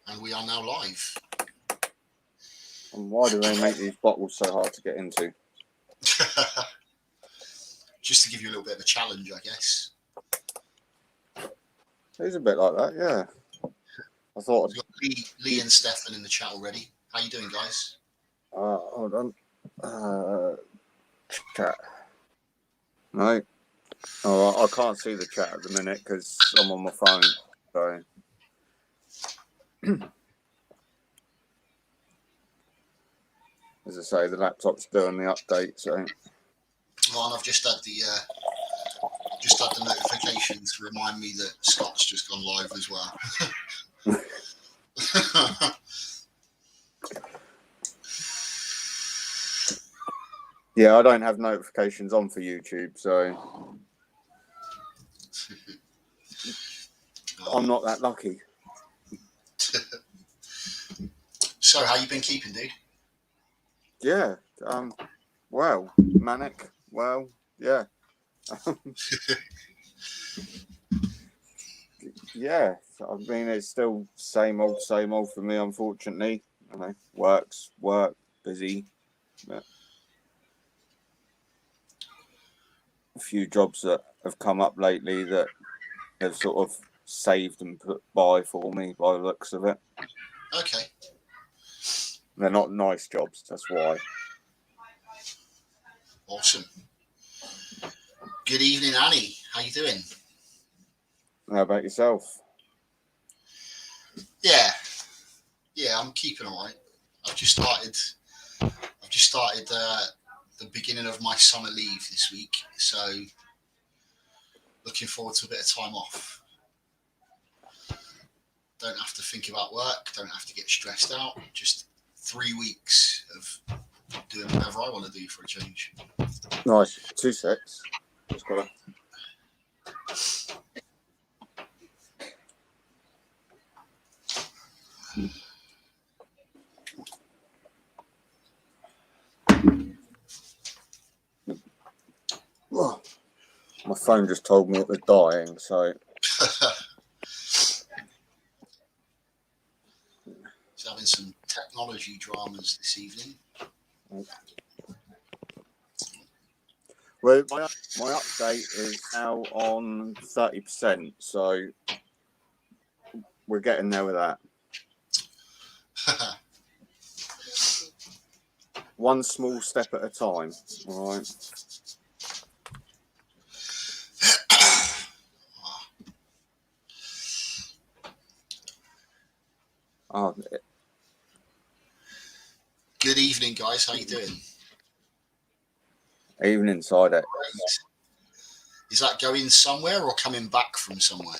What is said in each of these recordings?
And we are now live. And why do they make these bottles so hard to get into? Just to give you a little bit of a challenge, I guess. It's a bit like that, yeah. I thought. We've got Lee and Stefan in the chat already. How you doing, guys? Hold on. Chat. No. Oh, I can't see the chat at the minute because I'm on my phone. So. As I say, the laptop's doing the update, so. Well, and I've just had the notification to remind me that Scott's just gone live as well. Yeah, I don't have notifications on for YouTube, so I'm not that lucky. So, how you been keeping, dude? Yeah. Well, manic. Well, yeah. Yeah. I mean, it's still same old for me, unfortunately. You know, work, busy. But a few jobs that have come up lately that have sort of saved and put by for me by the looks of it. Okay. They're not nice jobs, that's why. Awesome. Good evening, Annie. How you doing? How about yourself? Yeah, I'm keeping all right. I've just started the beginning of my summer leave this week, so looking forward to a bit of time off. Don't have to think about work, don't have to get stressed out. Just 3 weeks of doing whatever I want to do for a change. Nice. 2 secs. Just gotta. Oh, my phone just told me it was dying, so. It's having some technology dramas this evening. Well, my update is now on 30%, so we're getting there with that. One small step at a time, all right? Oh, Good evening, guys. How you doing? Evening Side X. Is that going somewhere or coming back from somewhere?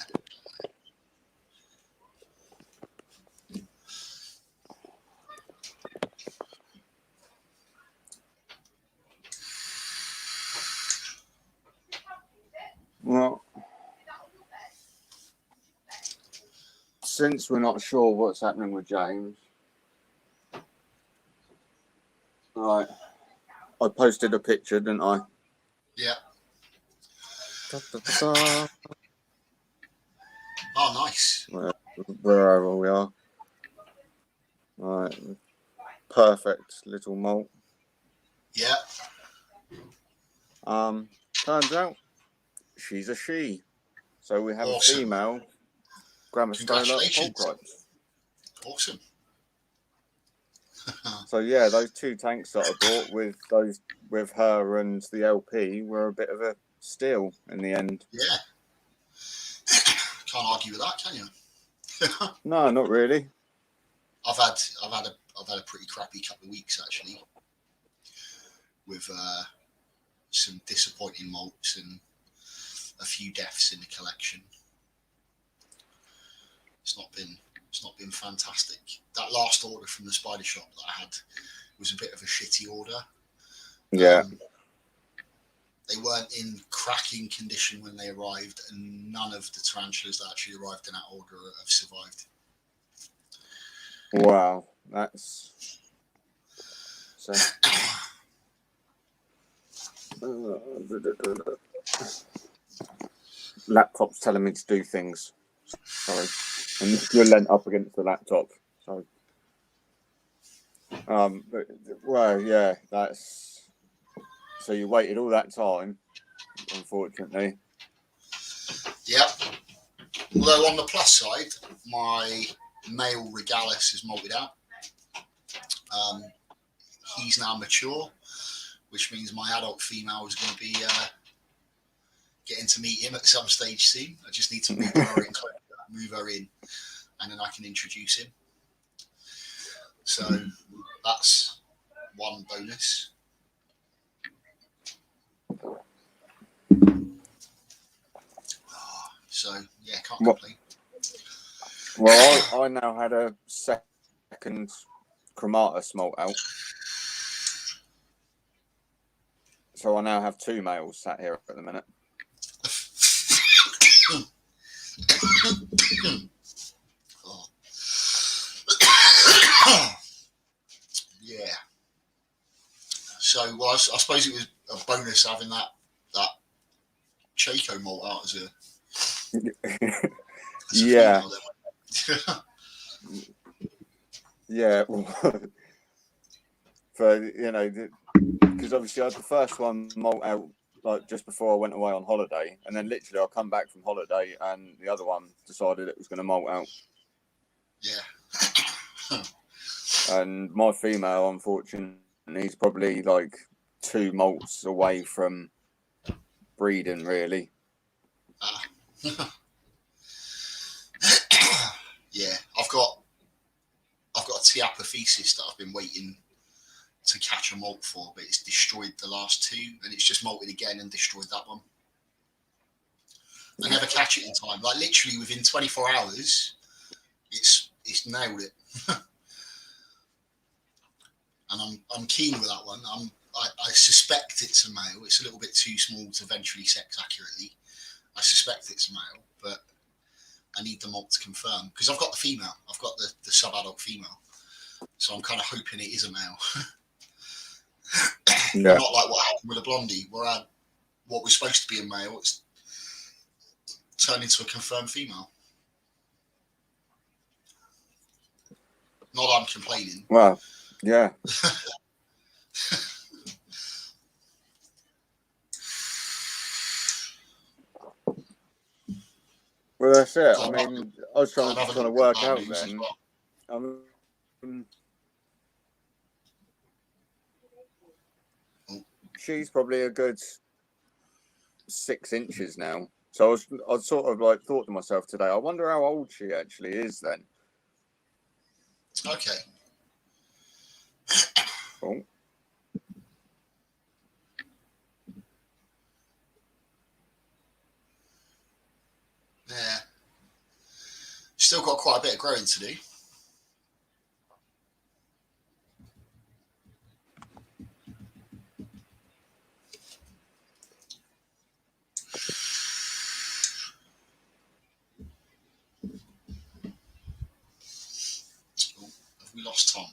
Well, since we're not sure what's happening with James, right, I posted a picture, didn't I? Yeah. Da, da, da, da. Oh, nice. Wherever we are. Right. Perfect little malt. Yeah. Turns out she's a she. So we have Awesome. a female Grammostola Polkrites. Awesome. So yeah, those 2 tanks that I bought with her and the LP were a bit of a steal in the end. Yeah. Can't argue with that, can you? No, not really. I've had a pretty crappy couple of weeks actually, with some disappointing malts and a few deaths in the collection. It's not been fantastic. That last order from the Spider Shop that I had was a bit of a shitty order. Yeah. They weren't in cracking condition when they arrived, and none of the tarantulas that actually arrived in that order have survived. Wow, that's so. Laptop's telling me to do things, Sorry. And you're leant up against the laptop. So, well, yeah, that's. So you waited all that time, unfortunately. Yep. Although on the plus side, my male Regalis is molted out. He's now mature, which means my adult female is going to be getting to meet him at some stage soon. I just need to move her in, and then I can introduce him. So that's one bonus. So yeah, can't complain. Well, I now had a second Chromata smolt out. So I now have two males sat here at the minute. Oh. Yeah. So, well, I suppose it was a bonus having that Chaco molt out as a yeah. Female, yeah. For, you know, because obviously I had the first one molt out like just before I went away on holiday, and then literally I come back from holiday and the other one decided it was going to molt out. Yeah. And my female, unfortunately, is probably like 2 molts away from breeding, really. Yeah, I've got a Tiapophysis that I've been waiting to catch a molt for, but it's destroyed the last 2, and it's just molted again and destroyed that one. I never catch it in time. Like literally within 24 hours, it's nailed it. And I'm keen with that one. I suspect it's a male. It's a little bit too small to venturely sex accurately. I suspect it's a male, but I need the molt to confirm because I've got the female. I've got the sub-adult female, so I'm kind of hoping it is a male. Yeah. Not like what happened with a blondie, where what was supposed to be a male, it's turned into a confirmed female. Not that I'm complaining. Well, yeah. Well, that's it. I mean, I was trying to work out then. She's probably a good 6 inches now. So I sort of like thought to myself today, I wonder how old she actually is then. Okay. Oh. Yeah. Still got quite a bit of growing to do. Oh, have we lost Tom?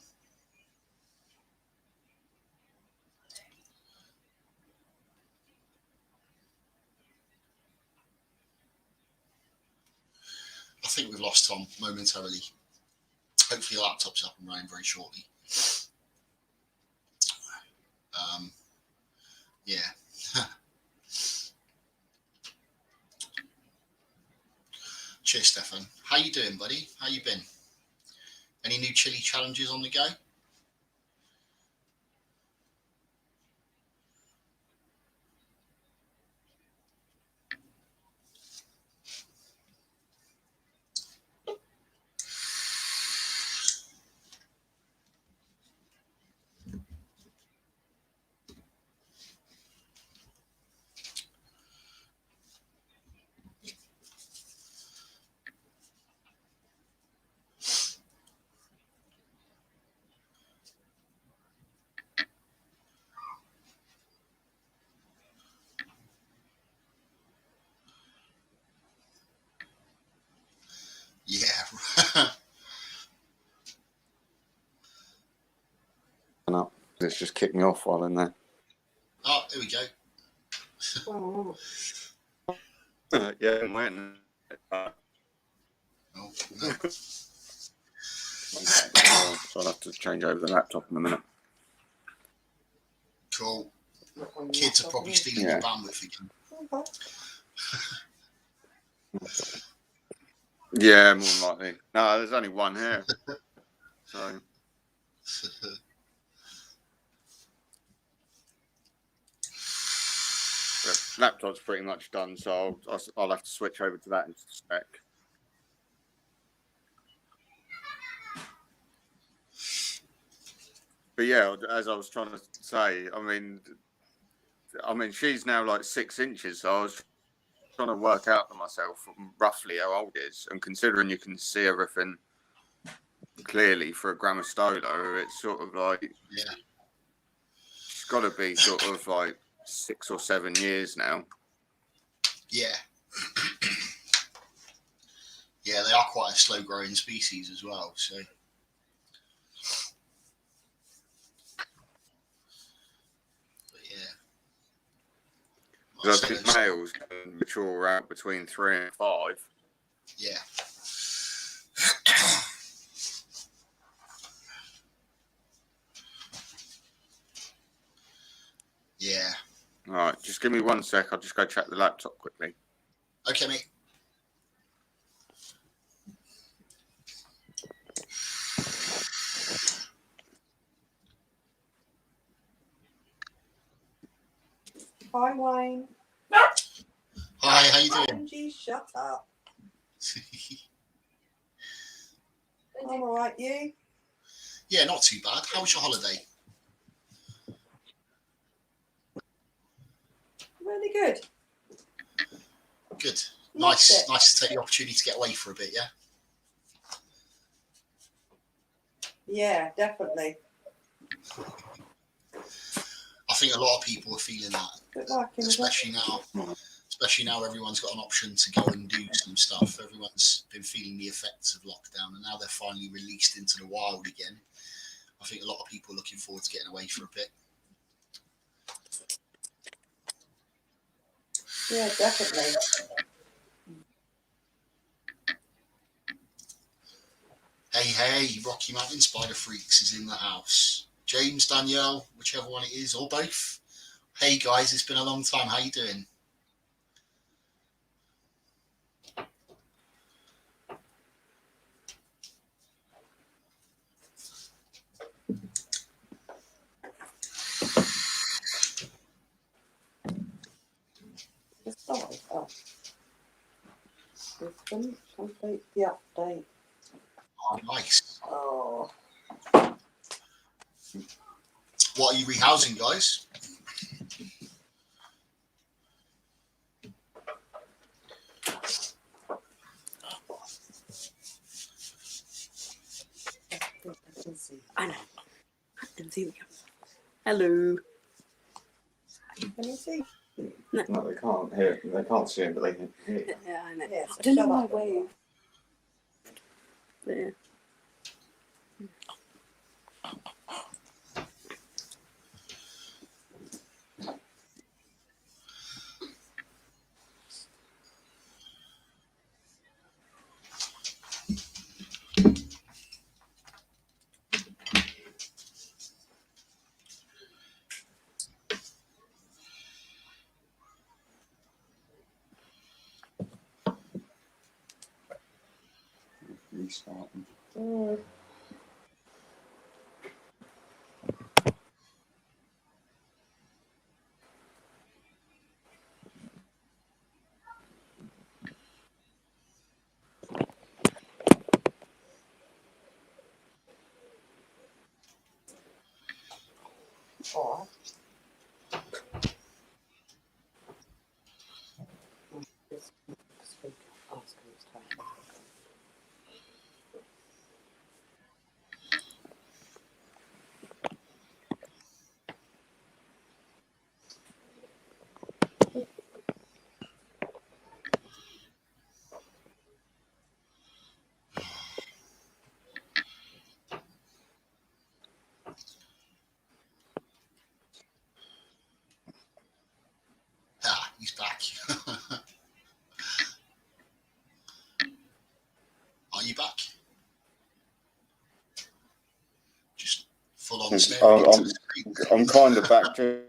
I think we've lost Tom momentarily. Hopefully the laptop's up and running very shortly. Yeah. Cheers, Stefan. How you doing, buddy? How you been? Any new chili challenges on the go? Yeah. No, it's just kicked me off while in there. Oh, here we go. Yeah, Oh, no. So I'll have to change over the laptop in a minute. Cool. Kids are probably stealing your bandwidth again. Yeah, more than likely. No, there's only one here. So the laptop's pretty much done, so I'll have to switch over to that in a sec. But yeah, as I was trying to say, I mean, she's now like 6 inches, so I was trying to work out for myself roughly how old it is, and considering you can see everything clearly for a Gramostolo, it's sort of like she's got to be sort of like 6 or 7 years now. Yeah. Yeah, they are quite a slow growing species as well, so. But yeah. I think males can mature out between 3 and 5. Yeah. Yeah. All right, just give me 1 sec. I'll just go check the laptop quickly. Okay, mate. Hi, Wayne. Hi, how you doing? Angie, shut up. I'm all right, you? Yeah, not too bad. How was your holiday? Really good. Good. Loved Nice. it. Nice to take the opportunity to get away for a bit, yeah? Yeah, definitely. I think a lot of people are feeling that, Good luck in especially now everyone's got an option to go and do some stuff. Everyone's been feeling the effects of lockdown, and now they're finally released into the wild again. I think a lot of people are looking forward to getting away for a bit. Yeah, definitely. Hey, Rocky Mountain Spider Freaks is in the house. James, Danielle, whichever one it is, or both. Hey guys, it's been a long time. How you doing? Oh. System, complete the update. Oh, nice. Oh. What are you rehousing, guys? I know. I can see the camera. Hello. Can you see? No, they can't hear. They can't see him, but they can hear. Yeah, I know. Yes, I don't know shut why up. wave. There. Restarting. Or back. Just full on I'm, staring into the screen. I'm kind of back to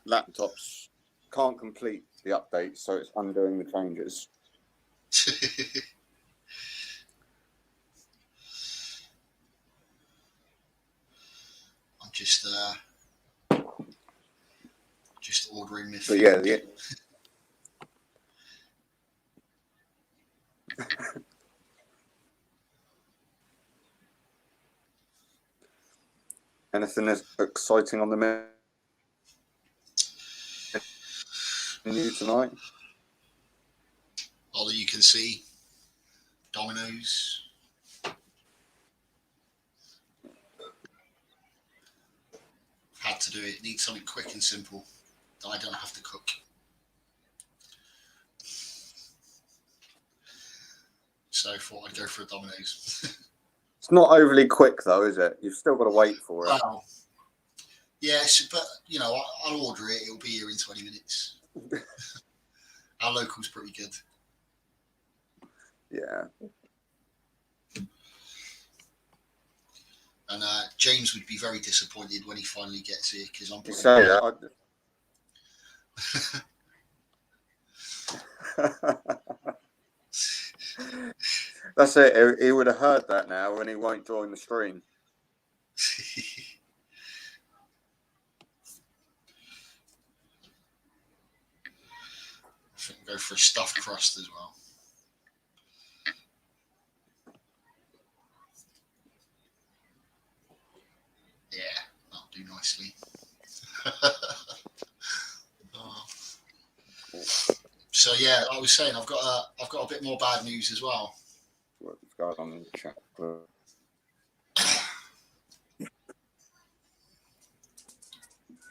laptops. Can't complete the update, so it's undoing the changes. I'm just ordering my But food. yeah, anything that's exciting on the menu tonight? All that you can see, Domino's. Had to do it. Need something quick and simple that I don't have to cook. So I thought I'd go for a Domino's. It's not overly quick though, is it? You've still got to wait for it. Well, yes, but you know, I'll order it. It'll be here in 20 minutes. Our local's pretty good. Yeah. And James would be very disappointed when he finally gets here because I'm You putting say that. That's it. He would have heard that now, and he won't join the stream. I think we'll go for a stuffed crust as well. Yeah, that'll do nicely. Oh. So yeah, I was saying I've got a bit more bad news as well. What's going on in the chat?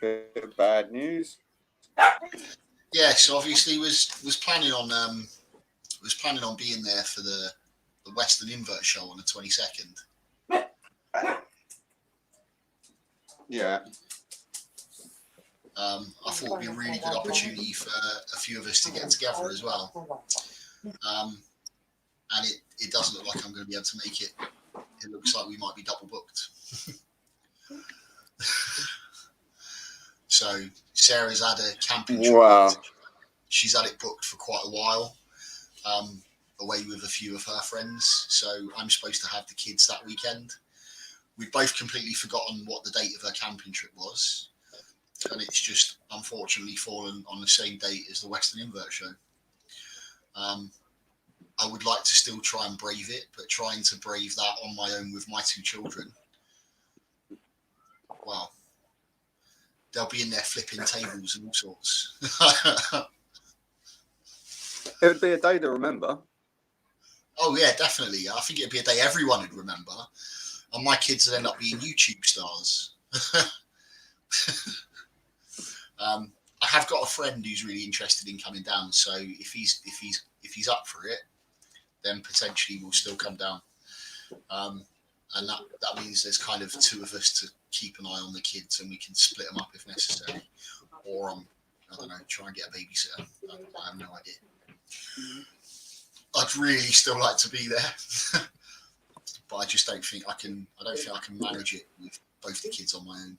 Bit of bad news. Yeah, so obviously was planning on being there for the Western Invert show on the 22nd. Yeah. I thought it'd be a really good opportunity for a few of us to get together as well. And it doesn't look like I'm going to be able to make it. It looks like we might be double booked. So Sarah's had a camping trip. Wow. She's had it booked for quite a while, away with a few of her friends. So I'm supposed to have the kids that weekend. We'd both completely forgotten what the date of her camping trip was. And it's just unfortunately fallen on the same date as the Western Invert show. I would like to still try and brave it, but trying to brave that on my own with my two children, well, they'll be in there flipping tables and all sorts. It would be a day to remember. Oh yeah, definitely. I think it'd be a day everyone would remember, and my kids would end up being YouTube stars. I have got a friend who's really interested in coming down, so if he's up for it, then potentially we'll still come down. And that means there's kind of two of us to keep an eye on the kids, and we can split them up if necessary. Or I don't know, try and get a babysitter. I have no idea. I'd really still like to be there, but I just don't think I can. I don't think I can manage it with both the kids on my own.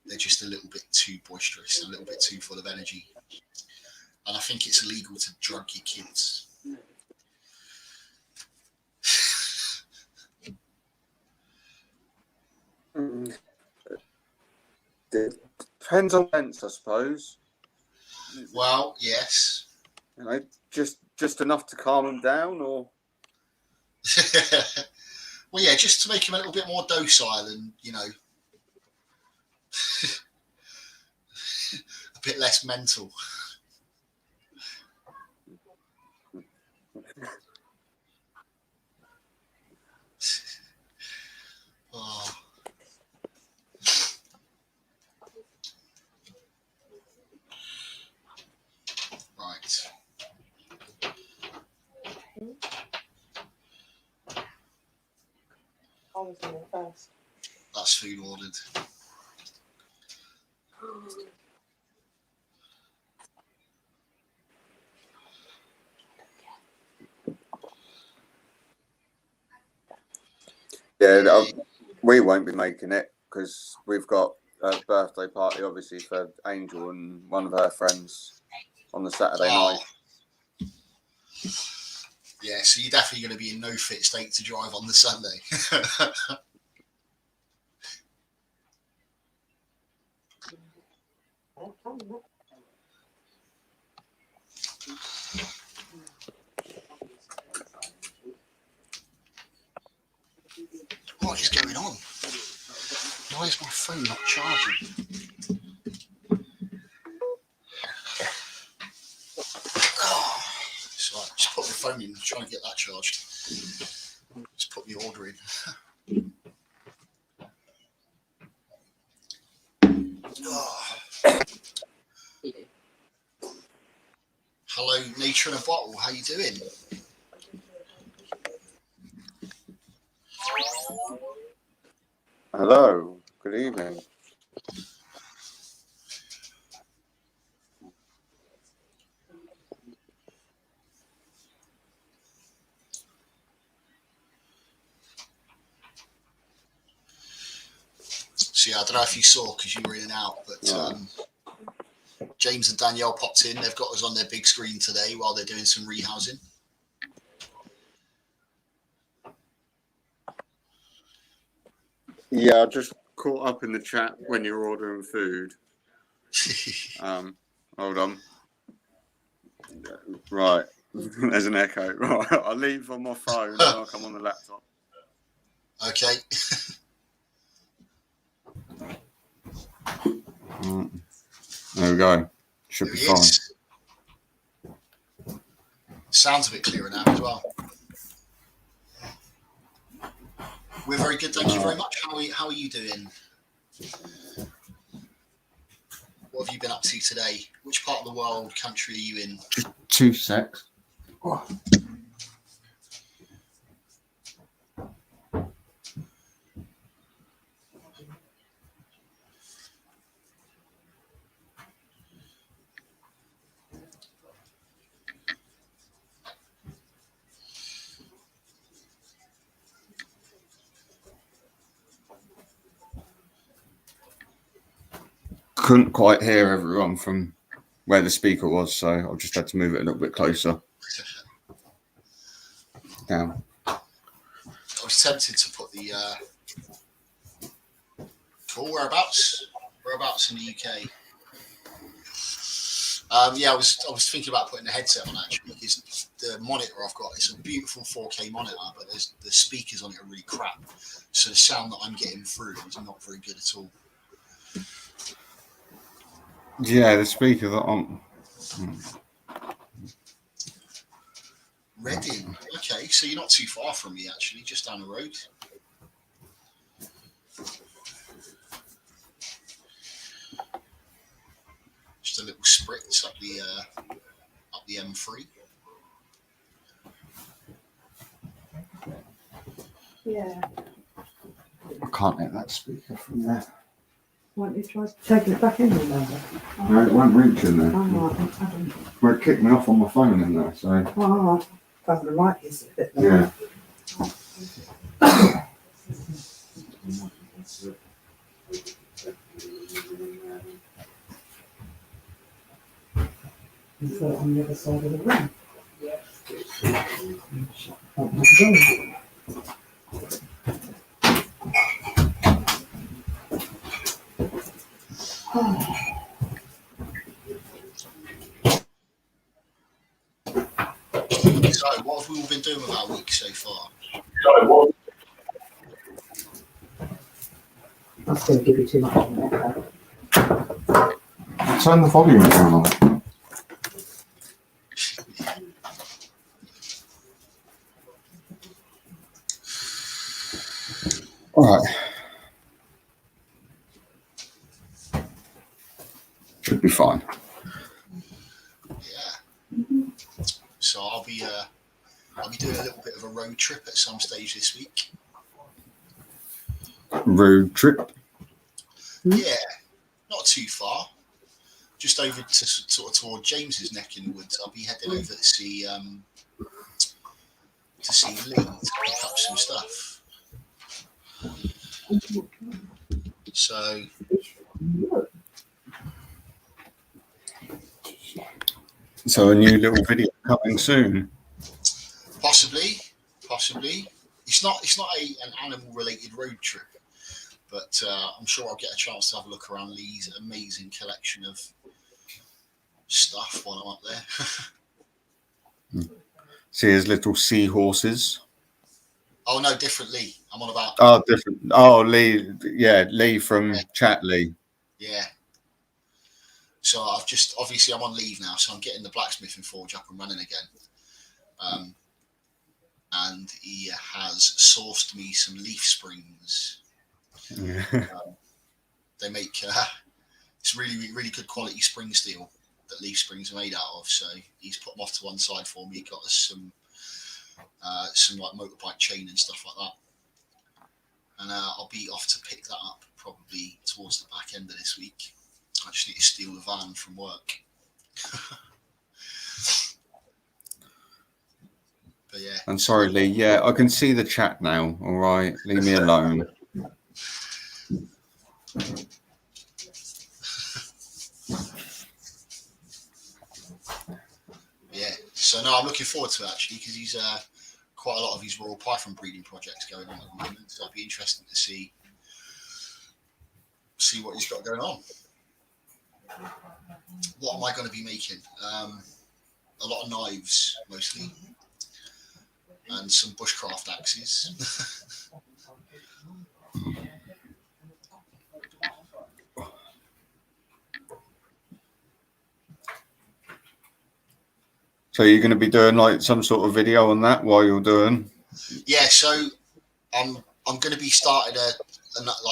They're just a little bit too boisterous, a little bit too full of energy, and I think it's illegal to drug your kids. Depends on events, I suppose. Well, yes. You know, just enough to calm them down, or well, yeah, just to make them a little bit more docile and a bit less mental. Oh. Right. I was in there first. That's food ordered. Yeah, we won't be making it because we've got a birthday party, obviously, for Angel and one of her friends on the Saturday night. Yeah, so you're definitely going to be in no fit state to drive on the Sunday. What is going on? Why is my phone not charging? Oh, so I just put my phone in, trying to get that charged. Just put the order in. Oh. Hello, Nature in a Bottle. How you doing? Hello, good evening. So yeah, I don't know if you saw because you were in and out, but James and Danielle popped in. They've got us on their big screen today while they're doing some rehousing. Yeah, I just caught up in the chat when you were ordering food. Hold on. Right, there's an echo. Right, I'll leave on my phone and I'll come on the laptop. Okay. There we go. Should There be he fine. is. Sounds a bit clearer now as well. We're very good, thank you very much. How are you doing? What have you been up to today? Which part of the world, country are you in? Just 2 secs. Oh. Couldn't quite hear everyone from where the speaker was, so I've just had to move it a little bit closer. Down. I was tempted to put the cool whereabouts in the UK. Yeah, I was thinking about putting the headset on actually because the monitor I've got is a beautiful 4K monitor, but the speakers on it are really crap. So the sound that I'm getting through is not very good at all. Yeah, the speakers are on. Reading. Okay, so you're not too far from me actually, just down the road. Just a little spritz up the M3. Yeah. I can't hit that speaker from there. Why don't you try taking it back in there? No, it won't reach in there. Oh, right. Well, it kicked me off on my phone in there, so. Oh, right. The light is a bit there. Yeah. You put it on the other side of the room. So, what have we all been doing with our week so far? That's going to give you too much of an echo. Turn the volume down on it. All right. Should be fine. Yeah. So I'll be doing a little bit of a road trip at some stage this week. Road trip. Yeah, not too far. Just over to sort of toward James's neck in the woods. I'll be heading over to see Lee to pick up some stuff. So So a new little video coming soon. possibly. It's not an animal related road trip, but I'm sure I'll get a chance to have a look around Lee's amazing collection of stuff while I'm up there. See his little seahorses. Oh no, different Lee. I'm on about. Oh, different. Oh, Lee. Yeah, Lee from Chat Lee. Yeah. So I'm on leave now, so I'm getting the blacksmithing forge up and running again. And he has sourced me some leaf springs. They make it's really, really good quality spring steel that leaf springs are made out of. So he's put them off to one side for me. He got us some like motorbike chain and stuff like that. And I'll be off to pick that up probably towards the back end of this week. I just need to steal the van from work. But yeah. I'm sorry, Lee. Yeah, I can see the chat now. All right, leave me alone. Yeah. So no, I'm looking forward to it actually because he's quite a lot of his Royal Python breeding projects going on at the moment. So it'll be interesting to see what he's got going on. What am I going to be making? A lot of knives mostly, and some bushcraft axes. So you're going to be doing like some sort of video on that while you're doing? Yeah, so I'm going to be starting a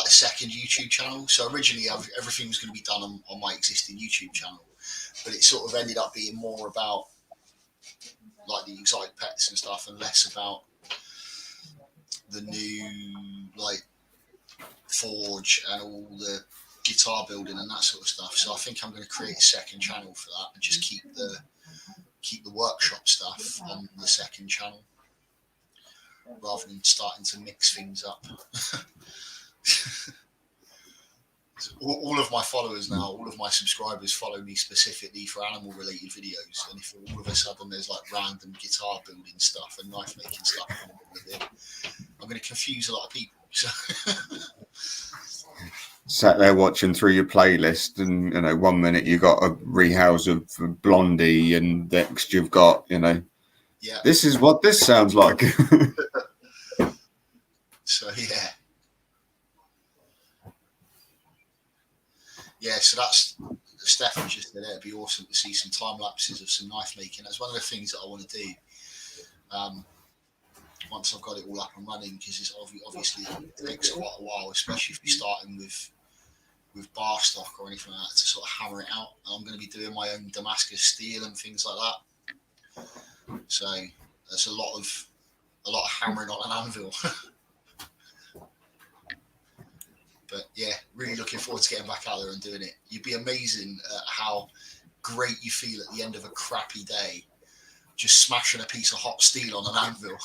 second YouTube channel. So originally everything was going to be done on my existing YouTube channel, but it sort of ended up being more about like the exotic pets and stuff and less about the new like forge and all the guitar building and that sort of stuff. So I think I'm going to create a second channel for that and just keep the workshop stuff on the second channel rather than starting to mix things up. All of my followers now, all of my subscribers follow me specifically for animal related videos, and if all of a sudden there's like random guitar building stuff and knife making stuff with it, I'm going to confuse a lot of people. So Sat there watching through your playlist, and 1 minute you got a rehouse of Blondie, and next you've got yeah. This is what this sounds like. So yeah, so that's Stephan just said. It'd be awesome to see some time lapses of some knife making. That's one of the things that I want to do once I've got it all up and running, because it's obviously it takes quite a while, especially if you're starting with bar stock or anything like that, to sort of hammer it out. And I'm going to be doing my own Damascus steel and things like that. So there's a lot of hammering on an anvil. But yeah, really looking forward to getting back out there and doing it. You'd be amazing at how great you feel at the end of a crappy day, just smashing a piece of hot steel on an anvil.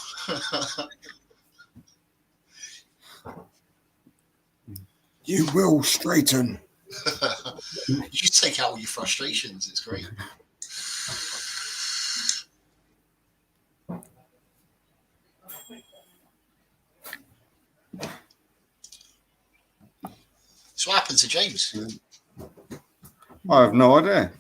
You will straighten. You just take out all your frustrations. It's great. So what happened to James? I have no idea.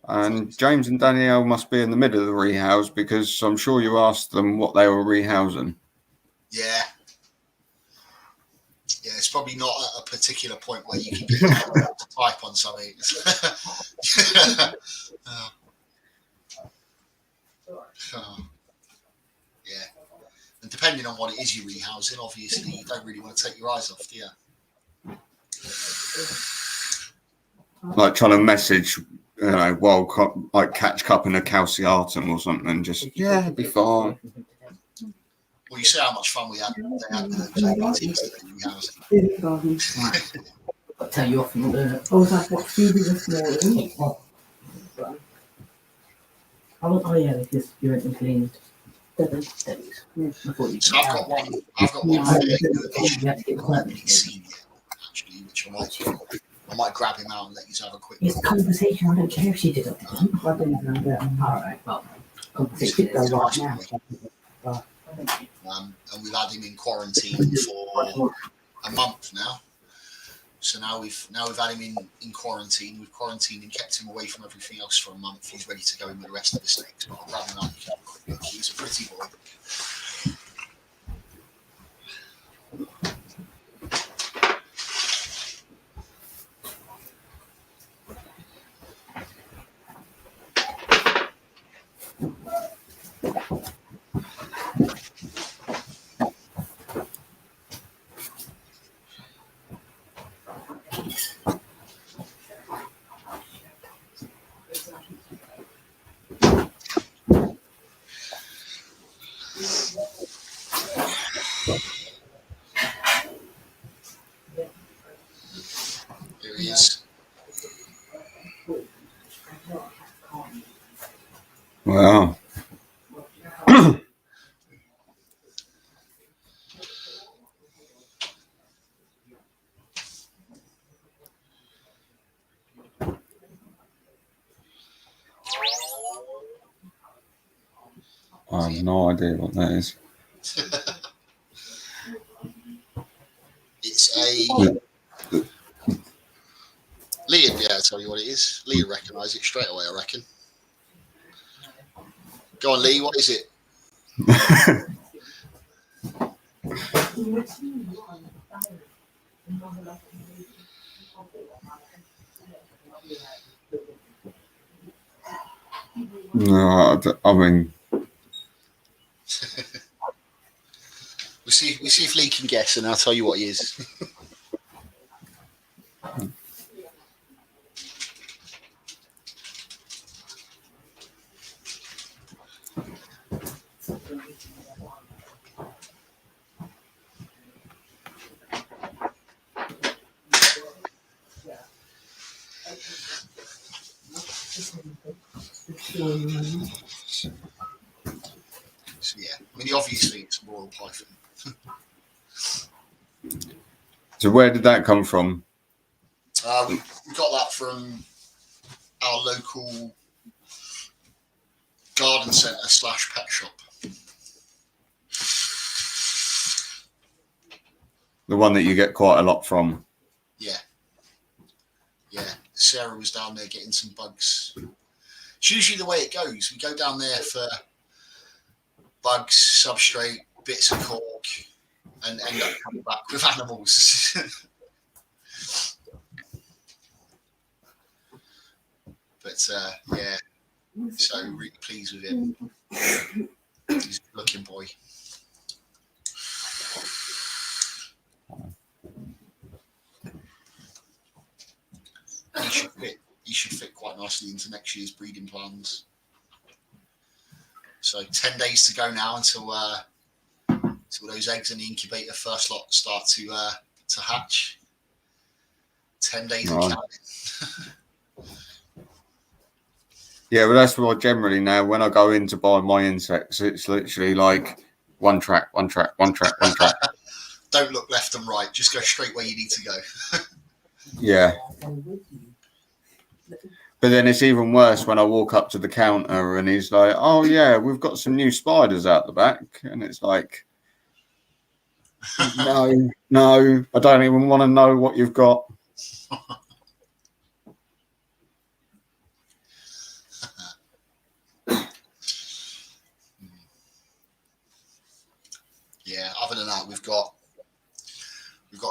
And James and Danielle must be in the middle of the rehouse, because I'm sure you asked them what they were rehousing. Yeah. Yeah, it's probably not at a particular point where you can get to type on something. Yeah. And depending on what it is you're rehousing, obviously you don't really want to take your eyes off, do you? Like trying to message, while like catch cupping a calciatum or something. Just it'd be fine. Well, you see how much fun we had. They had those rehousing. I'll tell you off and do it. I was like, what Phoebe this morning? Oh yeah, because you went and cleaned. So I've got one fairly good edition. I haven't really seen yet, actually, which I might grab him out and let you have a quick It's a conversation. I don't care if she did it. I don't even know that. All right, well, conversation go right now. And we've had him in quarantine for a month now. So now we've had him in quarantine. We've quarantined and kept him away from everything else for a month. He's ready to go in with the rest of the snakes. But I'll grab him out. He's a pretty boy. Here he is. Wow. I have no idea what that is. It's a Lee. Yeah, I'll tell you what it is. Lee will recognise it straight away, I reckon. Go on, Lee. What is it? No, I mean, We see if Lee can guess, and I'll tell you what he is. So yeah, I mean, obviously it's a royal python. so where did that come from? We got that from our local garden centre / pet shop. The one that you get quite a lot from. Yeah. Sarah was down there getting some bugs. It's usually the way it goes. We go down there for bugs, substrate, bits of cork, and end up coming back with animals. But yeah, so really pleased with him. He's a good looking boy. He should fit quite nicely into next year's breeding plans. So 10 days to go now until those eggs in the incubator first lot start to hatch. 10 days and counting. Yeah, well, that's what generally now when I go in to buy my insects, it's literally like one track. Don't look left and right. Just go straight where you need to go. Yeah. But then it's even worse when I walk up to the counter and he's like, "Oh yeah, we've got some new spiders out the back," and it's like, no, I don't even want to know what you've got. Yeah. Other than that, we've got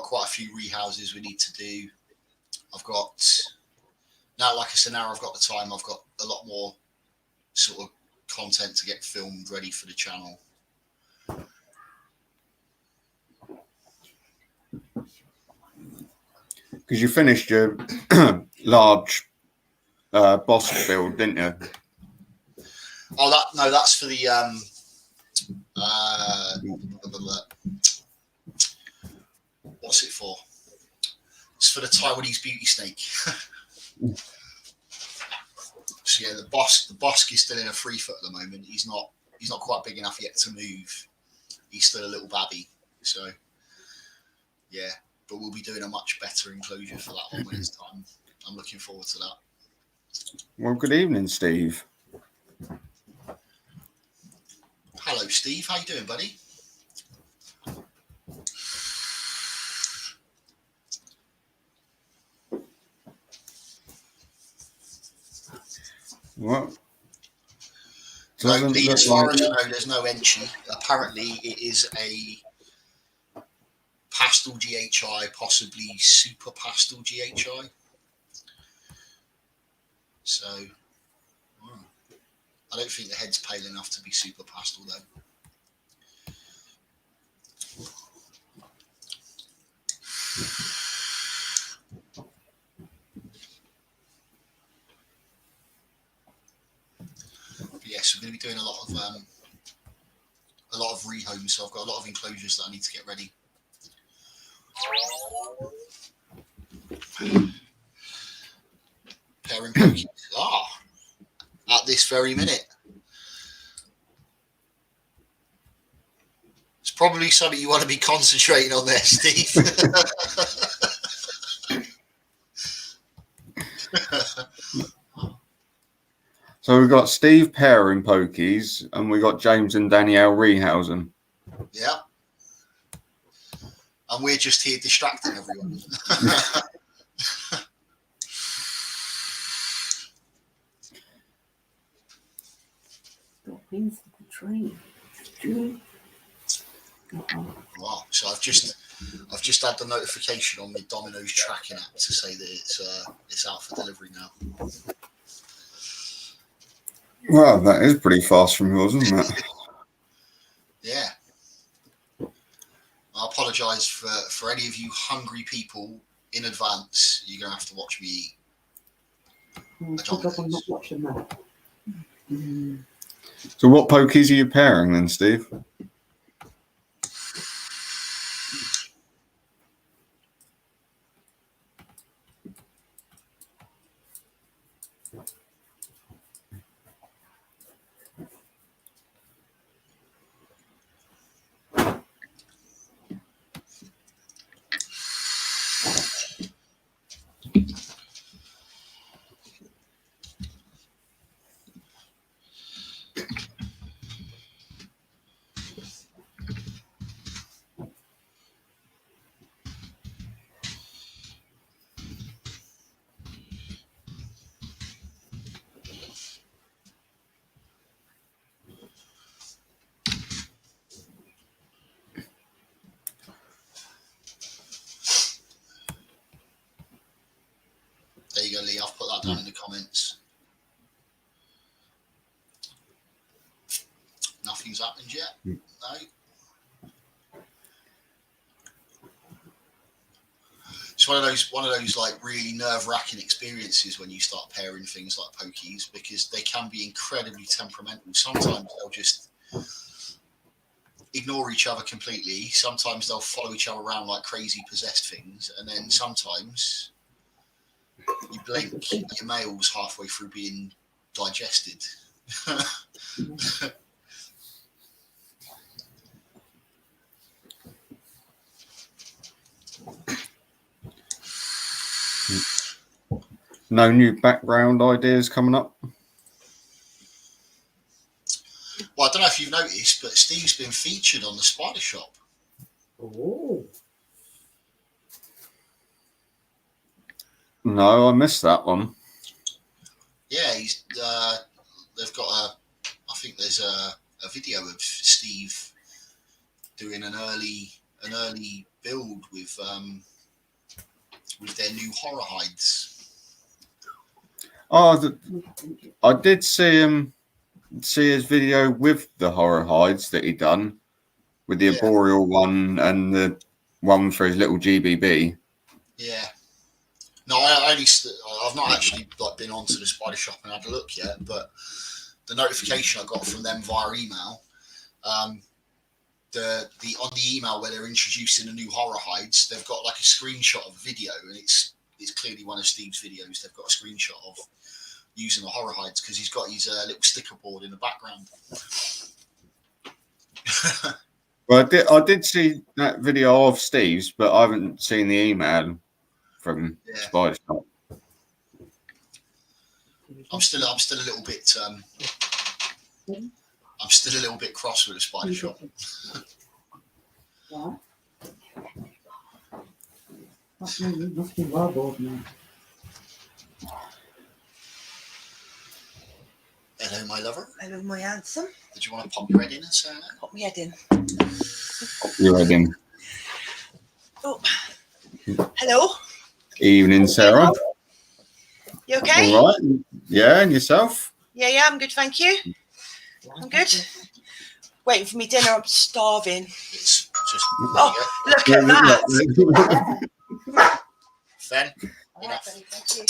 quite a few rehouses we need to do. I've got now, like I said, now I've got the time. I've got a lot more sort of content to get filmed, ready for the channel. Because you finished your large boss build, didn't you? Oh, that's for the what's it for? It's for the Taiwanese beauty snake. So yeah, the bosk is still in a 3 foot at the moment. He's not he's not quite big enough yet to move. He's still a little babby. So, yeah. But we'll be doing a much better enclosure for that one when it's time. I'm looking forward to that. Well, good evening, Steve. Hello, Steve. How you doing, buddy? What? No, Doesn't Lee, look as far like as I know, there's no Enchi. Apparently, it is a pastel GHI, possibly super pastel GHI. So, I don't think the head's pale enough to be super pastel, though. But yes, we're going to be doing a lot of rehomes, so I've got a lot of enclosures that I need to get ready. Pairing pokies. At this very minute. It's probably something you want to be concentrating on there, Steve. So we've got Steve Pear in pokies, and we've got James and Danielle Rehausen. Yeah. And we're just here distracting everyone. Wings of the train. Wow. So I've just had the notification on the Domino's tracking app to say that it's out for delivery now. Well, that is pretty fast from yours, isn't it? Yeah. I apologise for any of you hungry people in advance. You're going to have to watch me eat. I'm not watching that. So what pokies are you pairing then, Steve? There you go, Lee. I've put that down in the comments. Nothing's happened yet. No. It's one of those like really nerve-wracking experiences when you start pairing things like pokies, because they can be incredibly temperamental. Sometimes they'll just ignore each other completely. Sometimes they'll follow each other around like crazy possessed things, and then sometimes you blink, your mail's halfway through being digested. No new background ideas coming up? Well, I don't know if you've noticed, but Steve's been featured on the Spider Shop. Oh. No, I missed that one. Yeah, he's. They've got I think there's a video of Steve doing an early build with their new horror hides. Oh, I did see his video with the horror hides that he done, with the arboreal one and the one for his little GBB. Yeah. No, I've not actually been onto the Spider Shop and had a look yet, but the notification I got from them via email, on the email where they're introducing the new horror hides, they've got like a screenshot of a video, and it's clearly one of Steve's videos. They've got a screenshot of using the horror hides because he's got his little sticker board in the background. Well, I did see that video of Steve's, but I haven't seen the email from Spider Shop. I'm still a little bit I'm still a little bit cross with the Spider Shop. What? You must be well bored now. Hello, my lover. Hello, my handsome. Did you want to pop your head in and say hello? Pop my head in. You're ready. Oh, hello. Evening, Sarah. You okay? All right. Yeah, and yourself? Yeah, I'm good, thank you. I'm good. Waiting for me dinner. I'm starving. It's just. Oh, look at that. Fen, All right, enough. buddy, thank you.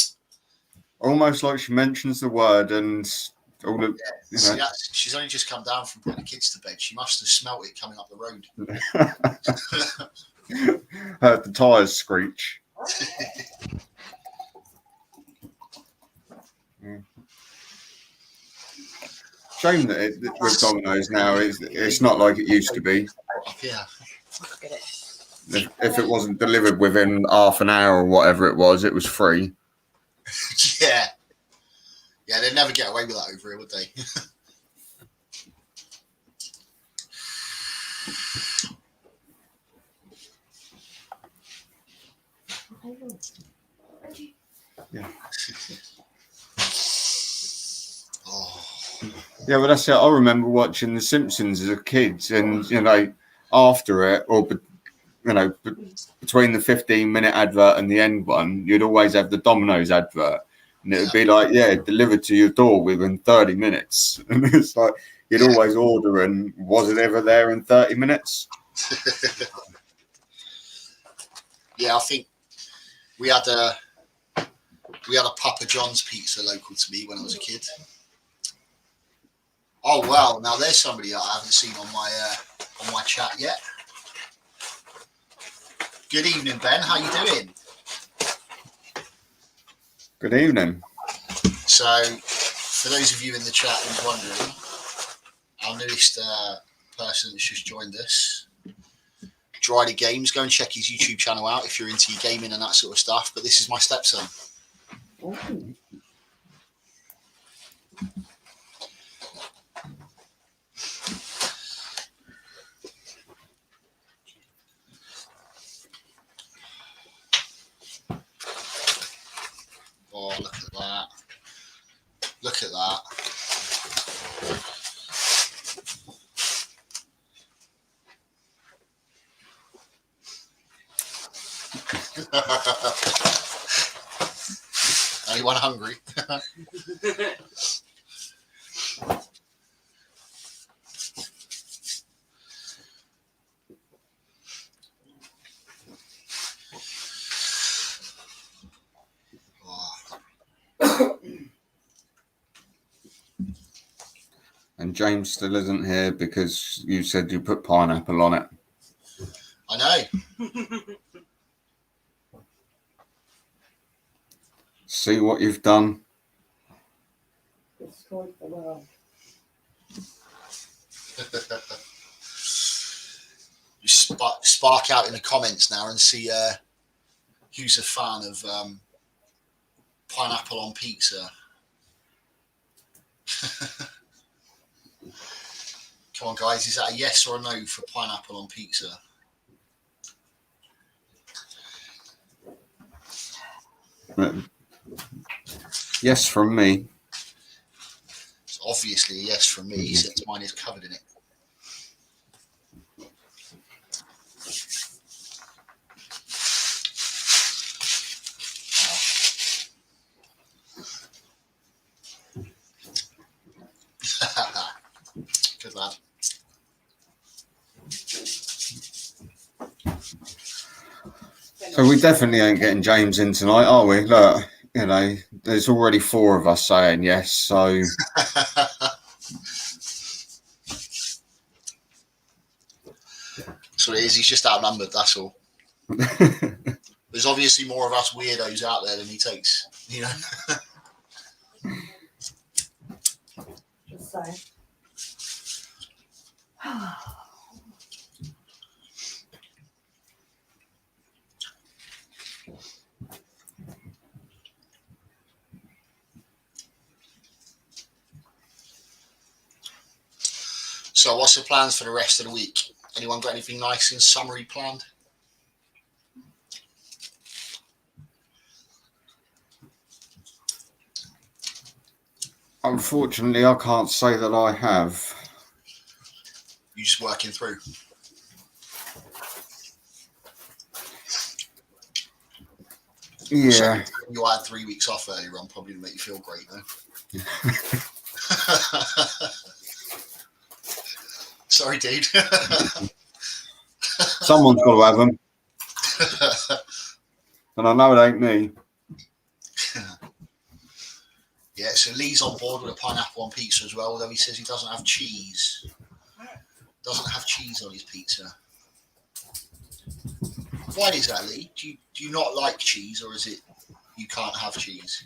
Almost like she mentions the word and all the. Yeah, see, she's only just come down from putting the kids to bed. She must have smelt it coming up the road. Heard the tyres screech. Shame that with Domino's now it's not like it used to be. Up here. Look at it. If it wasn't delivered within half an hour or whatever it was free. Yeah. Yeah, they'd never get away with that over here, would they? Yeah. Oh. Yeah, but that's it. I remember watching The Simpsons as a kid, and after it, or between the 15-minute advert and the end one, you'd always have the Domino's advert, and it would be like, delivered to your door within 30 minutes, and it's like you'd always order, and was it ever there in 30 minutes? Yeah, I think we had a Papa John's pizza local to me when I was a kid. Oh wow! Now there's somebody that I haven't seen on my chat yet. Good evening, Ben. How you doing? Good evening. So, for those of you in the chat who's wondering, our newest person that's just joined us, Drydy Games. Go and check his YouTube channel out if you're into your gaming and that sort of stuff. But this is my stepson. Oh. Oh, look at that. Look at that. Anyone hungry? And James still isn't here because you said you put pineapple on it. I know. See what you've done. Destroyed the world. You spark out in the comments now and see who's a fan of pineapple on pizza. Come on, guys, is that a yes or a no for pineapple on pizza? Yes, from me. It's obviously a yes from me, since mine is covered in it. Good lad. So we definitely ain't getting James in tonight, are we? Look, there's already 4 of us saying yes, so So it is, he's just outnumbered, that's all. There's obviously more of us weirdos out there than he takes, Just saying. So, what's the plans for the rest of the week? Anyone got anything nice in summary planned? Unfortunately, I can't say that I have. You just working through? Yeah. So you had 3 weeks off earlier on, probably to make you feel great, though. Sorry, dude. Someone's got to have them. And I know it ain't me. Yeah, so Lee's on board with a pineapple on pizza as well, although he says he doesn't have cheese. Doesn't have cheese on his pizza. Why is that, Lee? Do you not like cheese, or is it you can't have cheese?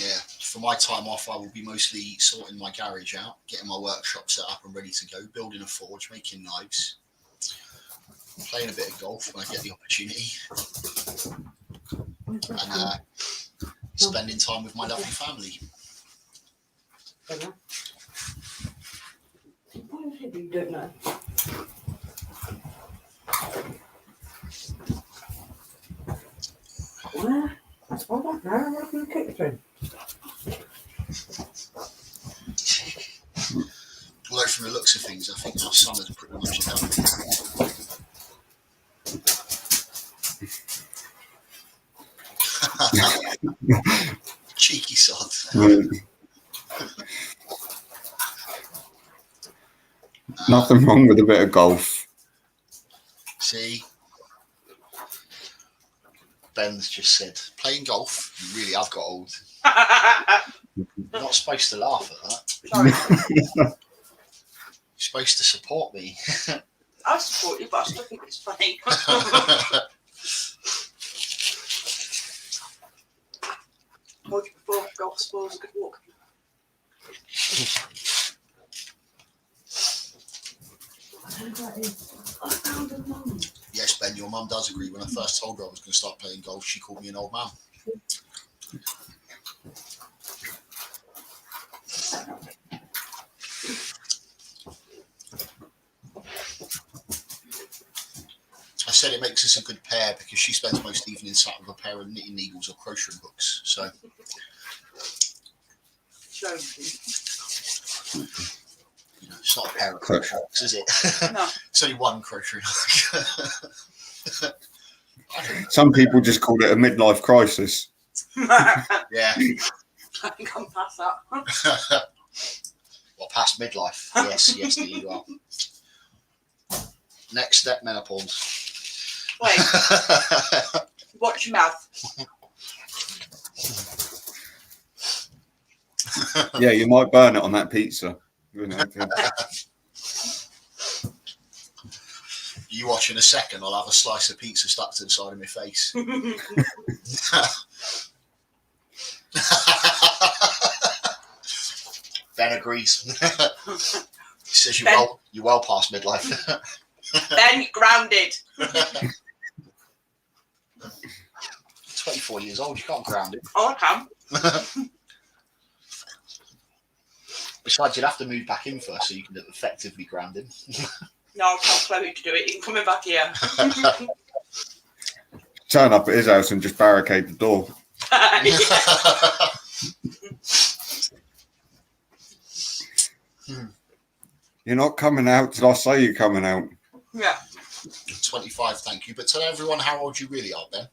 Yeah, for my time off, I will be mostly sorting my garage out, getting my workshop set up and ready to go, building a forge, making knives, playing a bit of golf when I get the opportunity, and spending time with my lovely family. You don't know. Where? I don't know. Where's the kitchen? Although from the looks of things, I think our summer's pretty much done. Cheeky sod. Nothing wrong with a bit of golf. See? Ben's just said, playing golf? You really have got old. You're not supposed to laugh at that. Sorry. You're supposed to support me. I support you, but I still think it's funny. Told you before, golf spoils a good walk. Yes, Ben, your mum does agree. When I first told her I was going to start playing golf, she called me an old man. I said it makes us a good pair because she spends most evenings sat with a pair of knitting needles or crocheting books. So, you know, it's not a pair of crochet books, is it? No. It's only one crochet book. Some people just call it a midlife crisis. Yeah. I think I'm past that. Well, past midlife. Yes, yes, you are. Next step, menopause. Wait, watch your mouth. Yeah, you might burn it on that pizza. You know, You watch in a second, I'll have a slice of pizza stuck to the side of my face. Ben agrees. He says you're well past midlife. Ben, grounded. 24 years old, you can't ground it. Oh, I can. Besides, you'd have to move back in first so you can effectively ground him. No, I'll tell Chloe to do it. You can come back here. turn up at his house and just barricade the door. You're not coming out till I say you're coming out. Yeah. 25, thank you. But tell everyone how old you really are, Ben.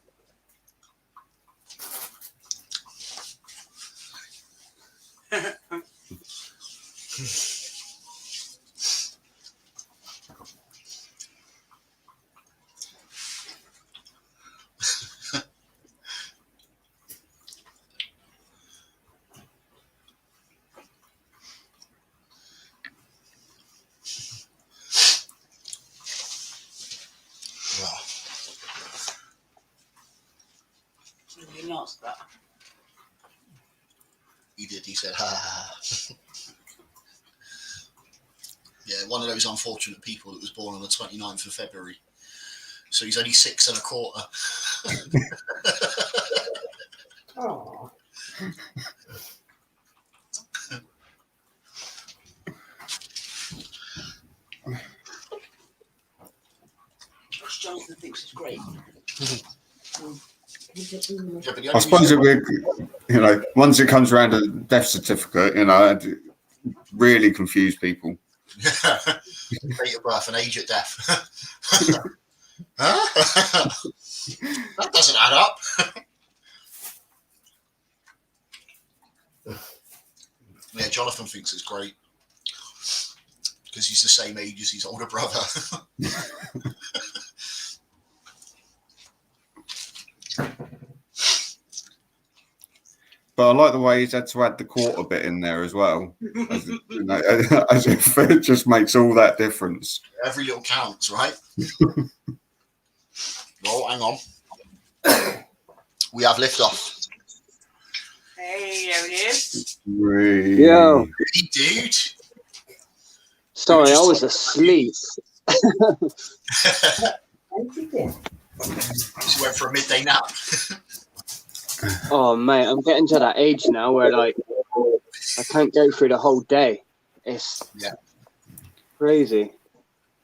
You're not that. He did. He said, "Ha." Yeah, one of those unfortunate people that was born on the 29th of February. So he's only 6 1/4. Oh. Josh Jonathan thinks it's great. Yeah, but the I only suppose reason- it would, once it comes around to the death certificate, it'd really confuse people. date of birth and age at death. Huh? That doesn't add up. Yeah, Jonathan thinks it's great because he's the same age as his older brother. But I like the way he's had to add the quarter bit in there as well. As if it just makes all that difference. Every little counts, right? Well, hang on. We have liftoff. Hey, there it is. Yo. Hey, dude. Sorry, I was asleep. She went for a midday nap. Oh, mate, I'm getting to that age now where, like, I can't go through the whole day. It's crazy.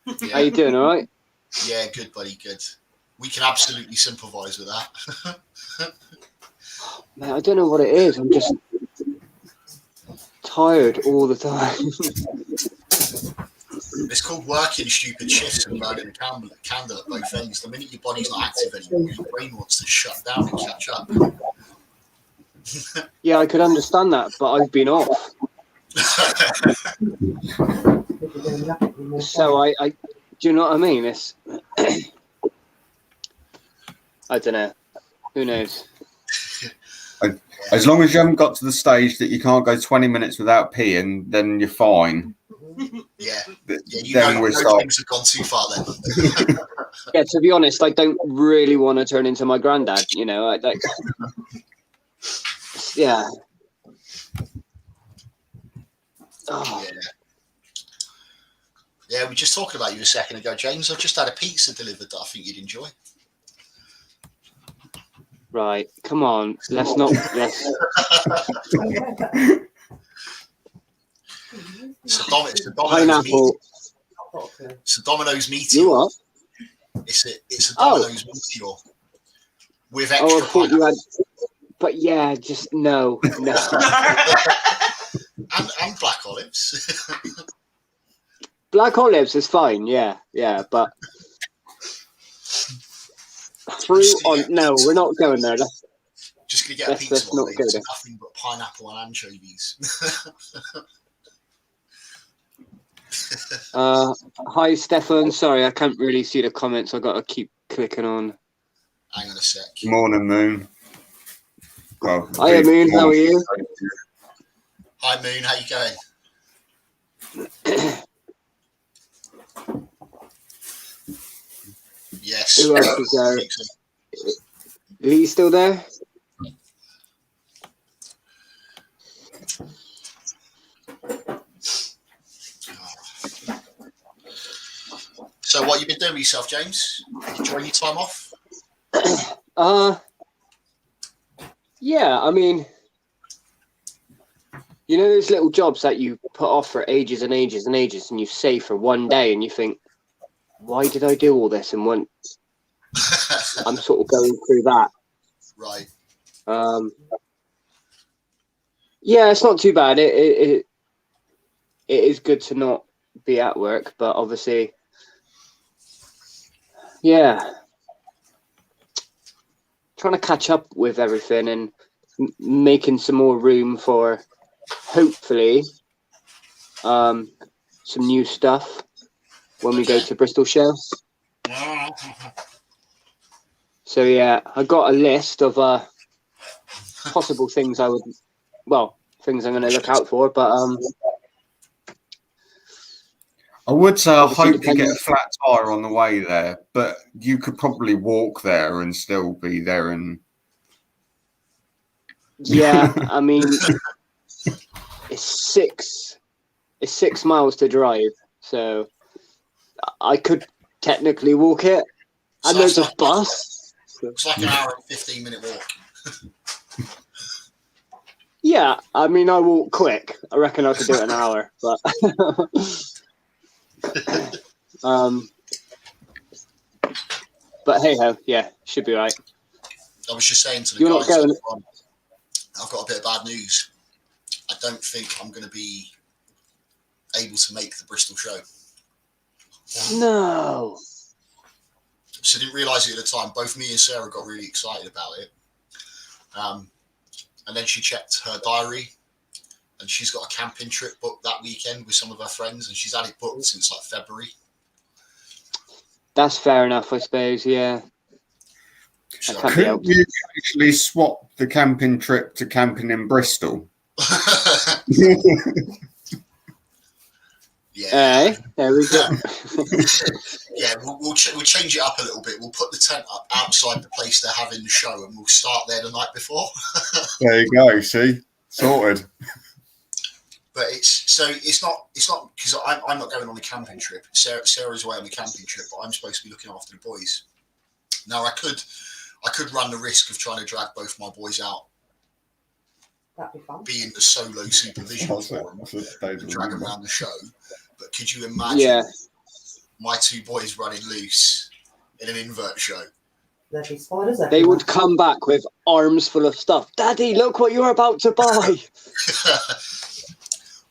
How Yeah, you doing, all right? yeah, good, buddy, good. We can absolutely sympathise with that. Man, I don't know what it is. I'm just tired all the time. It's called working stupid shifts and burning a candle at both ends. The minute your body's not active anymore, your brain wants to shut down and catch up. Yeah, I could understand that, but I've been off. So I do you know what I mean? It's I don't know. Who knows? As long as you haven't got to the stage that you can't go 20 minutes without peeing, then you're fine. Yeah, you Then know we're those stopped. things have gone too far then. Yeah, to be honest, I don't really want to turn into my granddad. Yeah. Oh, Yeah. Yeah, we were just talking about you a second ago, James. I've just had a pizza delivered that I think you'd enjoy. right. Come on. Let's not. Let's. It's a Domino's Pineapple. It's a Domino's meteor. You what? It's a Oh. Domino's meteor with Oh, extra I thought you pineapple had. But yeah, just no. and black olives. Black olives is fine. Yeah, but fruit on. No, we're not going there. Just gonna get a Let's pizza not one, go it's there. nothing but pineapple and anchovies. Hi, Stefan. Sorry, I can't really see the comments. I got to keep clicking on. Hang on a sec. Morning, Moon. Well, Hiya, Moon. How are you? Hi Moon, how you going? Yes. Who else is there? Are you still there? So what you been doing with yourself, James? Enjoying your time off? Yeah, I mean, you know those little jobs that you put off for ages and ages and ages and you save for one day and you think, why did I do all this? And when I'm sort of going through that. Right. Yeah, it's not too bad. It is good to not be at work, but obviously, yeah, trying to catch up with everything and making some more room for hopefully some new stuff when we go to Bristol show. So yeah, I got a list of possible things things I'm going to look out for, but I would say I Obviously hope you get a depending- flat tire on the way there, but you could probably walk there and still be there. And yeah, I mean, it's 6 miles to drive, so I could technically walk it. And there's a bus. It's like an hour and 15-minute walk. Yeah, I mean, I walk quick. I reckon I could do it in an hour, but but hey ho, yeah, should be right. I was just saying to the You're not guys, going- I've got a bit of bad news. I don't think I'm going to be able to make the Bristol show. No. So I didn't realise it at the time. Both me and Sarah got really excited about it. And then she checked her diary, and she's got a camping trip booked that weekend with some of her friends, and she's had it booked since like February. That's fair enough, I suppose, yeah. So, I can't be Couldn't helped. you actually swap the camping trip to camping in Bristol? yeah, There we go. yeah. We'll change it up a little bit. We'll put the tent up outside the place they're having the show, and we'll start there the night before. There you go. See, sorted. But it's not because I'm not going on a camping trip. Sarah's away on a camping trip, but I'm supposed to be looking after the boys. Now I could run the risk of trying to drag both my boys out, That'd be fun. being the solo supervision for them, and drag them around the show. But could you imagine Yeah. my two boys running loose in an invert show? There'd be spiders They everywhere. would come back with arms full of stuff. Daddy, look what you're about to buy.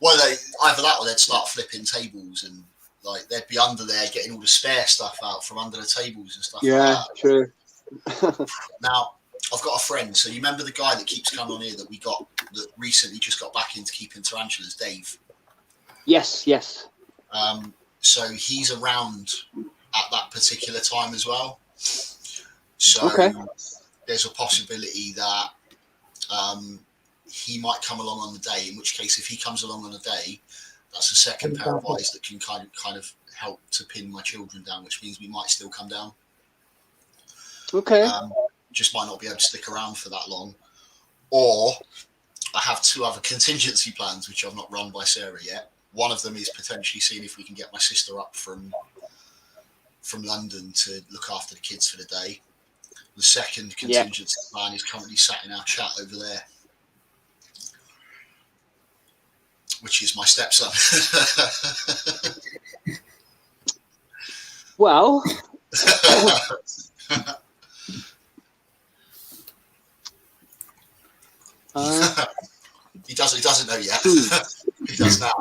Well, either that or they'd start flipping tables, and like they'd be under there getting all the spare stuff out from under the tables and stuff Yeah, like that. true. Now, I've got a friend. So you remember the guy that keeps coming on here that we got that recently just got back into keeping tarantulas, Dave? Yes. So he's around at that particular time as well. So Okay. there's a possibility that he might come along on the day. In which case, if he comes along on the day, that's a second pair of eyes that can kind of help to pin my children down. Which means we might still come down. Okay. Just might not be able to stick around for that long. Or I have two other contingency plans which I've not run by Sarah yet. One of them is potentially seeing if we can get my sister up from London to look after the kids for the day. The second contingency plan is currently sat in our chat over there, which is my stepson. Well, He doesn't know yet. He does now.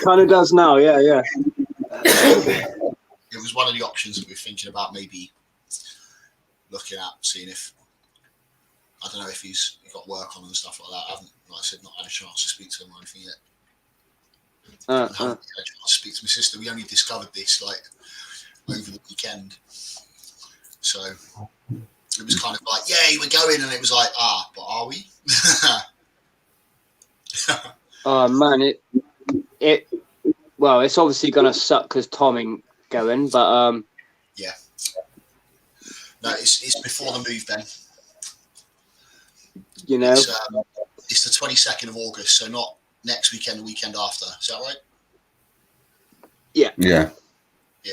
kind of does now. Yeah. It was one of the options that we were thinking about maybe looking at, seeing if, I don't know if he's got work on and stuff like that. I haven't, like I said, not had a chance to speak to him or anything yet. I haven't had a chance to speak to my sister. We only discovered this like over the weekend. So it was kind of like, yay, we're going. And it was like, but are we? Oh man, well, it's obviously gonna suck because Tom ain't going, but No, it's before the move then. you know, It's the 22nd of August, so not next weekend, the weekend after. Is that right? Yeah. Yeah,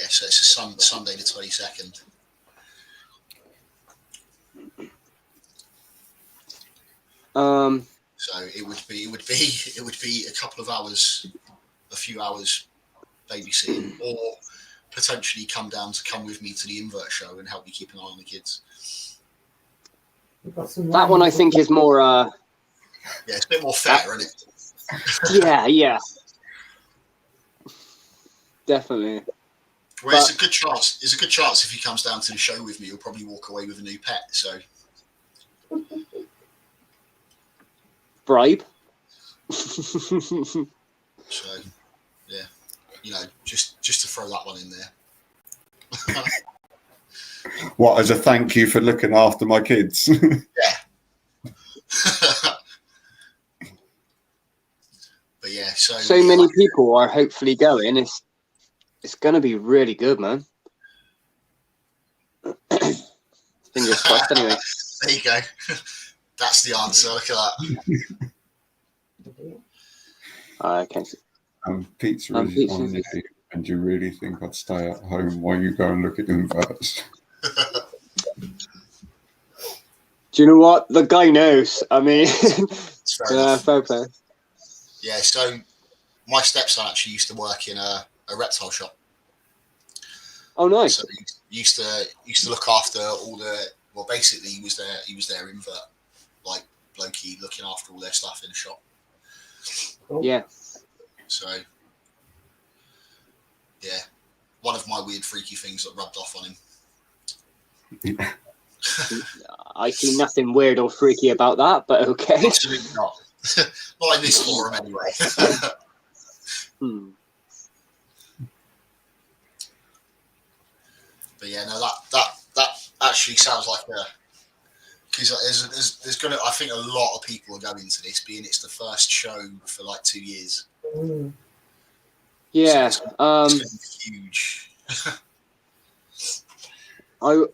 so it's a Sunday the 22nd. So it would be a couple of hours, a few hours babysitting, or potentially come with me to the invert show and help me keep an eye on the kids. We've got some that one I think is more. Yeah, it's a bit more fair, isn't it? Yeah, definitely. Well, it's a good chance. There's a good chance if he comes down to the show with me, he'll probably walk away with a new pet. So Bribe. So, yeah, just to throw that one in there. What, as a thank you for looking after my kids? But yeah, so Many people are hopefully going. It's going to be really good, man. Fingers crossed, anyway. There you go. That's the answer. Look at that. Okay. Pizza is Pizza. on you, and you really think I'd stay at home while you go and look at inverts? Do you know what? The guy knows. I mean, It's fair yeah, enough. fair play. Yeah, so my stepson actually used to work in a reptile shop. Oh, nice. So he used to look after all the. Well, basically, he was their invert, like blokey looking after all their stuff in the shop. Yeah. So yeah, one of my weird freaky things that rubbed off on him. I see nothing weird or freaky about that, but okay. Absolutely not. Not in this forum, anyway. Hmm. But yeah, no, that actually sounds like a. Because there's gonna, I think a lot of people are going to this, being it's the first show for like 2 years. Mm. Yeah. So it's gonna be huge. I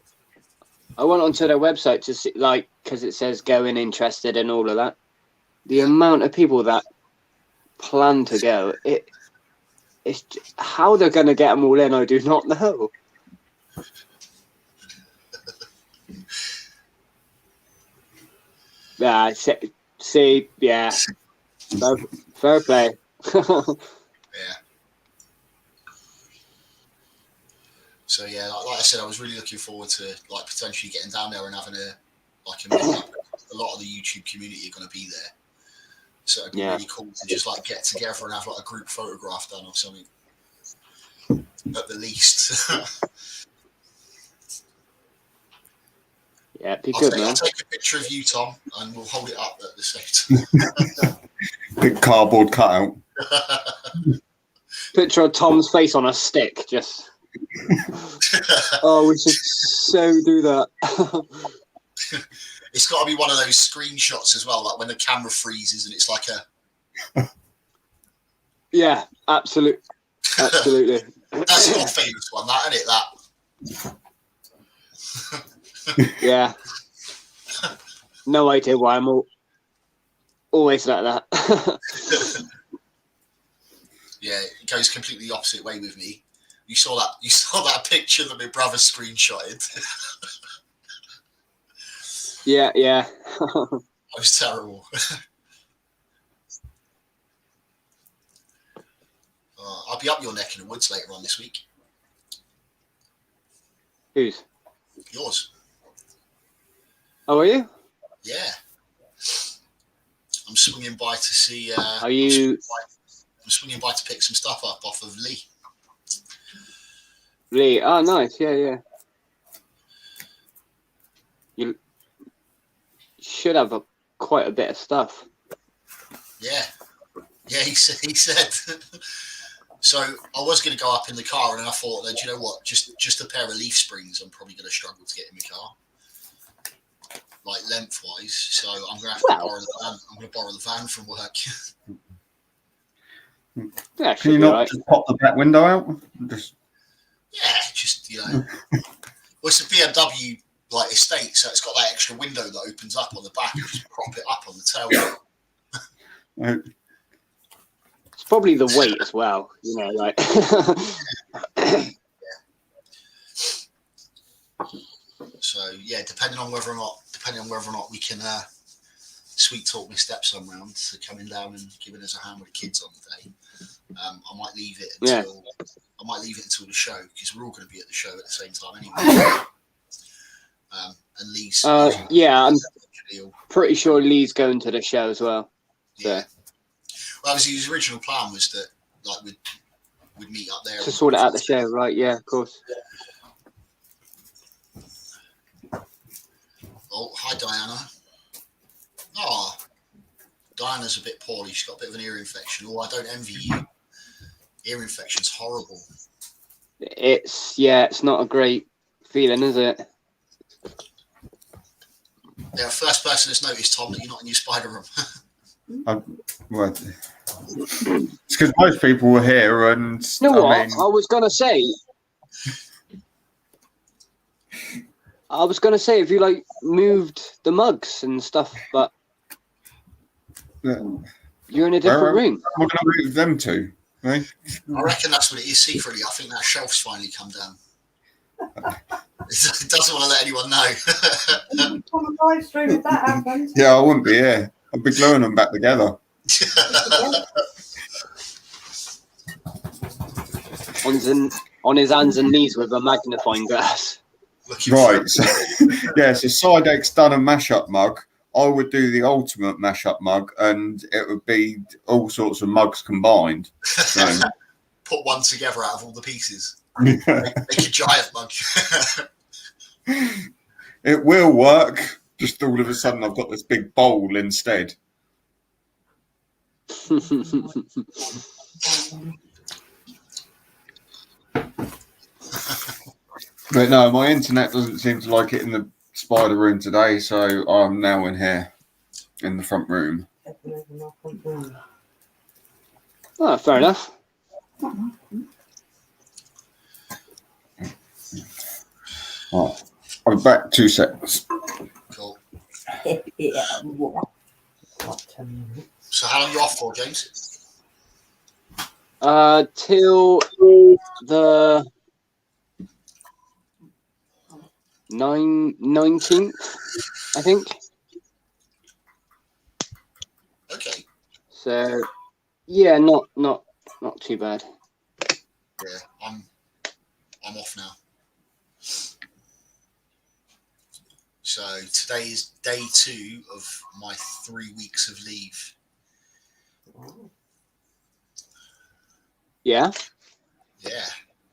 went onto their website to see, like, because it says going interested and all of that. The amount of people that plan to go, it's how they're going to get them all in. I do not know. Yeah, see, yeah, fair play. Yeah. So yeah, like I said, I was really looking forward to like potentially getting down there and having a meetup. A lot of the YouTube community are going to be there, so it'd be really cool to just like get together and have like a group photograph done or something. At the least. Yeah, it'd be good, man. I'll take a picture of you, Tom, and we'll hold it up at the same time. Big cardboard cutout. Picture of Tom's face on a stick, just. Oh, we should so do that. It's got to be one of those screenshots as well, like when the camera freezes and it's like a. Yeah, absolutely. That's your famous one, that, isn't it? That. Yeah. No idea why I'm always like that. Yeah, it goes completely the opposite way with me. You saw that picture that my brother screenshotted. Yeah. It was terrible. I'll be up your neck in the woods later on this week. Whose? Yours. Oh, are you? Yeah. I'm swinging by to see. Are you? I'm swinging by to pick some stuff up off of Lee. Lee. Oh, nice. Yeah. You should have quite a bit of stuff. Yeah, he said. So I was going to go up in the car, and then I thought, that, you know what? Just a pair of leaf springs, I'm probably going to struggle to get in my car, like lengthwise. So I'm going to have to borrow the van. I'm going to borrow the van from work. Yeah, Can you not just pop the back window out? Just well, it's a BMW like estate, so it's got that extra window that opens up on the back. And just prop it up on the tailgate. It's probably the weight as well, you know, like. So yeah, depending on whether or not we can sweet talk my stepson round to coming down and giving us a hand with the kids on the day. I might leave it until the show, because we're all going to be at the show at the same time anyway. And Lee's. Yeah, I'm pretty sure Lee's going to the show as well. So. Yeah. Well, obviously his original plan was that like we'd meet up there to sort it out the show, right? Yeah, of course. Oh, hi Diana. Oh, Diana's a bit poorly. She's got a bit of an ear infection. Oh, I don't envy you. Ear infection's horrible. It's not a great feeling, is it? Yeah, first person that's noticed, Tom, that you're not in your spider room. Well, it's because most people were here, and you know what? I was gonna say if you like moved the mugs and stuff, but yeah. You're in a different Where room. am I going to move them to? Eh? I reckon that's what it is secretly. I think that shelf's finally come down. It doesn't want to let anyone know. On a live stream if that happens. Yeah, I wouldn't be here. I'd be gluing them back together. On his hands and knees with a magnifying glass. Looking Right. So, yeah, so Sidex done a mashup mug. I would do the ultimate mashup mug, and it would be all sorts of mugs combined. So, Put one together out of all the pieces. Make a giant mug. it will work. Just all of a sudden, I've got this big bowl instead. But no, my internet doesn't seem to like it in the spider room today, so I'm now in here, in the front room. Oh, fair enough. Right. I'm back 2 seconds. Cool. Yeah, what? 10 minutes. So how long are you off for, James? Till the 19th, I think. Okay. So, yeah, not too bad. Yeah, I'm off now. So today is day 2 of my 3 weeks of leave. Yeah. Yeah.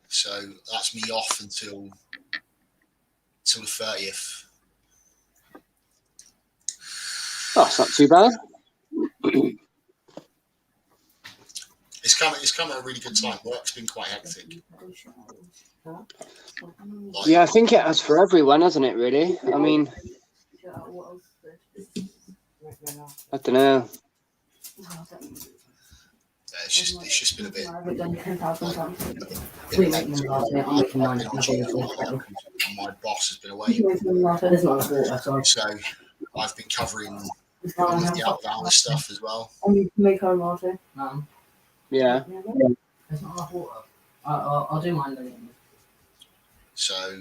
So that's me off until the 30th. Oh, it's not too bad. It's come at a really good time. Work's been quite hectic. Like, Yeah, I think it has for everyone, hasn't it, really? I mean, I don't know. it's just been a bit. We make them last minute. I'm making mine. And my boss has been away, There's not enough water, sorry. so I've been covering all of the out of hours stuff as well. Make her water. Yeah. There's not enough water. I'll do mine later. So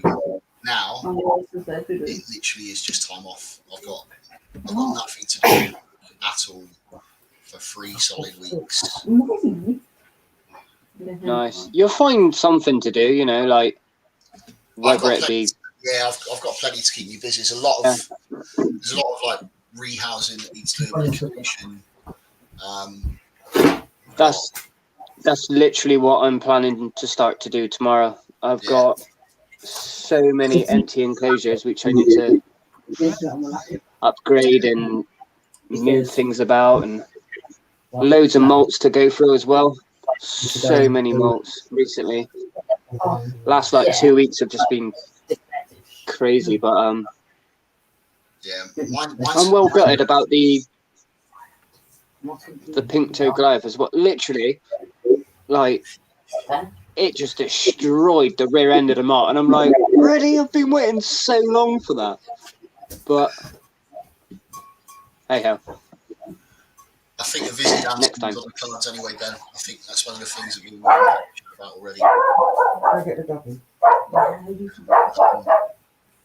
now it literally is just time off. I've got nothing to do at all for 3 solid weeks. Nice. You'll find something to do, you know, like whether it be. Yeah, I've got plenty to keep me busy. There's a lot of like rehousing that needs doing with the commission. That's literally what I'm planning to start to do tomorrow. I've got so many empty enclosures which I need to upgrade and move things about, and loads of malts to go through as well. So many malts recently. Last like 2 weeks have just been crazy, but Yeah, I'm well gutted about the pink toe Goliath as well. Literally, like, it just destroyed the rear end of the mart, and I'm like, really? I've been waiting so long for that. But hey ho. I think a visit down Next to time. the cards anyway, Ben. I think that's one of the things that we were talking about already.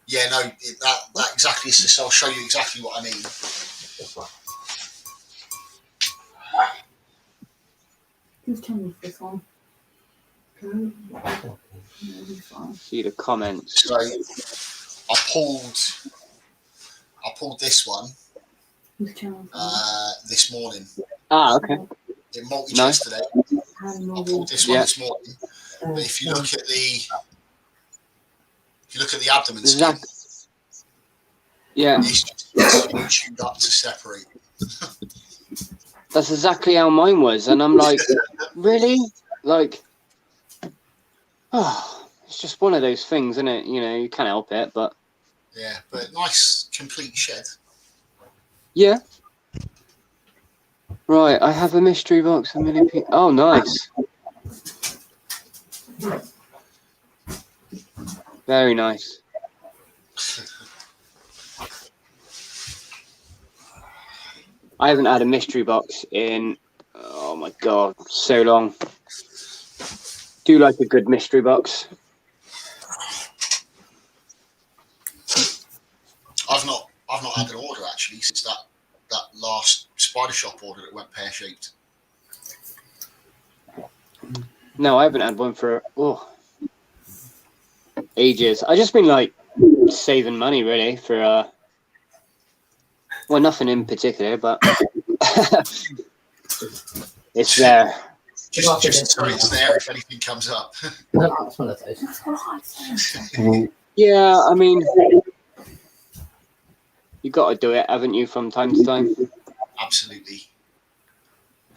Yeah, no, that exactly is. So I'll show you exactly what I mean. Whose channel is this one? See the comments. So I pulled this one Whose channel? this morning. Ah, okay. It multi Nice. today. I pulled this one Yeah. this morning. But if you look at the abdomen Zach. skin, Yeah, it's just tuned up to separate. that's exactly how mine was, and I'm like, really? Like, oh, it's just one of those things, isn't it? You know, you can't help it, but Yeah, but nice complete shed. yeah. Right, I have a mystery box. A million people. Oh, nice. Very nice. I haven't had a mystery box in, oh my God, so long. Do like a good mystery box. I've not had an order actually since that last Spider Shop order that went pear shaped. No, I haven't had one for ages. I just been like saving money really for well, nothing in particular, but it's there. Just so it's there if anything comes up. No, that's one of those. Yeah, I mean, you got to do it, haven't you, from time to time? Absolutely.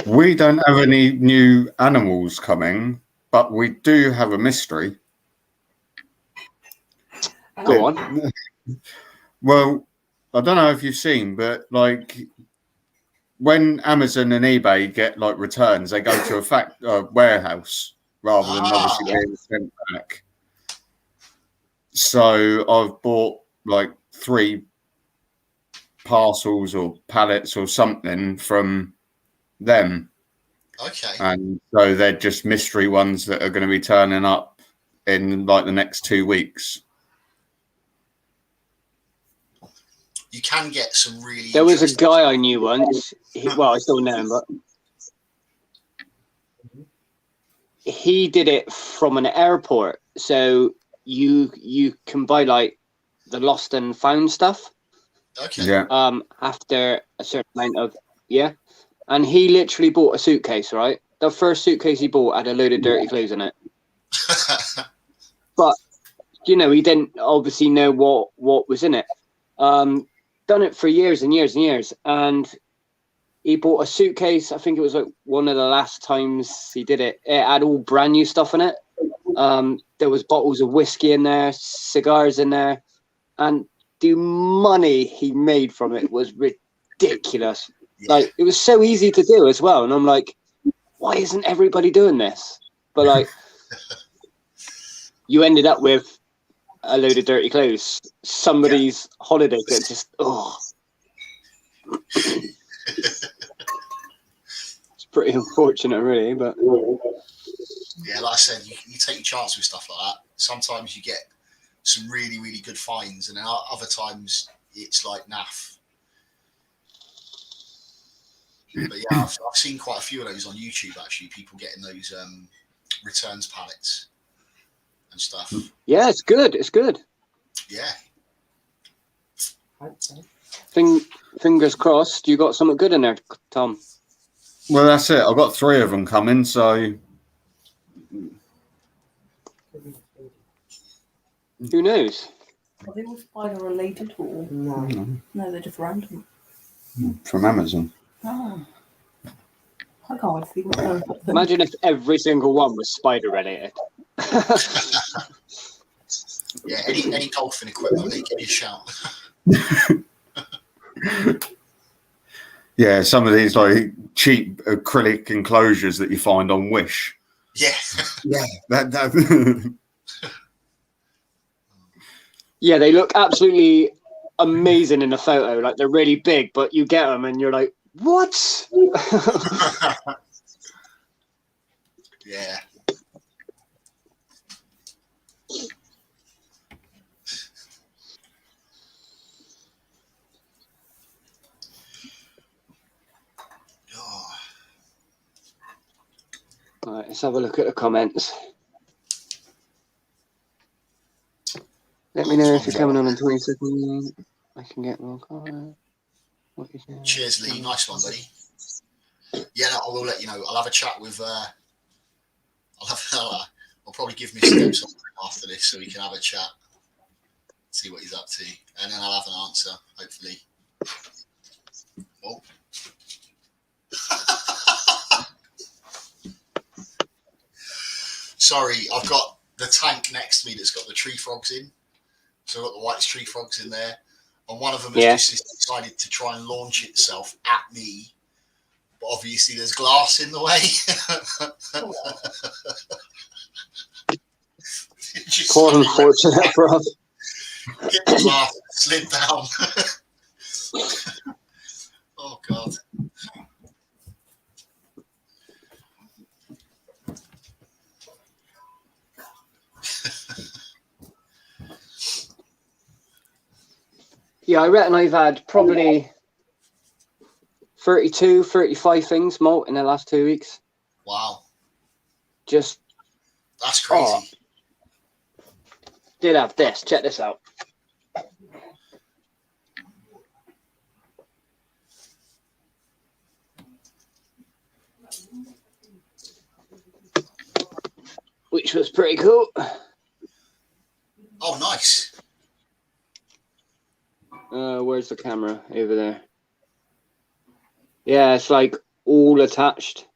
We don't have any new animals coming, but we do have a mystery. Go on. Well, I don't know if you've seen, but like when Amazon and eBay get like returns, they go to a warehouse rather than obviously being sent back. So I've bought like 3 parcels or pallets or something from them. Okay. And so they're just mystery ones that are going to be turning up in like the next 2 weeks. You can get some really. There was a guy I knew once. Well, I still know him, but he did it from an airport. So you can buy like the lost and found stuff. Okay. Yeah. After a certain amount of and he literally bought a suitcase. Right, the first suitcase he bought had a load of dirty clothes in it. But you know, he didn't obviously know what was in it. Done it for years and years and years, and he bought a suitcase. I think it was like one of the last times he did it. It had all brand new stuff in it. There was bottles of whiskey in there, cigars in there, and the money he made from it was ridiculous. Yeah. Like, it was so easy to do as well, and I'm like, why isn't everybody doing this? But like, you ended up with a load of dirty clothes, somebody's holiday that just it's pretty unfortunate really, but Yeah, like I said, you take your chance with stuff like that. Sometimes you get some really, really good finds, and then other times it's like naff. But yeah, I've seen quite a few of those on YouTube actually, people getting those returns pallets and stuff. yeah, it's good. Yeah. Fingers crossed you got something good in there, Tom. Well, that's it. I've got 3 of them coming, so Who knows? Are they all spider related or No. no? They're just random. from Amazon. Oh, I can't see what's going on. Imagine if every single one was spider related. Yeah, any golfing equipment, they give you a shout. Yeah, some of these like cheap acrylic enclosures that you find on Wish. Yeah. Yeah, that Yeah, they look absolutely amazing in a photo. Like, they're really big, but you get them and you're like, what? Yeah. Oh, All right, let's have a look at the comments. Let me know if you're coming on 20 seconds. I can get more comment. What is it? cheers, Lee. Nice one, buddy. Yeah, no, I will let you know. I'll have a chat with. I'll probably give me steps after this so we can have a chat, see what he's up to, and then I'll have an answer, hopefully. Oh. Sorry, I've got the tank next to me that's got the tree frogs in. So I've got the white tree frogs in there. And one of them has just decided to try and launch itself at me. But obviously there's glass in the way. Poor unfortunate for us. Hit the glass, slid down. Oh, God. Yeah, I reckon I've had probably 32, 35 things molt in the last 2 weeks. Wow, Just that's crazy. did have this. Check this out. Which was pretty cool. Oh, nice. Where's the camera? Over there. Yeah, it's like all attached.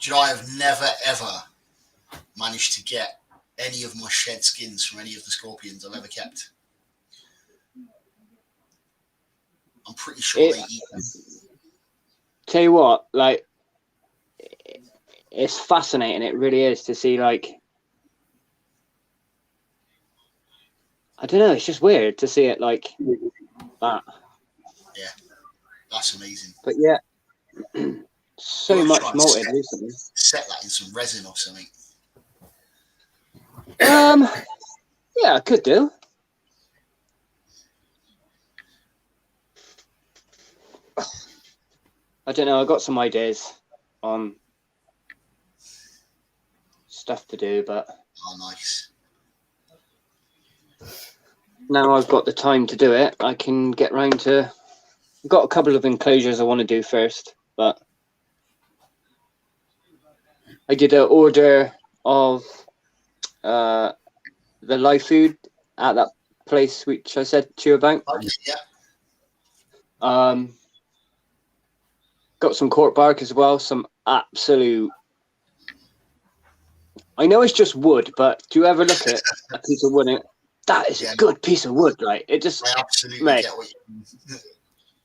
Do you know, I have never ever managed to get any of my shed skins from any of the scorpions I've ever kept. I'm pretty sure they eat them. Tell you what, like, it's fascinating. It really is to see, like, I don't know. It's just weird to see it like that. Yeah, that's amazing. But yeah, so You're much trying to malted recently. Set that in some resin or something. Yeah, I could do. I don't know. I got some ideas on stuff to do, but Oh, nice. now I've got the time to do it. I can get round to. I've got a couple of enclosures I want to do first, but I did an order of the live food at that place which I said to you about. Okay, yeah. Got some cork bark as well. Some absolute. I know it's just wood, but do you ever look at a piece of wood? That is a good piece of wood, right? It just I absolutely mate, get what you mean.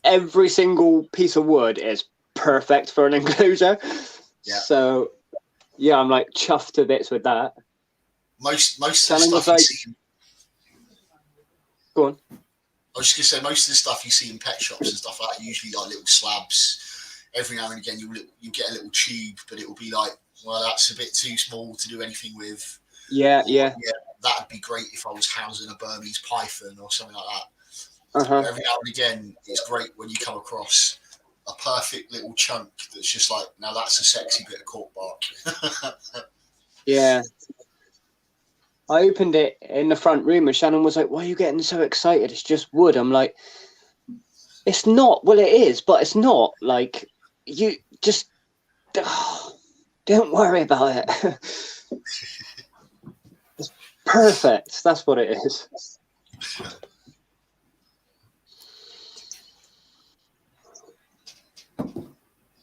every single piece of wood is perfect for an enclosure. Yeah. So yeah, I'm like chuffed to bits with that. Most of the Shannon was stuff you like- see. Go on. I was just gonna say, most of the stuff you see in pet shops and stuff like that, usually like little slabs. Every now and again, you get a little tube, but it will be like, well, that's a bit too small to do anything with. Yeah, Or, yeah. That'd be great if I was housing a Burmese python or something like that. Uh-huh. Every now and again, it's great when you come across a perfect little chunk that's just like, now that's a sexy bit of cork bark. Yeah. I opened it in the front room and Shannon was like, why are you getting so excited? It's just wood. I'm like, it's not. Well, it is, but it's not. Like, you just don't worry about it. It's perfect. That's what it is.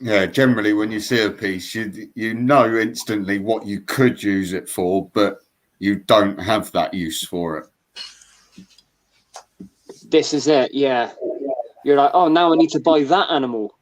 Yeah, generally when you see a piece, you know instantly what you could use it for, but you don't have that use for it. This is it. Yeah. You're like, oh, now I need to buy that animal.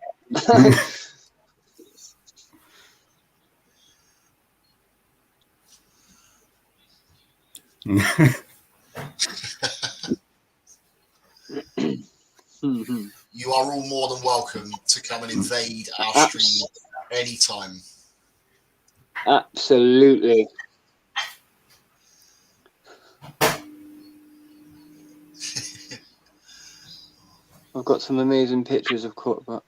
Mhm. You are all more than welcome to come and invade our stream anytime. Absolutely. I've got some amazing pictures of cork bark.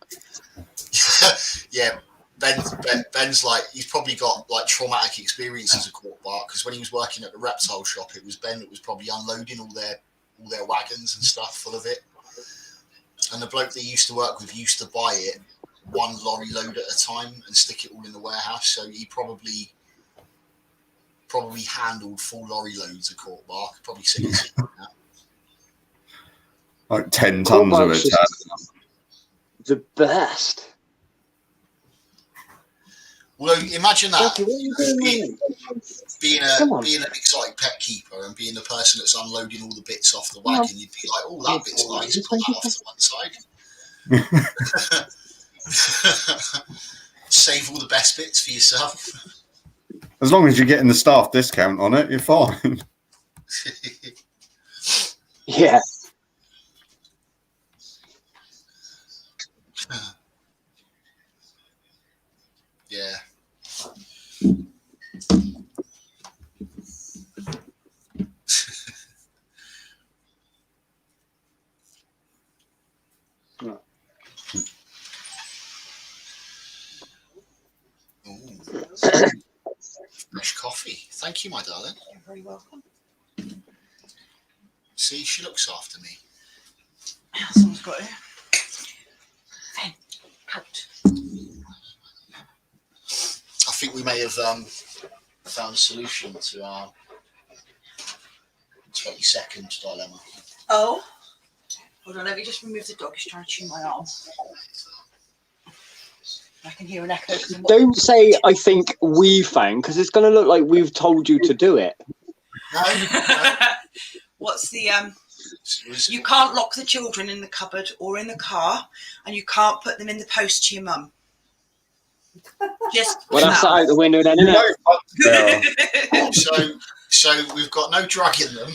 Yeah, Ben's like, he's probably got like traumatic experiences of cork bark, because when he was working at the reptile shop, it was Ben that was probably unloading all their wagons and stuff full of it. And the bloke that he used to work with used to buy it one lorry load at a time and stick it all in the warehouse. So he probably handled full lorry loads of cork bark. Probably seen it now. Like 10 Cork tons of bark's it. just the best. Although imagine that, Jackie, what are you doing, mate? Come on. being an exotic pet keeper and being the person that's unloading all the bits off the wagon, you'd be like, oh, that bit's nice, put that off to one side. Save all the best bits for yourself. As long as you're getting the staff discount on it, you're fine. Yeah. Yeah. Ooh. Fresh coffee. Thank you, my darling. You're very welcome. See, she looks after me. Someone's got it. Pen, coat. I think we may have found a solution to our 20-second dilemma. Oh. Hold on, let me just remove the dog. He's trying to chew my arm. I can hear an echo. From what- Don't say I think we found, because it's going to look like we've told you to do it. No, no. What's the It was- You can't lock the children in the cupboard or in the car, and you can't put them in the post to your mum. Just Well, that's no. out the window then, You isn't know, it? yeah. So we've got no dragging them,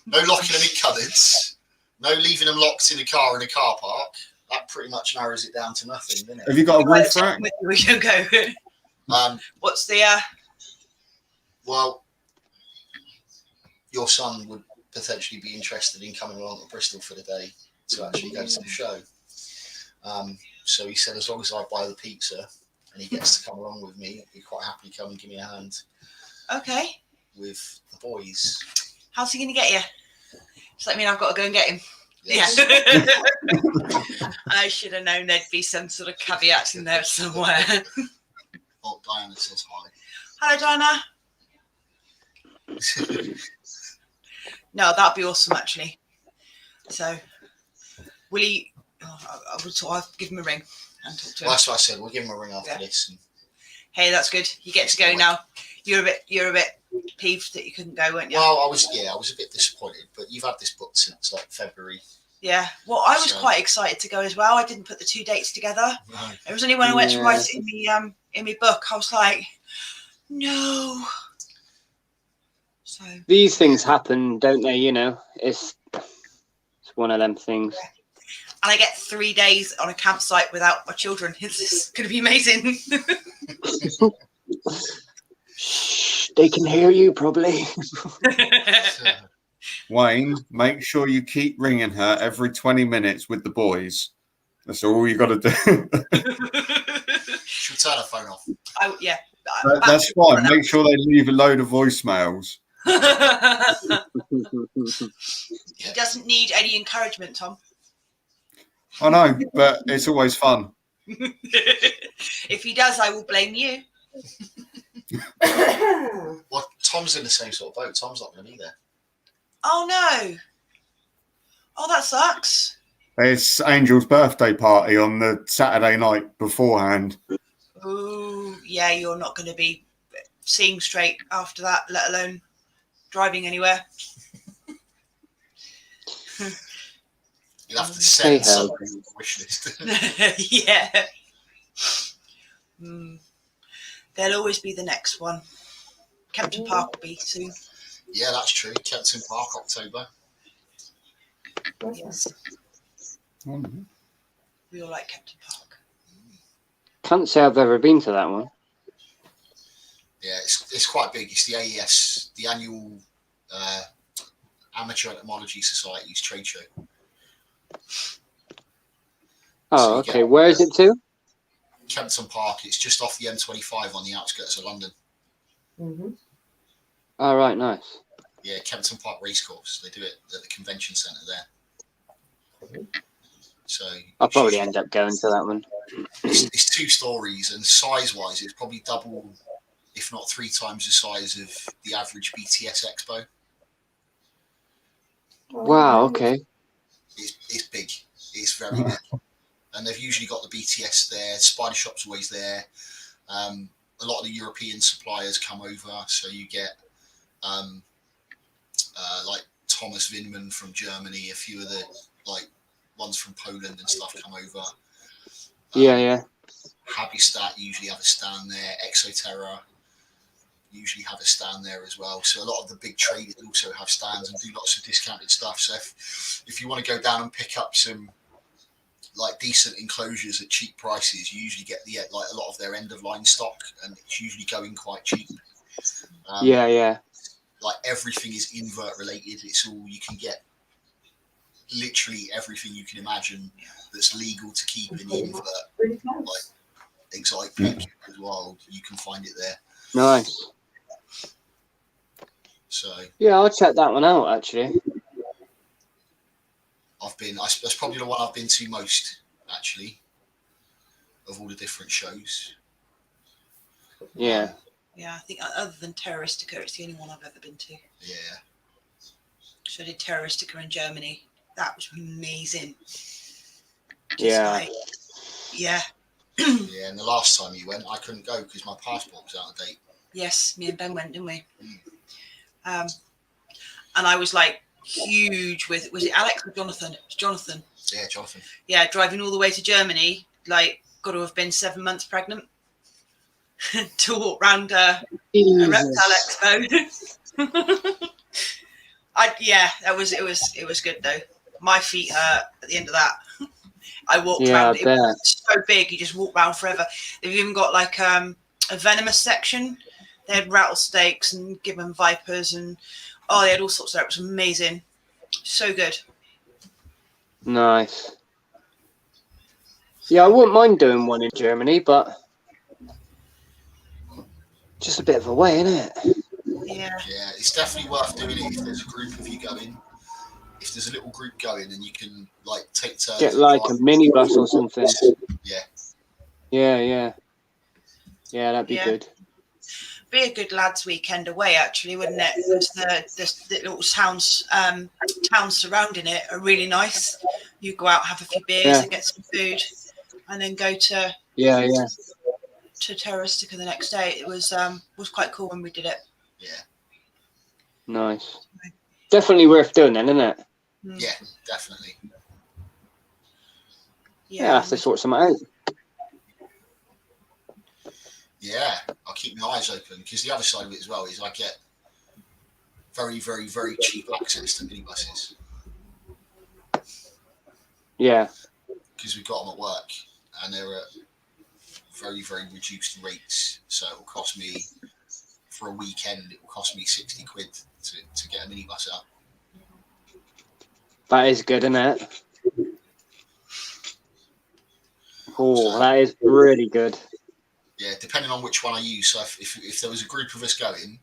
no locking them in cupboards, no leaving them locked in a car in a car park. That pretty much narrows it down to nothing, doesn't it? Have you got a roof rack? We can go. What's the Well, your son would potentially be interested in coming along to Bristol for the day to actually go to the show. So he said, as long as I buy the pizza and he gets to come along with me, he'd be quite happy to come and give me a hand okay? with the boys. How's he going to get you? Does that mean I've got to go and get him? Yes. Yeah. I should have known there'd be some sort of caveats in there somewhere. Oh, Diana says hi. Hello, Diana. No, that'd be awesome, actually. So, will he? Oh, I would sort of give him a ring and talk to him. Well, that's what I said. We'll give him a ring after Yeah. this. And Hey, that's good. You get to go now. You're a bit peeved that you couldn't go, weren't you? well, I was a bit disappointed, but you've had this booked since like February. Yeah. Well, I was So- quite excited to go as well. I didn't put the 2 dates together. No. It was only when I went to Yeah. write it in my book, I was like, no. So These things happen, don't they? You know, it's one of them things. and I get 3 days on a campsite without my children. It's going to be amazing. Shh, they can hear you probably. Wayne, make sure you keep ringing her every 20 minutes with the boys. That's all you got to do. She'll turn her phone off. Yeah. That's fine. Make sure they leave a load of voicemails. He doesn't need any encouragement, Tom. I know, but it's always fun. If he does, I will blame you. Well, Tom's in the same sort of boat. Tom's not going to be there. Oh no. Oh, that sucks. It's Angel's birthday party on the Saturday night beforehand. Ooh, yeah, you're not going to be seeing straight after that, let alone driving anywhere. You'll have to Hey, send hell. something on the wish list. Yeah. There'll always be the next one. Kempton Park will be soon. Yeah, that's true. Kempton Park, October. Yes, we all like Kempton Park. Can't say I've ever been to that one. Yeah, it's quite big. It's the AES, the annual Amateur Entomology Society's trade show. Oh, So you okay. get- Where is it to? Kempton Park. It's just off the M25 on the outskirts of London. Oh, right, nice. Yeah, Kempton Park Racecourse. They do it at the convention centre there. So I'll probably end up going to that one. it's 2 stories, and size-wise, it's probably double, if not 3 times the size of the average BTS Expo. Wow, okay. It's big. It's very big. And they've usually got the BTS there. Spider Shop's always there. A lot of the European suppliers come over, so you get like Thomas Vinman from Germany, a few of the like ones from Poland and stuff come over. Yeah. Habitat usually have a stand there. Exoterra usually have a stand there as well. So a lot of the big traders also have stands and do lots of discounted stuff. So if you want to go down and pick up some like decent enclosures at cheap prices, you usually get like a lot of their end of line stock, and it's usually going quite cheap. Yeah. Like everything is invert related. It's all you can get. Literally everything you can imagine that's legal to keep in the invert. Really close. Exotic pig, Goes Wild, you can find it there. Nice. So Yeah, I'll check that one out actually. that's probably the one I've been to most, actually, of all the different shows. Yeah. Yeah, I think other than Terroristica, it's the only one I've ever been to. Yeah. So I did Terroristica in Germany. That was amazing. Just Yeah. like, yeah. Yeah, and the last time you went, I couldn't go because my passport was out of date. Yes, me and Ben went, didn't we? And I was like huge with, was it Alex or Jonathan? It was Jonathan. Yeah, Jonathan. Yeah, driving all the way to Germany, like, got to have been 7 months pregnant to walk round a Reptile Expo. It was good though. My feet hurt at the end of that. I walked around. It was so big, you just walk around forever. They've even got like a venomous section. They had rattlesnakes and gibbon vipers and they had all sorts of. It was amazing, so good. Nice. Yeah, I wouldn't mind doing one in Germany, but just a bit of a way, isn't it? Yeah. Yeah, it's definitely worth doing it if there's a group of you going. If there's a little group going, and you can like take turns. Get like a minibus or something. Yeah. Yeah, that'd be good. Be a good lads' weekend away, actually, wouldn't it? The little towns surrounding it are really nice. You go out, have a few beers, and get some food, and then go to to Terroristica the next day. It was quite cool when we did it. Yeah. Nice. Definitely worth doing then, isn't it? Yeah, definitely. Yeah, I have to sort something out. Yeah, I'll keep my eyes open because the other side of it as well is I get very, very, very cheap access to minibuses. Yeah. Because we've got them at work and they're at very, very reduced rates. So it will cost me, for a weekend, it will cost me 60 quid to get a minibus out. That is good, isn't it? Oh, that is really good. Yeah, depending on which one I use. So if there was a group of us going,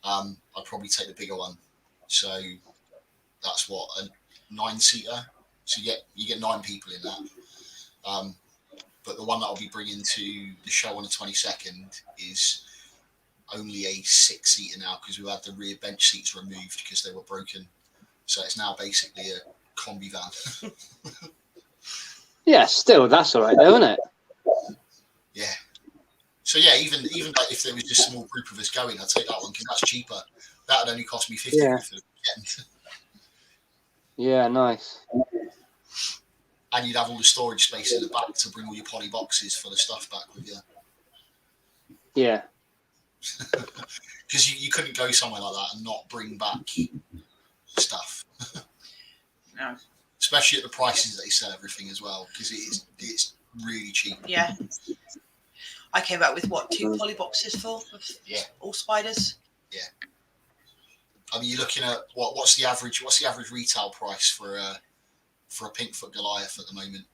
I'd probably take the bigger one. So that's what, a 9-seater. So you get 9 people in that. But the one that I'll be bringing to the show on the 22nd is only a 6-seater now because we had the rear bench seats removed because they were broken. So it's now basically a combi van. Yeah, still, that's all right though, isn't it? Yeah. So yeah, even like if there was just a small group of us going, I'd take that one because that's cheaper. That would only cost me 50 for the weekend. Yeah, nice. And you'd have all the storage space in the back to bring all your poly boxes for the stuff back with you. Yeah. Because you couldn't go somewhere like that and not bring back stuff. No. Especially at the prices they sell everything as well, because it's really cheap. Yeah. I came out with 2 poly boxes full of all spiders. Yeah. I mean, you're looking at what's the average retail price for a Pinkfoot Goliath at the moment?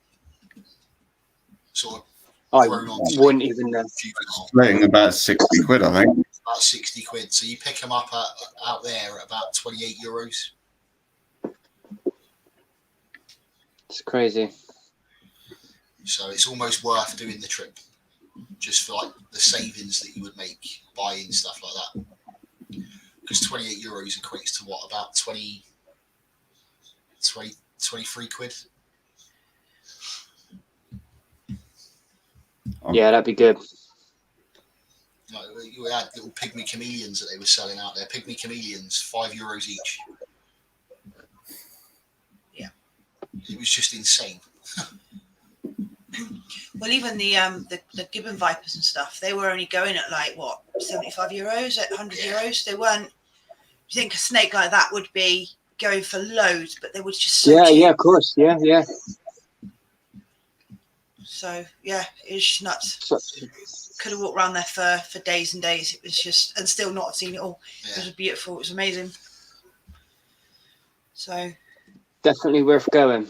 Sort of. I wouldn't even know. Splitting about 60 quid, I think. About 60 quid. So you pick them up out there at about 28 euros. It's crazy. So it's almost worth doing the trip just for like the savings that you would make buying stuff like that. Because 28 euros equates to what, about 23 quid? Yeah, that'd be good. Like, you had little pygmy chameleons that they were selling out there. Pygmy chameleons, €5 each. Yeah. It was just insane. Well, even the gibbon vipers and stuff, they were only going at like what, €75, at €100. They weren't. You think a snake like that would be going for loads, but they were just so cheap. Yeah, of course. Yeah. So yeah, it's nuts. Could have walked around there for days and days. It was just, and still not have seen it all. Yeah. It was beautiful. It was amazing. So definitely worth going.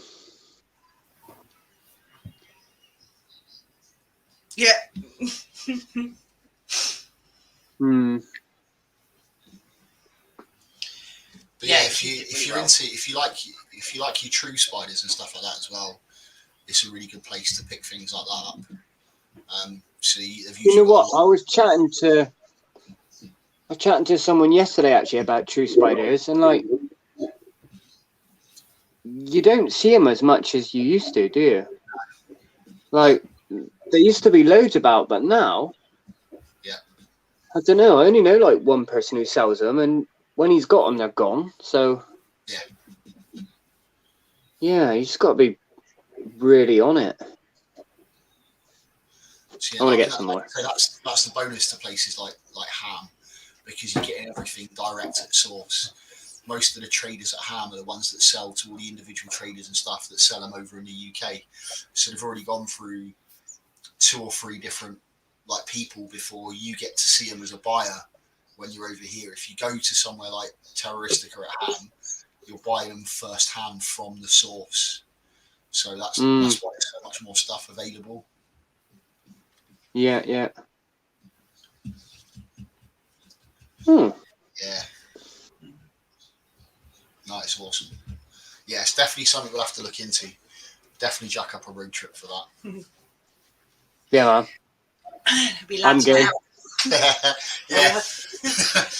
Yeah. Hmm. But Yeah, yeah, she did if really you're well. into if you like your true spiders and stuff like that as well, it's a really good place to pick things like that up. So they've You know usually got what? I was chatting to someone yesterday actually about true spiders, and like, you don't see them as much as you used to, do you? Like, there used to be loads about, but now, Yeah. I don't know. I only know like one person who sells them, and when he's got them, they're gone. So, yeah, you just got to be really on it. So, I wanna get that- some more. So that's the bonus to places like Ham, because you're getting everything direct at source. Most of the traders at Ham are the ones that sell to all the individual traders and stuff that sell them over in the UK. So they've already gone through 2 or 3 different like people before you get to see them as a buyer when you're over here. If you go to somewhere like Terroristica at Ham, you'll buy them first hand from the source. So that's why there's so much more stuff available. Yeah, yeah. Hmm. Yeah. No, it's awesome. Yeah, it's definitely something we'll have to look into. Definitely jack up a road trip for that. Yeah, man. It'll be I'm lads night game. out. Yeah.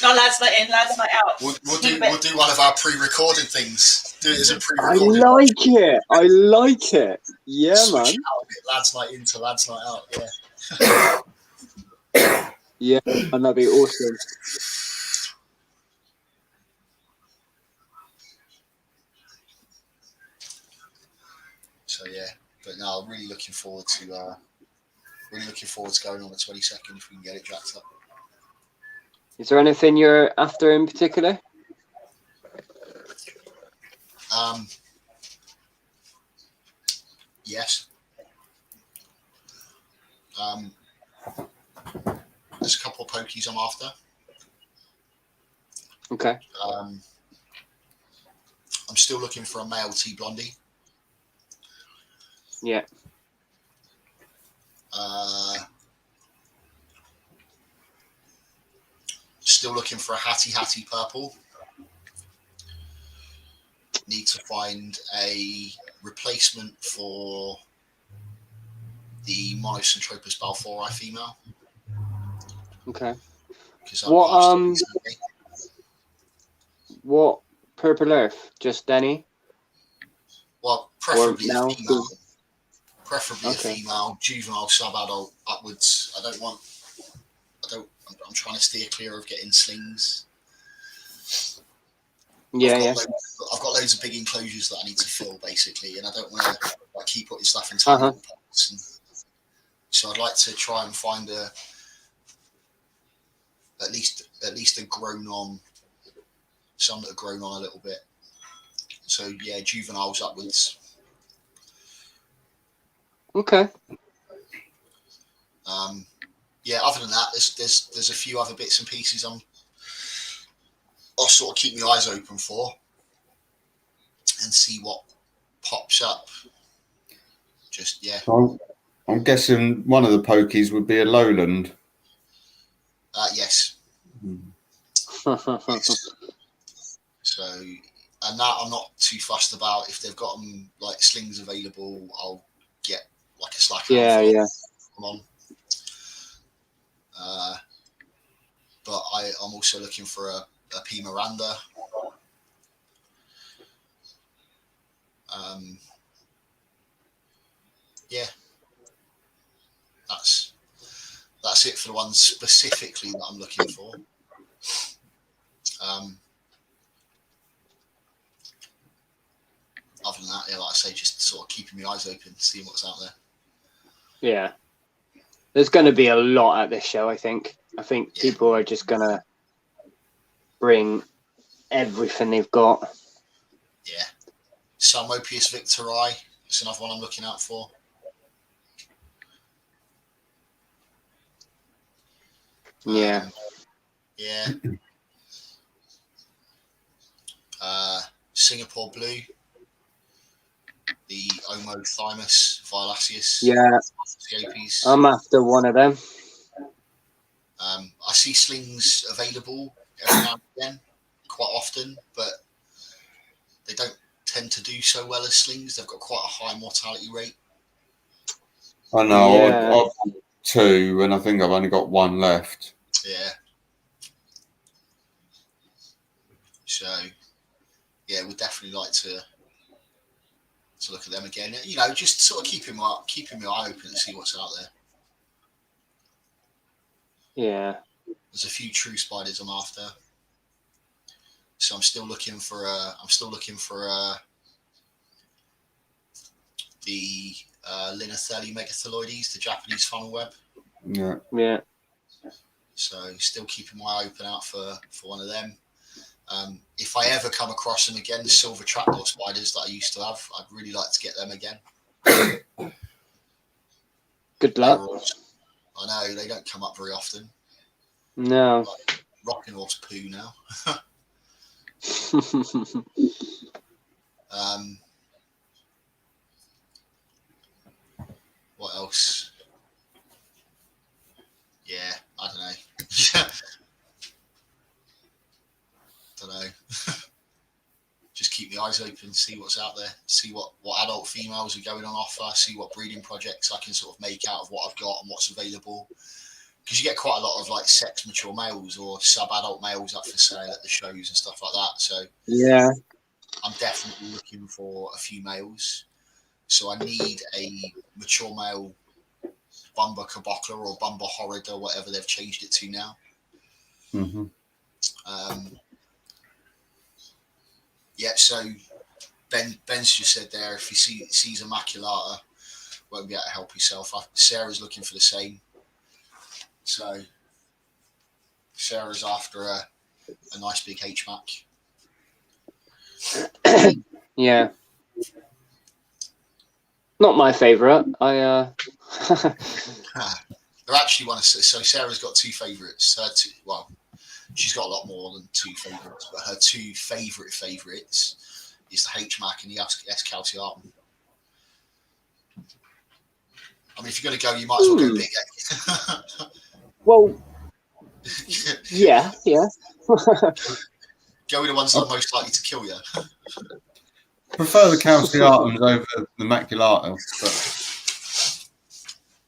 Not lads night in, lads night out. We'll do one of our pre-recorded things. Do it as a I pre-recorded. like it. I like it. Yeah, Switch man. it out a bit, lads night in to lads night out. Yeah. Yeah, and that'd be awesome. So yeah, but no, I'm really looking forward to going on the 22nd if we can get it jacked up. Is there anything you're after in particular? Yes. There's a couple of pokies I'm after. Okay. I'm still looking for a male T Blondie. Yeah. Still looking for a Hattie purple. Need to find a replacement for the Monocentropus balfouri female. Okay. Because What Purple Earth? Just any? well, preferably now? a female. Preferably Okay. a female, juvenile, sub-adult, upwards. I'm trying to steer clear of getting slings. Yeah, I've got loads of big enclosures that I need to fill, basically, and I don't want to keep putting stuff in tiny little pots. And so I'd like to try and find at least a grown on, some that are grown on a little bit. So yeah, juveniles upwards. Okay. Yeah, other than that, there's a few other bits and pieces I'll sort of keep my eyes open for and see what pops up. Just yeah. I'm guessing one of the pokies would be a lowland. Yes. So, and that I'm not too fussed about. If they've got them like slings available, I'll get like a slack. Yeah. Come on. But I'm also looking for a P Miranda. Yeah, that's it for the ones specifically that I'm looking for. Other than that, yeah, like I say, just sort of keeping my eyes open, seeing what's out there. Yeah. There's going to be a lot at this show, I think. I think people are just going to bring everything they've got. Yeah. Salmopius victori. It's another one I'm looking out for. Yeah. Singapore blue. The Omothymus violaceus. Yeah. Scapies. I'm after one of them. I see slings available every now and again, quite often, but they don't tend to do so well as slings. They've got quite a high mortality rate. I know. Yeah. I've bought 2, and I think I've only got 1 left. Yeah. So, yeah, we'd definitely like to look at them again. You know, just sort of keeping my eye open and see what's out there. Yeah. There's a few true spiders I'm after, so I'm still looking for the Linothele megathyloides, the Japanese funnel web. Yeah. Yeah. So still keeping my eye open out for one of them. If I ever come across them again, the silver trapdoor spiders that I used to have, I'd really like to get them again. Good luck. I know they don't come up very often. No. Like rocking horse poo now. What else? Yeah, I don't know. Don't know. Just keep my eyes open, see what's out there, see what adult females are going on offer, see what breeding projects I can sort of make out of what I've got and what's available. Because you get quite a lot of like sex mature males or sub-adult males up for sale at the shows and stuff like that. So Yeah. I'm definitely looking for a few males. So I need a mature male Bumba cabocla or Bumba horrid or whatever they've changed it to now. Mm-hmm. Yeah, so Ben's just said there, if he sees a maculata, won't be able to help himself. Sarah's looking for the same. So Sarah's after a nice big HMAC. Yeah. Not my favourite. They're actually one of, so Sarah's got 2 favourites. Well, she's got a lot more than 2 favourites, but her 2 favourites is the HMAC and the S calciatum. I mean, if you're going to go, you might as well go big. Eh? Well, yeah. Go with the ones that are most likely to kill you. Prefer the calciatums over the maculata, but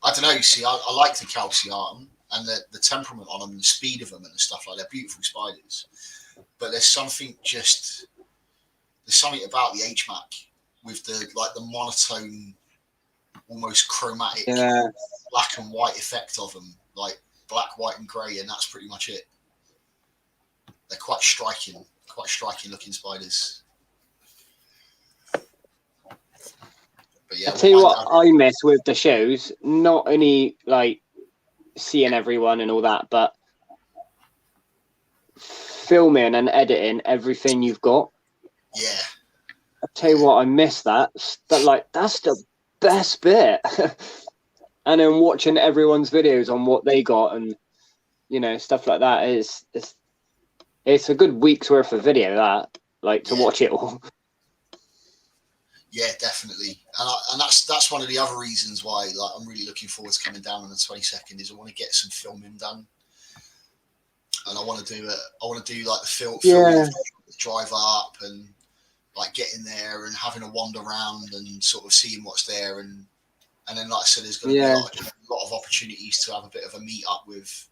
I don't know. You see, I like the calciatum and the temperament on them and the speed of them and stuff like that. They're beautiful spiders, but there's something about the HMAC with the monotone, almost chromatic black and white effect of them, like black, white, and grey, and that's pretty much it. They're quite striking looking spiders. But yeah, I tell you what, I miss with the shows, not only like seeing everyone and all that, but filming and editing everything you've got. Yeah. I tell you what, I miss that. That's the best bit. And then watching everyone's videos on what they got and stuff like that it's a good week's worth of video to watch it all. Yeah, definitely, and that's one of the other reasons why I'm really looking forward to coming down on the 22nd. Is I want to get some filming done, and I want to do like the film drive up and like getting there and having a wander around and sort of seeing what's there, and then like I said, there's going to be a lot of opportunities to have a bit of a meet up with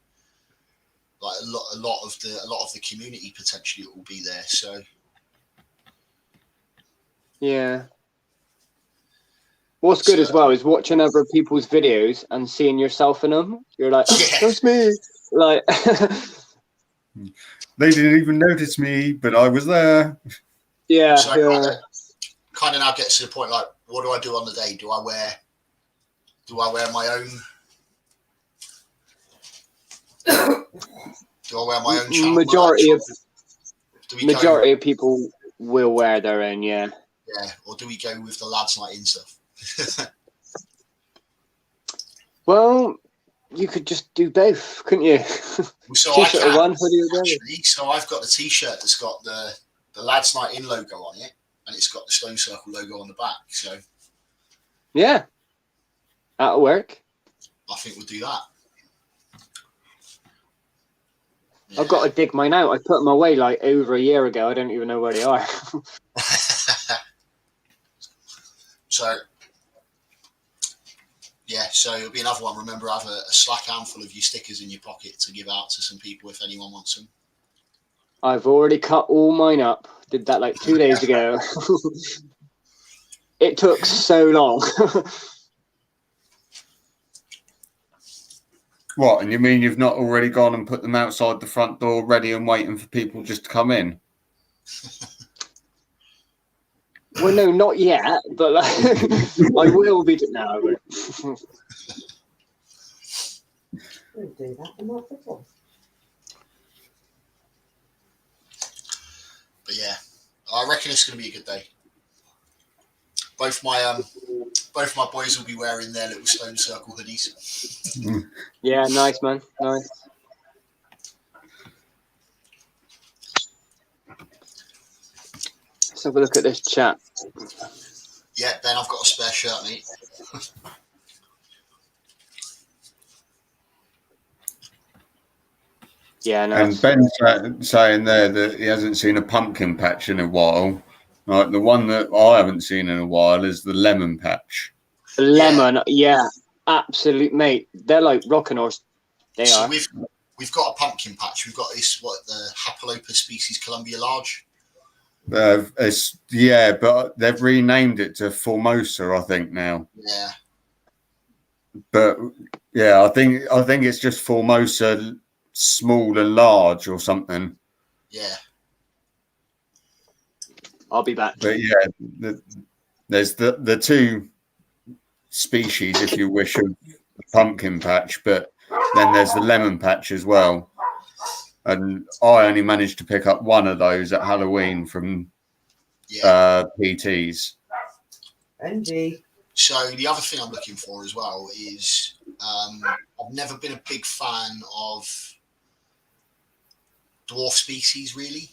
like a lot of the community potentially that will be there. So yeah. What's good as well is watching other people's videos and seeing yourself in them. You're like, that's me. Like, they didn't even notice me, but I was there. Yeah. So kind of now gets to the point like, what do I do on the day? Do I wear my own? Do I wear my own channel Majority of people will wear their own, yeah. Yeah, or do we go with the lads night in stuff? Well, you could just do both, couldn't you? So T-shirt or one, hoodie or actually, so I've got the T-shirt that's got the lads night in logo on it, and it's got the Stone Circle logo on the back. So yeah, that'll work. I think we'll do that. I've got to dig mine out. I put them away like over a year ago. I don't even know where they are. So, yeah, so it'll be another one. Remember, have a slack handful of your stickers in your pocket to give out to some people if anyone wants them. I've already cut all mine up. Did that like 2 days ago. It took so long. What? And you mean you've not already gone and put them outside the front door, ready and waiting for people just to come in? Well, no, not yet, but like, I will be now. Don't do that. I'm not football. But yeah, I reckon it's going to be a good day. Both my boys will be wearing their little Stone Circle hoodies. Yeah, nice, man. Nice. Let's have a look at this chat. Yeah, Ben, I've got a spare shirt, mate. Yeah, nice. And Ben's saying there that he hasn't seen a pumpkin patch in a while. Like the one that I haven't seen in a while is the lemon patch. Lemon, yeah, absolute mate. They're like rocking horse. They So are. we've got a pumpkin patch. We've got this the Hapalopus species Columbia large. Yeah, but they've renamed it to Formosa, I think now. Yeah, But yeah, I think it's just Formosa, small and large, or something. yeah. I'll be back. But yeah, there's the two species, if you wish, of pumpkin patch, but then there's the lemon patch as well. And I only managed to pick up one of those at Halloween from PTs. NG. So the other thing I'm looking for as well is I've never been a big fan of dwarf species, really.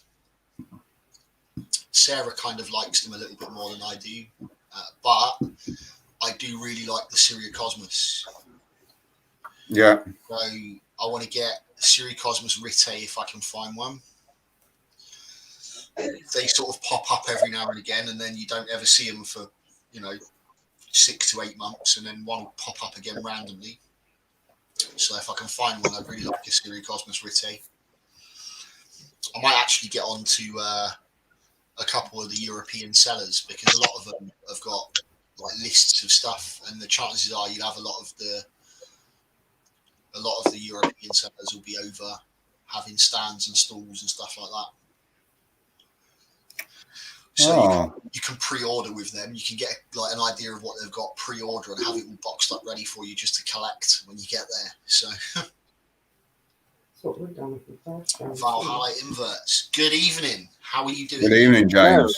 Sarah kind of likes them a little bit more than I do, but I do really like the Syriocosmus. Yeah. So I want to get Syriocosmus rite if I can find one. They sort of pop up every now and again, and then you don't ever see them for 6 to 8 months, and then one will pop up again randomly. So if I can find one, I'd really like a Syriocosmus rite. I might actually get on to a couple of the European sellers, because a lot of them have got like lists of stuff, and the chances are you'll have a lot of the European sellers will be over having stands and stalls and stuff like that. So you can pre-order with them. You can get like an idea of what they've got pre-order and have it all boxed up ready for you just to collect when you get there. So That's what we've done with the first round. Valhalla Inverts. Good evening. How are you doing? Good evening, James.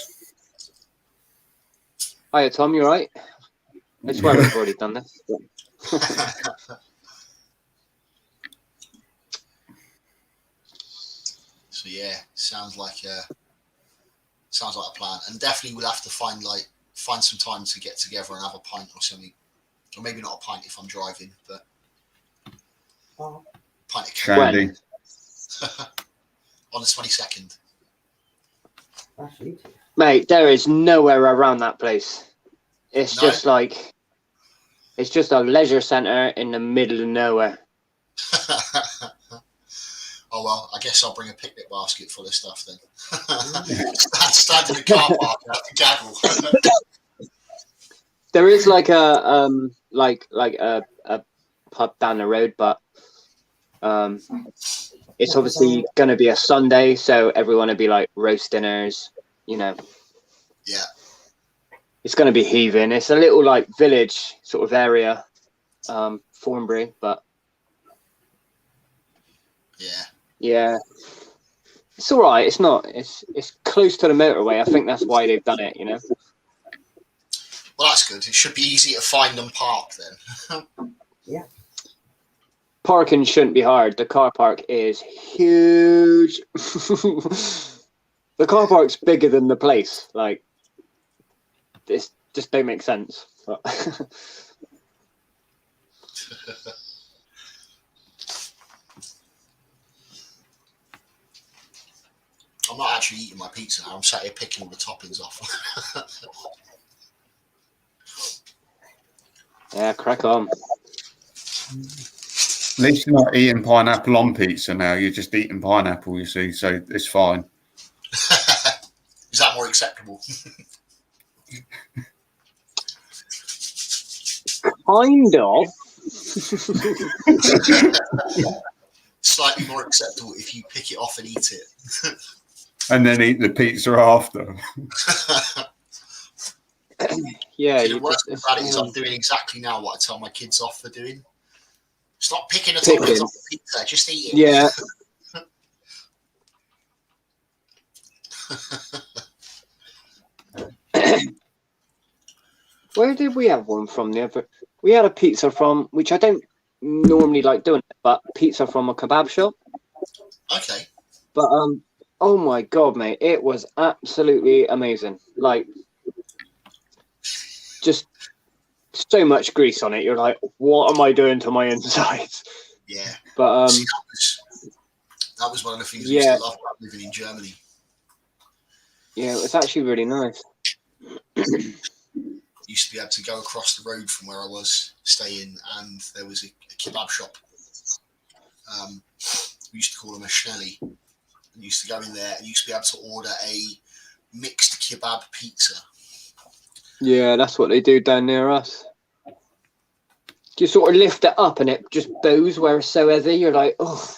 Hiya, Tom. You all right? I swear we've already done this. So yeah, sounds like a plan, and definitely we'll have to find some time to get together and have a pint or something, or maybe not a pint if I'm driving, but pint of Shandy. on the 22nd. Actually, Mate, there is nowhere around that place. It's just like, it's just a leisure centre in the middle of nowhere. Oh well, I guess I'll bring a picnic basket full of stuff then. Stand in the car park and have to gaggle. There is like a pub down the road, but it's obviously going to be a Sunday, so everyone will be like roast dinners, Yeah. It's going to be heaving. It's a little like village sort of area, Thornbury, but yeah, it's all right. It's not. It's close to the motorway. I think that's why they've done it. Well, that's good. It should be easy to find and park then. yeah. Parking shouldn't be hard. The car park is huge. The car park's bigger than the place. Like, this just don't make sense. But actually eating my pizza now. I'm sat here picking all the toppings off. Yeah, crack on. At least you're not eating pineapple on pizza now. You're just eating pineapple, you see, so it's fine. Is that more acceptable? Kind of. Slightly more acceptable if you pick it off and eat it. And then eat the pizza after. Yeah, The you worst just, thing about it is I'm doing exactly now what I tell my kids off for doing. Stop picking the Picking. toppings off the pizza, just eat it. yeah. Where did we have one from the other? We had a pizza from, which I don't normally like doing, but pizza from a kebab shop. Okay. But oh my god, mate, it was absolutely amazing. Like, just so much grease on it. You're like, what am I doing to my insides? Yeah. But See, that was one of the things I yeah. used to love about living in Germany. Yeah, it was actually really nice. Used to be able to go across the road from where I was staying, and there was a kebab shop. We used to call them a Schnelli. And used to go in there and used to be able to order a mixed kebab pizza. Yeah, that's what they do down near us. You sort of lift it up and it just bows where it's so heavy. You're like, oh,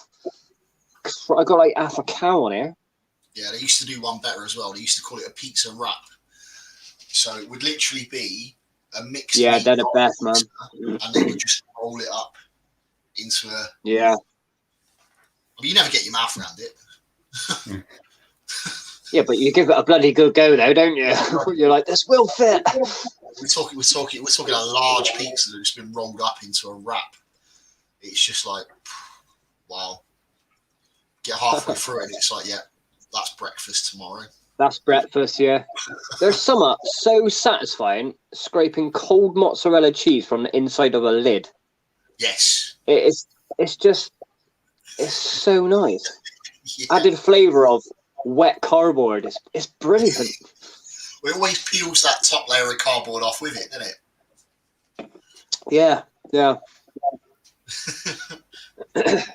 I got like half a cow on here. Yeah, they used to do one better as well. They used to call it a pizza wrap. So it would literally be a mixed Yeah, meat they're the best, man. pizza, and they would just roll it up into a... Yeah. I mean, you never get your mouth around it. Yeah, but you give it a bloody good go, though, don't you? You're like, this will fit. We're talking a large pizza that's been rolled up into a wrap. It's just like, wow. Get halfway through it, and it's like, yeah, that's breakfast tomorrow. That's breakfast, yeah. There's some so satisfying scraping cold mozzarella cheese from the inside of a lid. Yes. It's so nice. Yeah. Added flavour of wet cardboard. It's brilliant. It always peels that top layer of cardboard off with it, doesn't it? Yeah, yeah. Bit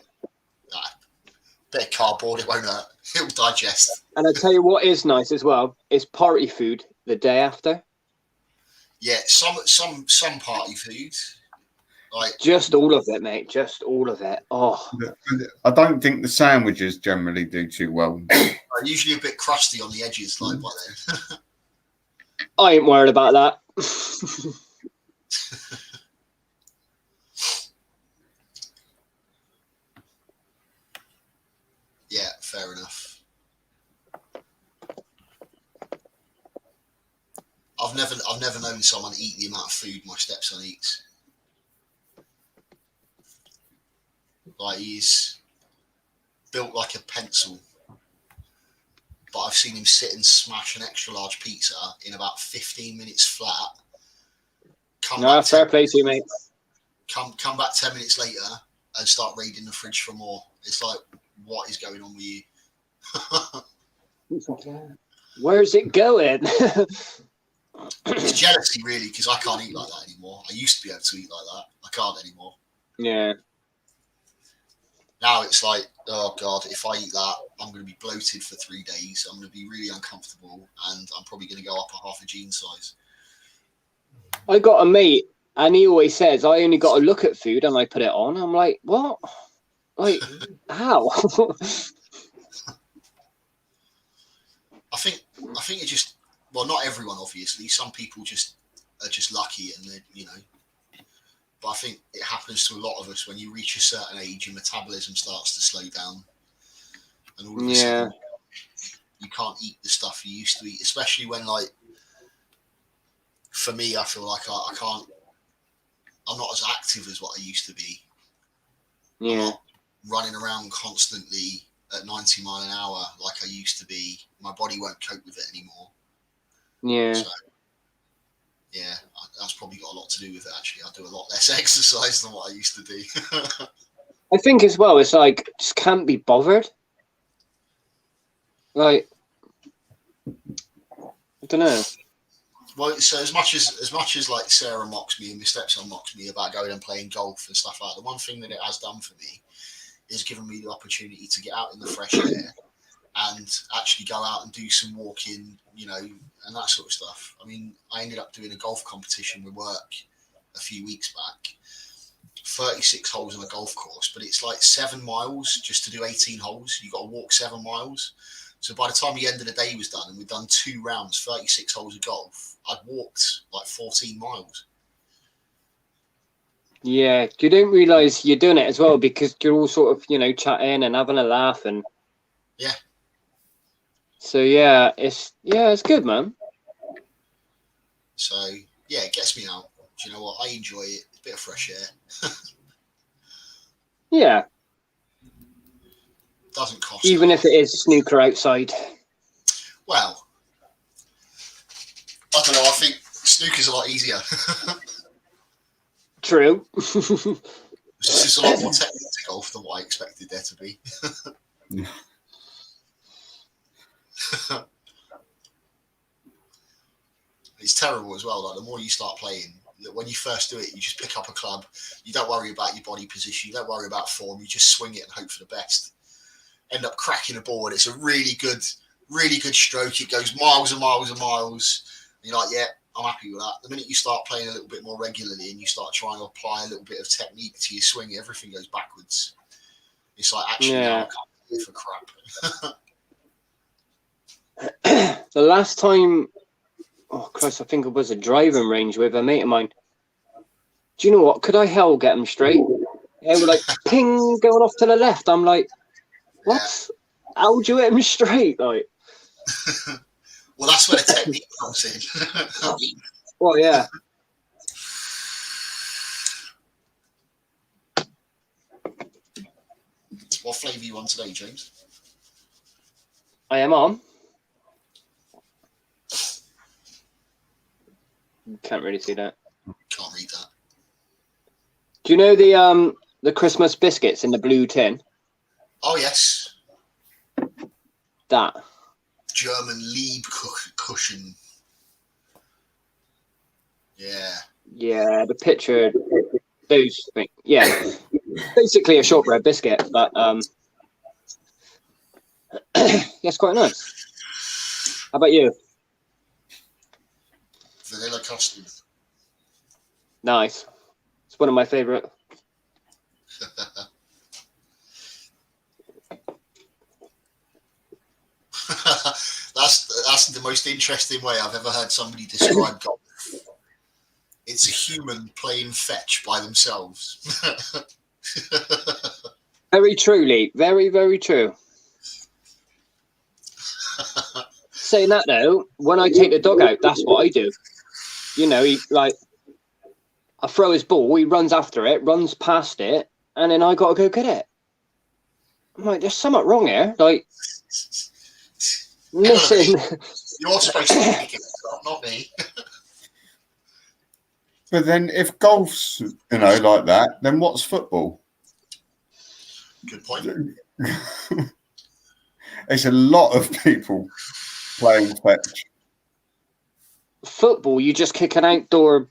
of cardboard, it won't hurt. It'll digest. And I tell you what is nice as well is party food the day after. Yeah, some party food. Like Just all of it, mate. Just all of it. Oh, I don't think the sandwiches generally do too well. usually a bit crusty on the edges, like by then. I ain't worried about that. Yeah, fair enough. I've never known someone eat the amount of food my stepson eats. Like, he's built like a pencil, but I've seen him sit and smash an extra large pizza in about 15 minutes flat. No, fair play to you, mate. Come back 10 minutes later and start raiding the fridge for more. It's like, what is going on with you? Where's it going? It's jealousy, really, because I can't eat like that anymore. I used to be able to eat like that. I can't anymore. Yeah. Now it's like, oh God, if I eat that, I'm going to be bloated for 3 days. I'm going to be really uncomfortable, and I'm probably going to go up a half a jean size. I got a mate, and he always says, I only got to look at food and I put it on. I'm like, what? Like, how? I think it just, well, not everyone, obviously. Some people just are just lucky, and they, you know. But I think it happens to a lot of us when you reach a certain age, your metabolism starts to slow down, and all of a sudden, you can't eat the stuff you used to eat. Especially when, like, for me, I feel like I can't. I'm not as active as what I used to be. Yeah. Running around constantly at 90 miles an hour like I used to be. My body won't cope with it anymore. Yeah. So, yeah, that's probably got a lot to do with it, actually. I do a lot less exercise than what I used to do. I think as well, it's like, just can't be bothered. Like, don't know. Well, so as much as like Sarah mocks me and my stepson mocks me about going and playing golf and stuff like that, the one thing that it has done for me is given me the opportunity to get out in the fresh air and actually go out and do some walking, and that sort of stuff. I mean, I ended up doing a golf competition with work a few weeks back, 36 holes on a golf course, but it's like 7 miles just to do 18 holes. You got to walk 7 miles. So by the time the end of the day was done and we'd done 2 rounds, 36 holes of golf, I'd walked like 14 miles. Yeah, you don't realise you're doing it as well because you're all sort of, chatting and having a laugh and. Yeah. So yeah, it's good, man. So yeah, it gets me out. Do you know what? I enjoy it. A bit of fresh air. Yeah. Doesn't cost. Even if it is snooker outside. Well, I don't know. I think snooker's a lot easier. True. This is a lot more technical to golf than what I expected there to be. It's terrible as well. Like the more you start playing, when you first do it, you just pick up a club. You don't worry about your body position. You don't worry about form. You just swing it and hope for the best. End up cracking a ball. And it's a really good stroke. It goes miles and miles and miles. And you're like, yeah, I'm happy with that. The minute you start playing a little bit more regularly and you start trying to apply a little bit of technique to your swing, everything goes backwards. It's like, actually, now I can't play for crap. The last time, oh Christ, I think it was a driving range with a mate of mine. Do you know what? Could I hell get them straight? They were like, ping, going off to the left. I'm like, what? Yeah. How do you hit them straight? Like, well, that's where the technique comes in. Well, yeah. What flavour are you on today, James? I am on. Can't really see that. Can't read that. Do you know the Christmas biscuits in the blue tin? Oh yes. That. German Lieb cushion. Yeah. Yeah, the picture. Those things. Yeah. Basically a shortbread biscuit, but yeah, it's quite nice. How about you? Vanilla custard. Nice. It's one of my favourite. That's the most interesting way I've ever heard somebody describe golf. It's a human playing fetch by themselves. Very truly. Very, very true. Saying that though, when I take the dog out, that's what I do. I throw his ball, he runs after it, runs past it, and then I got to go get it. I'm like, there's something wrong here. Like, missing. You're supposed to be picking it up, not me. But then if golf's, like that, then what's football? Good point. There's a lot of people playing fetch. Football, you just kick an outdoor.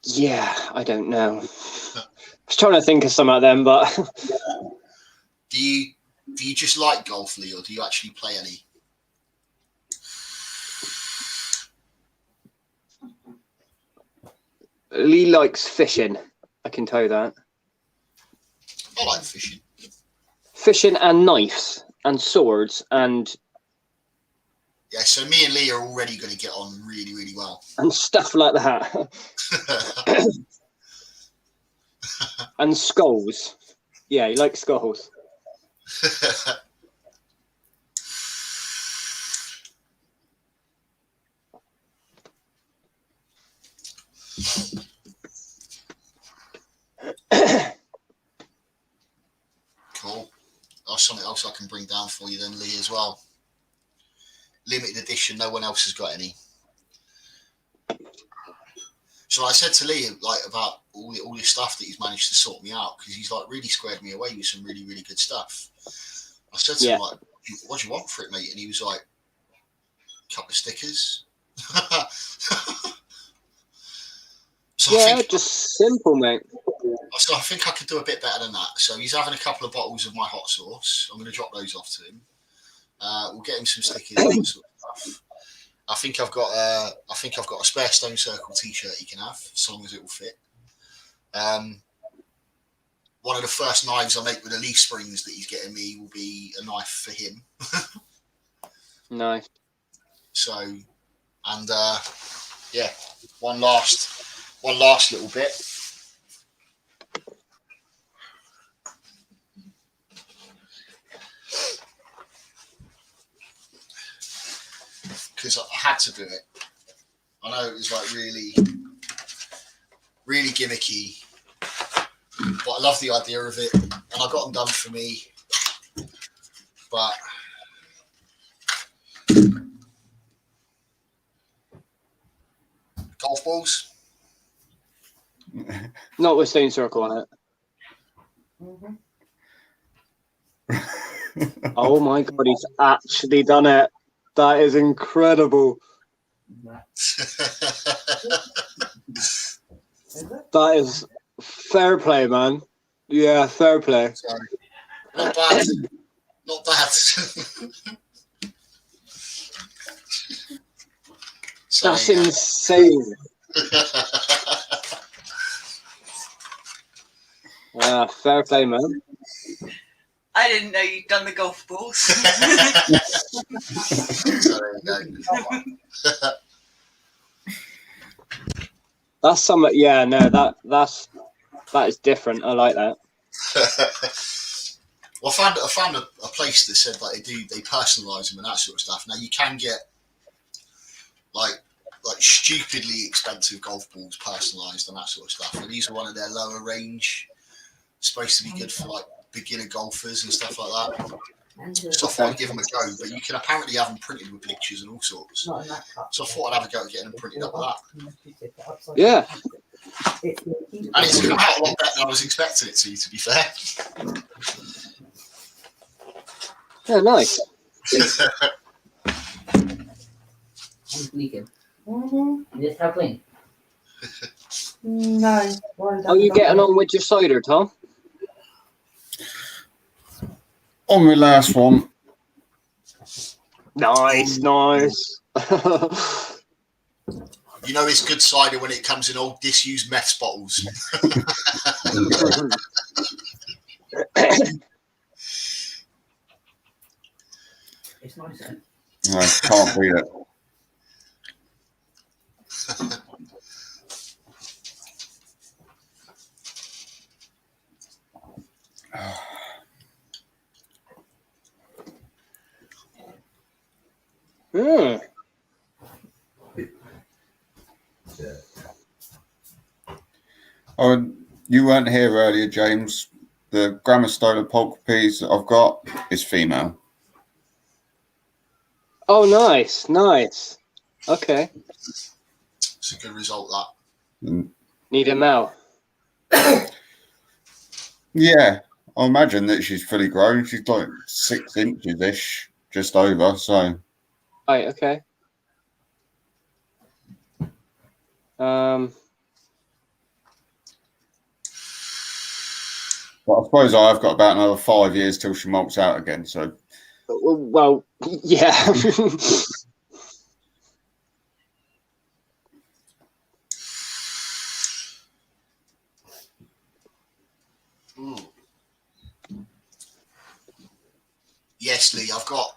Yeah, I don't know. I was trying to think of some of them, but. Do you just like golf, Lee, or do you actually play any? Lee likes fishing. I can tell you that. I like fishing. Fishing and knives and swords and. Yeah, so me and Lee are already going to get on really, really well. And stuff like that. And skulls. Yeah, he likes skulls. Cool. That's something else I can bring down for you then, Lee, as well. Limited edition, no one else has got any. So I said to Lee about all this stuff that he's managed to sort me out, because he's really squared me away with some really, really good stuff. I said to him, what do you want for it, mate? And he was like, a couple of stickers. So Yeah, I think just simple, mate. I think I could do a bit better than that. So he's having a couple of bottles of my hot sauce. I'm going to drop those off to him. We'll get him some stickers and that sort of stuff. I think I've got a spare Stone Circle T-shirt he can have, as long as it will fit. One of the first knives I make with the leaf springs that he's getting me will be a knife for him. Nice. So, and yeah, one last little bit. Because I had to do it. I know it was like really, really gimmicky, but I love the idea of it, and I got them done for me. But golf balls. Not with Stone Circle on it. Oh my god, he's actually done it. That is incredible. That is fair play, man. Yeah, fair play. So, not bad. Not bad. So, That's insane. Yeah, fair play, man. I didn't know you'd done the golf balls. So there you go. That's something. Yeah, no, that is different. I like that. Well, I found a place that said like they personalise them and that sort of stuff. Now you can get like stupidly expensive golf balls personalised and that sort of stuff. And these are one of their lower range, supposed to be good for like beginner golfers and stuff like that. So I thought I'd give them a go, but you can apparently have them printed with pictures and all sorts. So I thought I'd have a go at getting them printed up with that. Yeah. And it's come out a lot better than I was expecting it to be fair. Yeah, nice. Just how clean? No. How you getting on with your cider, Tom? On my last one, Nice, nice. You know it's good cider when it comes in old disused meths bottles. It's nice, eh? I can't beat it. Mm. Oh, you weren't here earlier, James. The Grammar Stola Polka Peas that I've got is female. Oh, nice, nice. Okay. It's a good result, that. And Need him out. yeah, I imagine that she's fully grown. She's like 6 inches ish, just over. So Right, okay. but I suppose I've got about another 5 years till she molts out again. So Well, yeah. Yes, Lee, I've got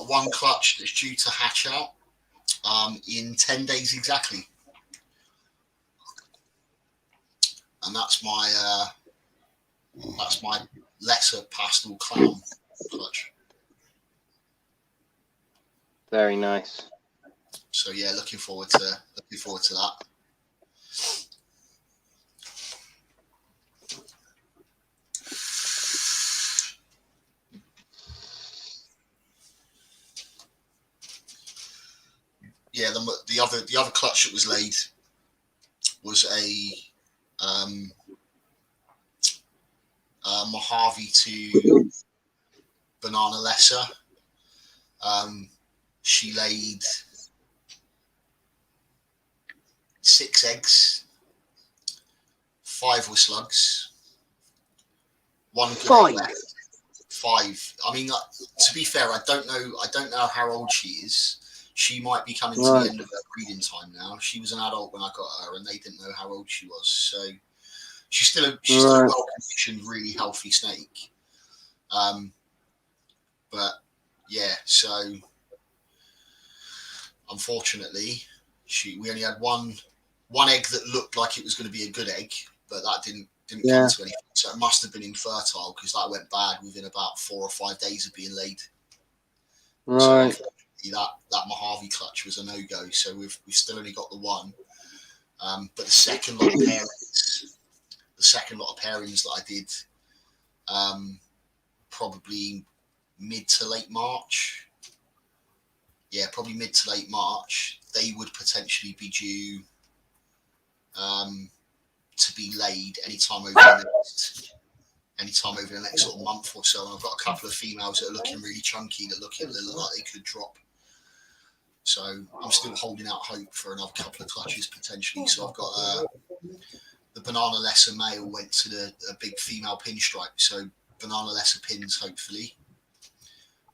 one clutch that's due to hatch out in 10 days exactly, and that's my lesser pastel clown clutch. Very nice. So yeah, looking forward to that. Yeah, the other clutch that was laid was a Mojave to Banana Lesser. She laid 6 eggs. 5 were slugs. 1 good 5. egg left. 5. I mean, to be fair, I don't know how old she is. She might be coming to Right. the end of her breeding time now. She was an adult when I got her, and they didn't know how old she was. So she's still a Right. well conditioned, really healthy snake. But yeah, so unfortunately, we only had one egg that looked like it was going to be a good egg, but that didn't Yeah. come to anything. So it must have been infertile because that went bad within about 4 or 5 days of being laid. So Right. unfortunately, that Mojave clutch was a no-go. So we've still only got the one. But the second lot of pairings that I did, probably mid to late March. Yeah, probably mid to late March. They would potentially be due to be laid anytime over the next sort of month or so. And I've got a couple of females that are looking really chunky that look like they could drop. So I'm still holding out hope for another couple of clutches potentially. So I've got the Banana Lesser male went to a big female pinstripe. So Banana Lesser pins hopefully.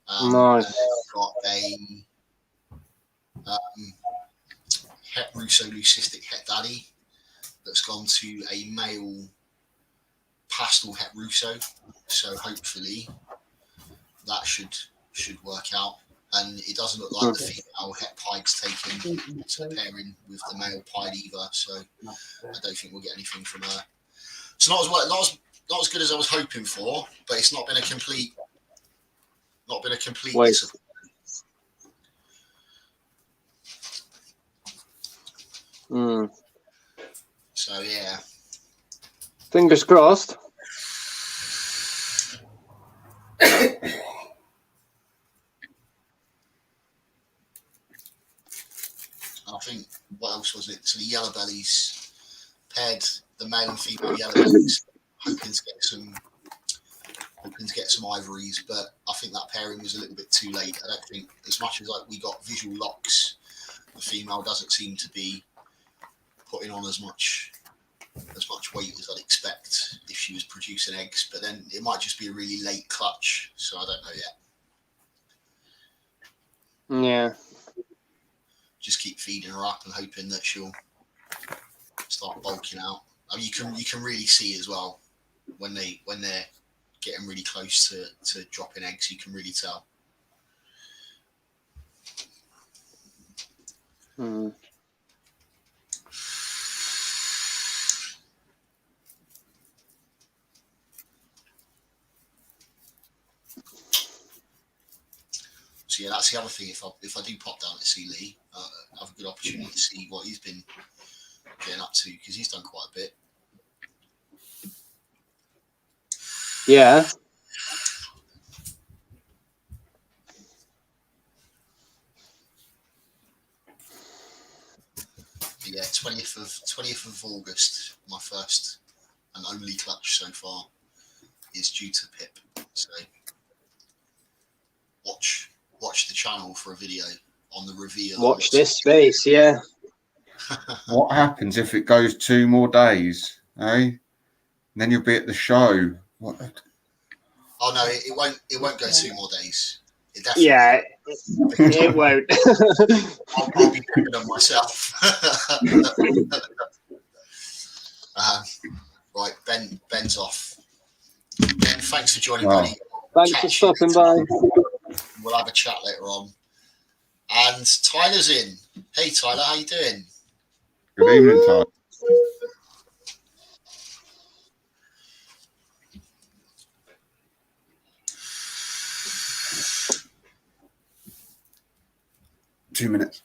Nice. And I've got a Het Russo Leucistic Het Daddy that's gone to a male pastel Het Russo. So hopefully that should work out. And it doesn't look like the female Het Pieg's taken to the pairing with the male Pied either. So I don't think we'll get anything from her. It's not as good as I was hoping for, but it's not been a complete Wait. disappointment. So yeah. Fingers crossed. I think what else was it? So the yellow bellies paired the male and female yellow bellies, hoping to get some ivories, but I think that pairing was a little bit too late. I don't think, as much as like we got visual locks, the female doesn't seem to be putting on as much weight as I'd expect if she was producing eggs. But then it might just be a really late clutch, so I don't know yet. Yeah. Just keep feeding her up and hoping that she'll start bulking out. I mean, you can really see as well when they're getting really close to dropping eggs. You can really tell. So yeah, that's the other thing. If I do pop down to see Lee, I have a good opportunity to see what he's been getting up to because he's done quite a bit. Yeah. But yeah, 20th of August, my first and only clutch so far is due to Pip. So watch the channel for a video on the reveal. Watch this space, yeah. What happens if it goes 2 more days? Eh? Then you'll be at the show. What? Oh no, it won't go 2 more days. It definitely Yeah, it won't. I'll be picking them myself. Right, Ben's off. Ben, thanks for joining, buddy. Thanks for stopping by. We'll have a chat later on. And Tyler's in. Hey Tyler, how you doing? Good evening, Todd. Two minutes.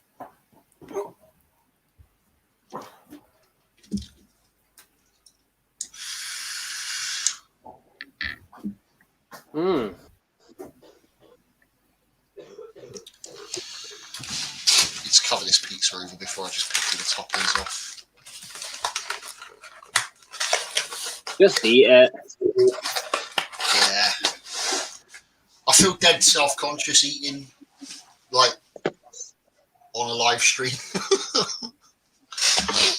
Let's cover this pizza over before I just pick all the toppings off. Just eat it. Yeah. I feel dead self-conscious eating like on a live stream.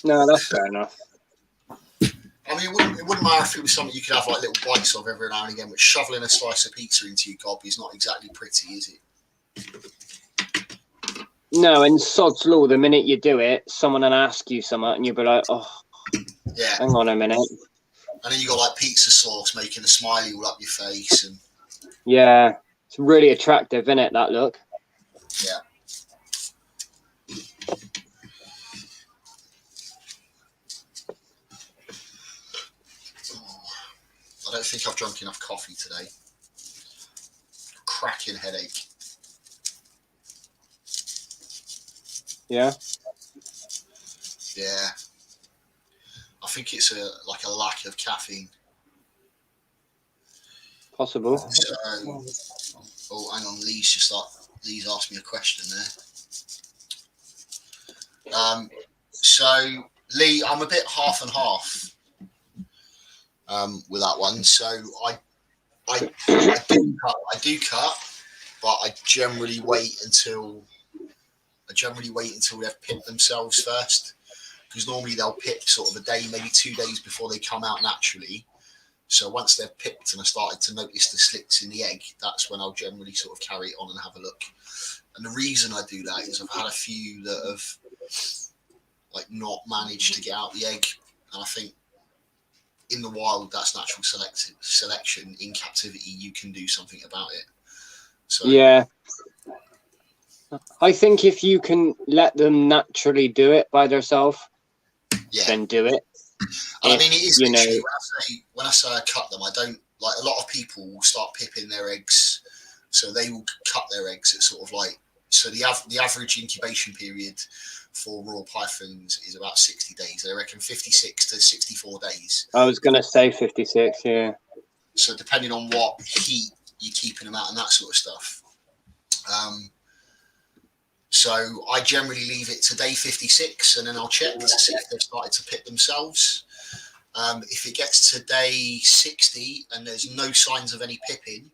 No, that's fair enough. I mean, it wouldn't matter if it was something you could have like little bites of every now and again, but shoveling a slice of pizza into your gob is not exactly pretty, is it? No, and sod's law, the minute you do it, someone will ask you something and you'll be like, oh, Yeah. hang on a minute. And then you got like pizza sauce making a smiley all up your face, and Yeah, it's really attractive, isn't it, that look? yeah. I don't think I've drunk enough coffee today. Cracking headache. Yeah. Yeah. I think it's a lack of caffeine. Possible. So, oh, hang on, Lee's asked me a question there. So Lee, I'm a bit half and half with that one. So I do cut, but I generally wait until they've pipped themselves first, because normally they'll pip sort of a day, maybe 2 days before they come out naturally. So once they're pipped and I started to notice the slits in the egg, that's when I'll generally sort of carry it on and have a look. And the reason I do that is I've had a few that have like not managed to get out the egg, and I think in the wild that's natural selection. In captivity, you can do something about it. So Yeah. I think if you can let them naturally do it by themselves, yeah. then do it. And I mean, it is you know, literally when I say I cut them, I don't like a lot of people will start pipping their eggs, so they will cut their eggs at sort of like, so the average incubation period for raw pythons is about 60 days. They reckon 56 to 64 days. I was gonna say 56. Yeah. So depending on what heat you're keeping them at and that sort of stuff. So I generally leave it to day 56, and then I'll check to see if they've started to pip themselves. If it gets to day 60 and there's no signs of any pipping,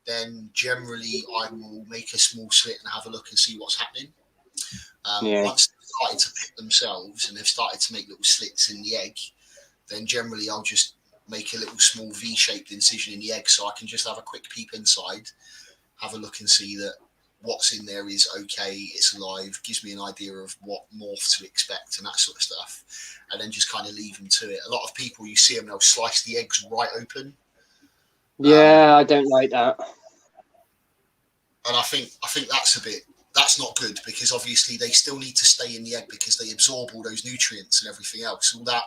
then generally I will make a small slit and have a look and see what's happening. Once they've started to pip themselves and they've started to make little slits in the egg, then generally I'll just make a little small V-shaped incision in the egg, so I can just have a quick peep inside, have a look and see that what's in there is okay, it's alive, gives me an idea of what morph to expect and that sort of stuff, and then just kind of leave them to it. A lot of people, you see them, they'll slice the eggs right open. Yeah, I don't like that. And I think that's not good, because obviously they still need to stay in the egg because they absorb all those nutrients and everything else, all that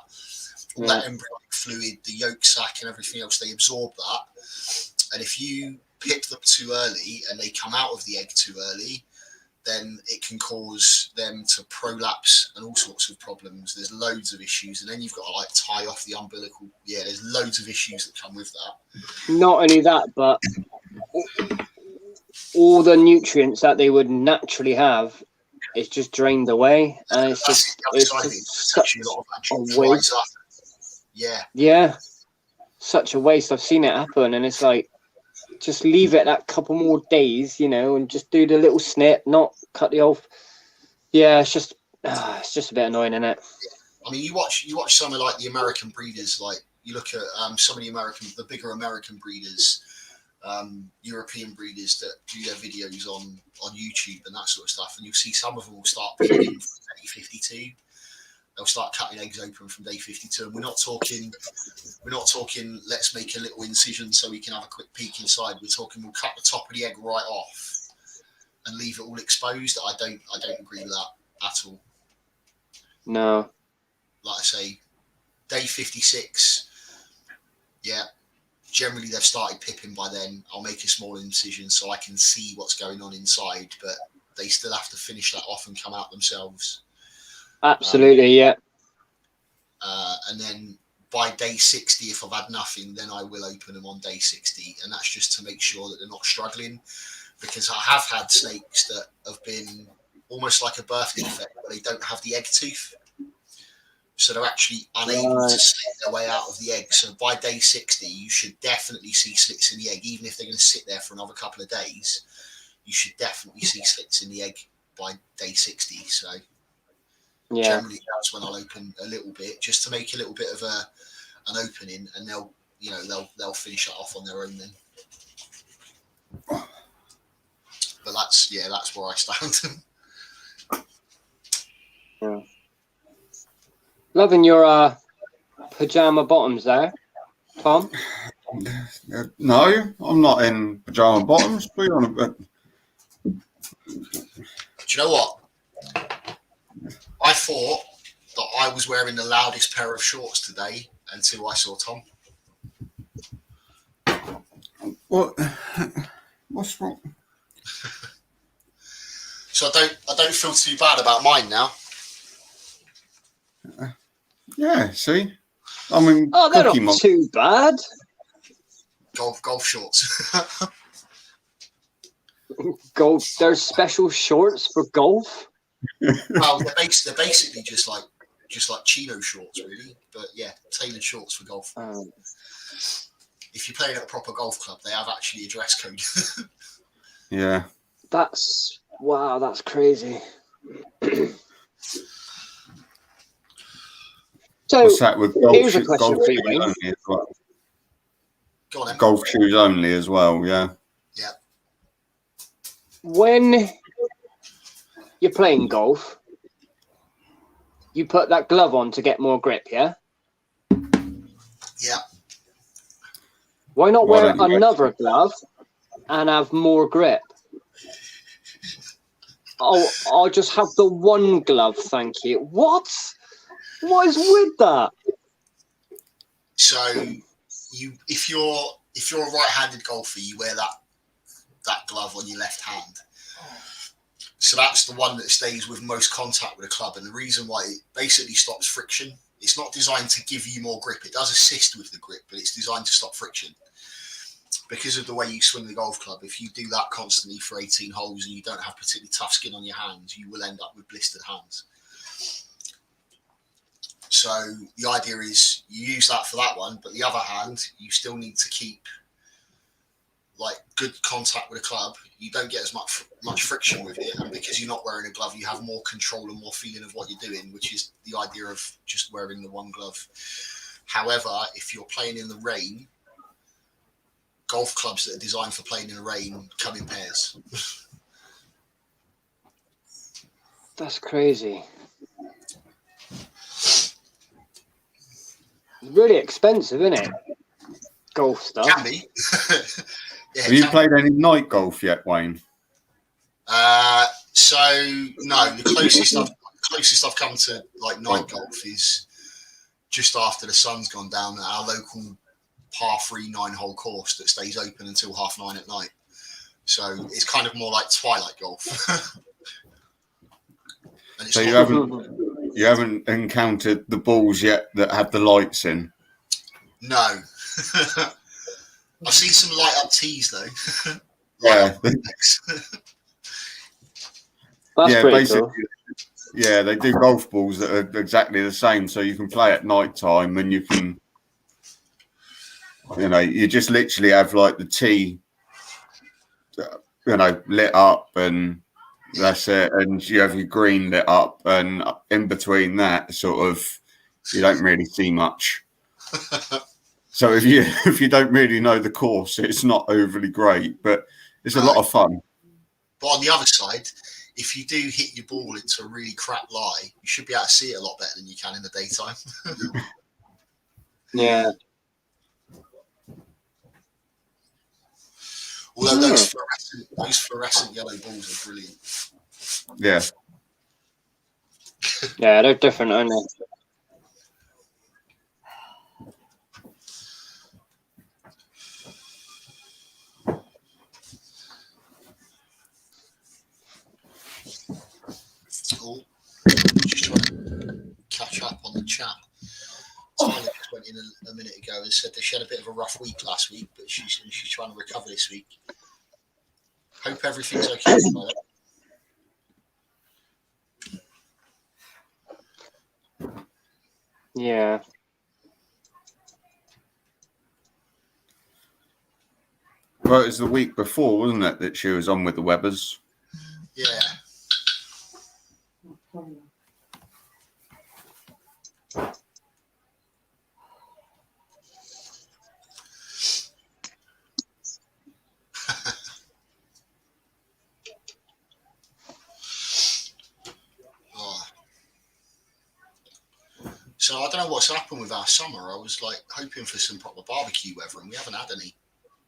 embryonic fluid, the yolk sac and everything else, they absorb that. And if you pip them too early and they come out of the egg too early, then it can cause them to prolapse and all sorts of problems. There's loads of issues, and then you've got to like tie off the umbilical. Yeah, there's loads of issues that come with that. Not only that, but all the nutrients that they would naturally have is just drained away, and it's just such a waste. Yeah, such a waste. I've seen it happen, and it's like, just leave it that couple more days, you know, and just do the little snip, not cut the off. Yeah, it's just a bit annoying, isn't it? I mean, you watch some of like the American breeders, like you look at some of the bigger American breeders, European breeders that do their videos on YouTube and that sort of stuff, and you'll see some of them will start picking from day 52. They'll start cutting eggs open from day 52, and we're not talking let's make a little incision so we can have a quick peek inside. We're talking we'll cut the top of the egg right off and leave it all exposed. I don't agree with that at all. No. Like I say, day 56, yeah, generally they've started pipping by then. I'll make a small incision so I can see what's going on inside, but they still have to finish that off and come out themselves. Absolutely, yeah. And then by day 60, if I've had nothing, then I will open them on day 60, and that's just to make sure that they're not struggling, because I have had snakes that have been almost like a birth defect, but they don't have the egg tooth. So they're actually unable to slit their way out of the egg. So by day 60, you should definitely see slits in the egg. Even if they're going to sit there for another couple of days, you should definitely see slits in the egg by day 60. So generally that's when I'll open a little bit, just to make a little bit of an opening, and they'll finish it off on their own then. But that's where I stand. Yeah. Loving your pajama bottoms there, Tom. No, I'm not in pajama bottoms. Be on a bit. Do you know what? I thought that I was wearing the loudest pair of shorts today until I saw Tom. What? What's wrong? So I don't feel too bad about mine now. Yeah, see? I mean, Oh, they're Cookie not Monster. too bad. Golf shorts. Golf. There's special shorts for golf. Well, they're basically just like chino shorts, really. But yeah, tailored shorts for golf. If you're playing at a proper golf club, they have actually a dress code. Yeah. That's crazy. So What's that with golf, here's a question golf for you, shoes Wayne. only as well? Go on, then. Golf shoes only as well, yeah. Yeah. When you're playing golf, you put that glove on to get more grip, yeah? Yeah. Why not Why wear don't you another glove and have more grip? Oh, I'll just have the one glove, thank you. What? What is with that? So if you're a right-handed golfer, you wear that glove on your left hand. So that's the one that stays with most contact with a club, and the reason why it basically stops friction. It's not designed to give you more grip. It does assist with the grip, but it's designed to stop friction. Because of the way you swing the golf club, if you do that constantly for 18 holes and you don't have particularly tough skin on your hands, you will end up with blistered hands. So the idea is you use that for that one, but the other hand, you still need to keep like good contact with a club. You don't get as much friction with it, and because you're not wearing a glove, you have more control and more feeling of what you're doing, which is the idea of just wearing the one glove. However, if you're playing in the rain, golf clubs that are designed for playing in the rain come in pairs. That's crazy. Really expensive, isn't it? Golf stuff. Can be. Yeah, Have you can played any night golf yet, Wayne? So no, the closest I've come to like night golf is just after the sun's gone down at our local par 3 9-hole course that stays open until 9:30 at night. So it's kind of more like twilight golf. And it's So not- you haven't encountered the balls yet that have the lights in? No. I've seen some light up tees though. Yeah. That's Yeah, pretty basically. cool. Yeah, they do golf balls that are exactly the same, so you can play at night time, and you can, you just literally have like the tee, lit up, and that's it, and you have your green lit up, and in between that, sort of, you don't really see much. So if you don't really know the course, it's not overly great, but it's a lot of fun. But on the other side, if you do hit your ball into a really crap lie, you should be able to see it a lot better than you can in the daytime. Yeah. Although those fluorescent yellow balls are brilliant. Yeah. Yeah, they're different, aren't they? Oh, just trying to catch up on the chat. Tyler just went in a minute ago and said that she had a bit of a rough week last week, but she's trying to recover this week. Hope everything's okay, Tyler. Yeah. Well, it was the week before, wasn't it, that she was on with the Webbers? Yeah. Oh. So I don't know what's happened with our summer. I was like hoping for some proper barbecue weather, and we haven't had any.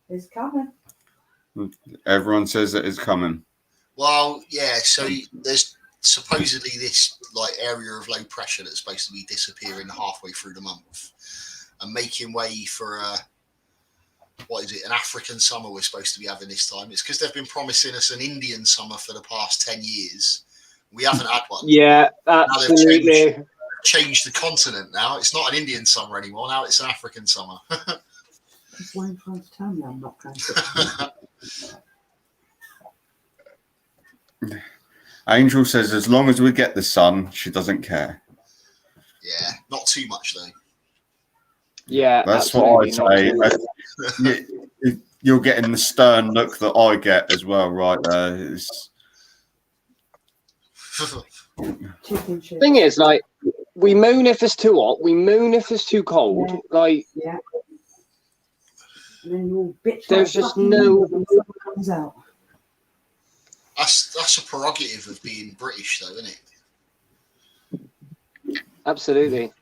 It's coming. Everyone says that it's coming. Well, yeah. So there's supposedly this like area of low pressure that's supposed to be disappearing halfway through the month and making way for what is it? An African summer we're supposed to be having this time. It's because they've been promising us an Indian summer for the past 10 years. We haven't had one. Yeah, Now absolutely. they've changed the continent now. It's not an Indian summer anymore. Now it's an African summer. It's Wayne trying to tell me I'm not trying to. Angel says as long as we get the sun, she doesn't care. Yeah, not too much though. Yeah, That's what I absolutely, say. You're getting the stern look that I get as well, right there. It's, Chicken shit. Thing is, like, we moan if it's too hot, we moan if it's too cold. Yeah. Like, Yeah. And then you'll bitch. There's like just fucking no- when the sun comes out. That's a prerogative of being British, though, isn't it? absolutely.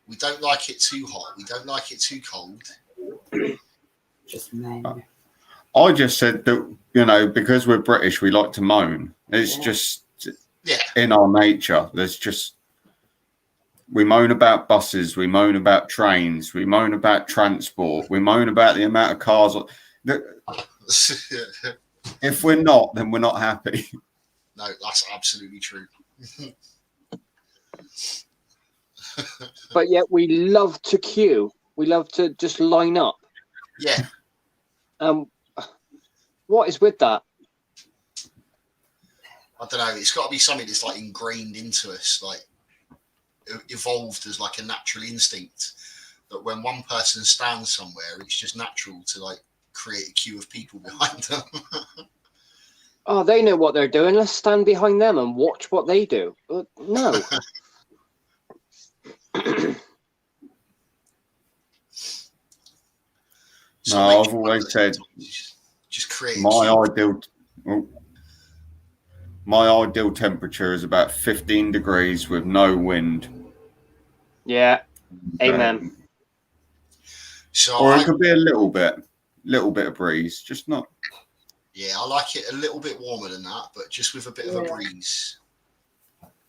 We don't like it too hot. We don't like it too cold. Just men. I just said that, you know, because we're British, we like to moan. It's Yeah. just Yeah. in our nature. There's just, we moan about buses, we moan about trains, we moan about transport, we moan about the amount of cars. If we're not, then we're not happy. No, that's absolutely true. But yet we love to queue. We love to just line up. Yeah. What is with that? I don't know. It's got to be something that's like ingrained into us, like evolved as like a natural instinct. That when one person stands somewhere, it's just natural to like create a queue of people behind them. Oh, they know what they're doing. Let's stand behind them and watch what they do. No. So No, make I've it always said just create a my ideal temperature is about 15 degrees with no wind. Yeah. Amen. So Or it could be a little bit of breeze, just not. yeah, I like it a little bit warmer than that, but just with a bit of a Yeah. breeze.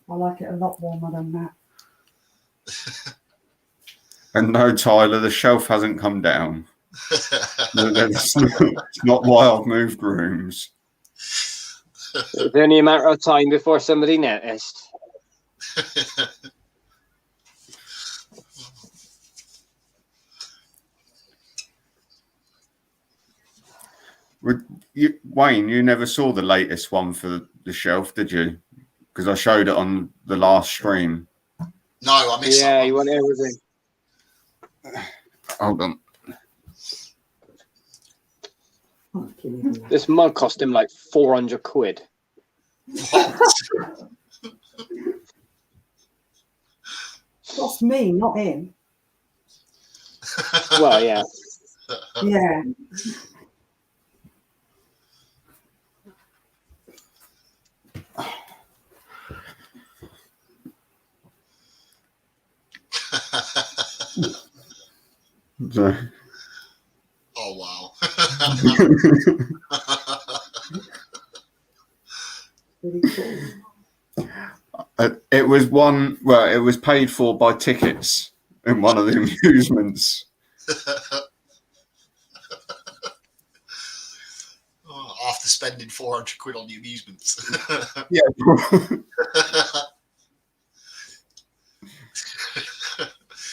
I like it a lot warmer than that. And no, Tyler, the shelf hasn't come down. It's not why I've moved rooms. It's only a matter of time before somebody noticed. Wayne, you never saw the latest one for the shelf, did you? Because I showed it on the last stream. No, I missed Yeah, that you one. want everything. Hold on. Fucking idiot. This mug cost him like 400 quid. What? That's me, not him. Well, yeah. Yeah. So, Oh wow. Really cool. it was one. Well, it was paid for by tickets in one of the amusements. Oh, after spending 400 quid on the amusements. Yeah.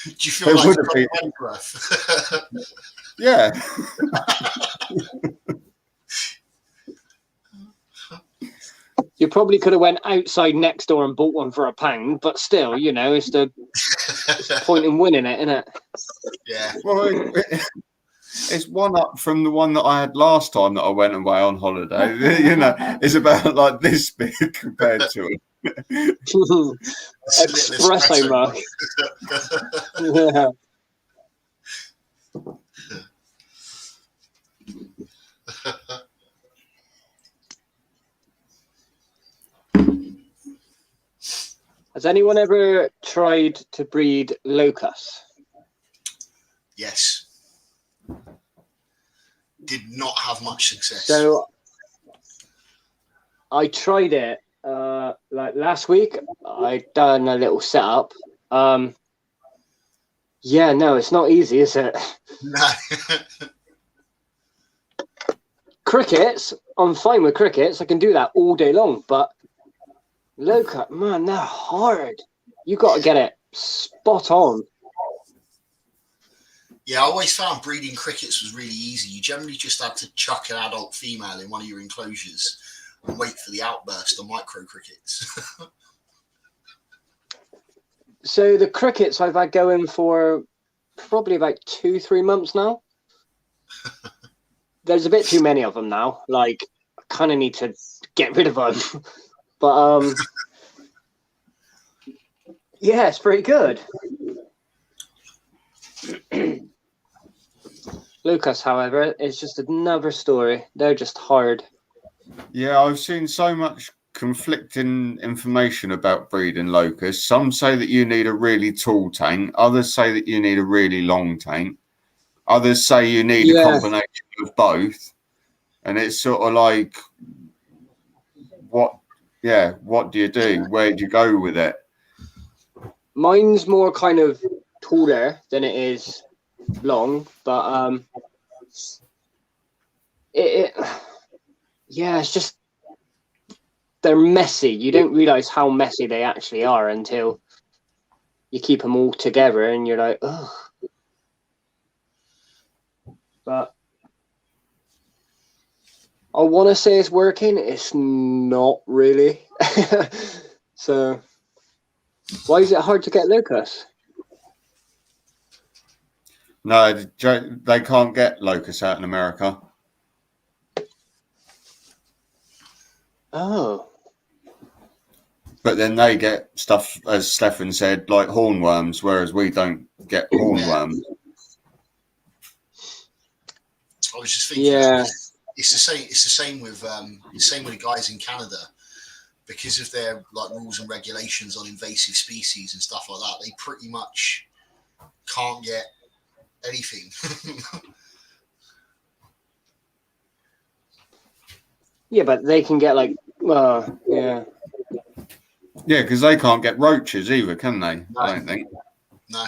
Do you feel There like would you've have got Minecraft? Yeah. You probably could have went outside next door and bought one for £1, but still, you know, it's the point in winning it, isn't it? Yeah. Well, it's one up from the one that I had last time that I went away on holiday. You know, it's about like this big compared to it. Espresso mug. Yeah. Has anyone ever tried to breed locusts? Yes. Did not have much success. So I tried it like last week. I done a little setup. Yeah, no, it's not easy, is it? No. Crickets, I'm fine with crickets. I can do that all day long, but locust, man, they're hard. You got to get it spot on. Yeah, I always found breeding crickets was really easy. You generally just had to chuck an adult female in one of your enclosures and wait for the outburst of micro crickets. So the crickets I've had going for probably about 2-3 months now. There's a bit too many of them now. Like, I kind of need to get rid of them. But yeah, it's pretty good. Lucas, however, is just another story. They're just hard. Yeah, I've seen so much conflicting information about breeding locusts. Some say that you need a really tall tank. Others say that you need a really long tank. Others say you need a combination of both. And it's sort of like, what do you do? Where do you go with it? Mine's more kind of taller than it is long, but it's just they're messy. You don't realize how messy they actually are until you keep them all together and you're like, oh. But I want to say it's working. It's not really. So why is it hard to get locusts? No, they can't get locusts out in America. Oh. But then they get stuff, as Stefan said, like hornworms, whereas we don't get hornworms. I was just thinking, it's the same. It's the same with the guys in Canada, because of their like rules and regulations on invasive species and stuff like that. They pretty much can't get anything. Yeah, but they can get like, yeah. Yeah, because they can't get roaches either, can they? No. I don't think. No.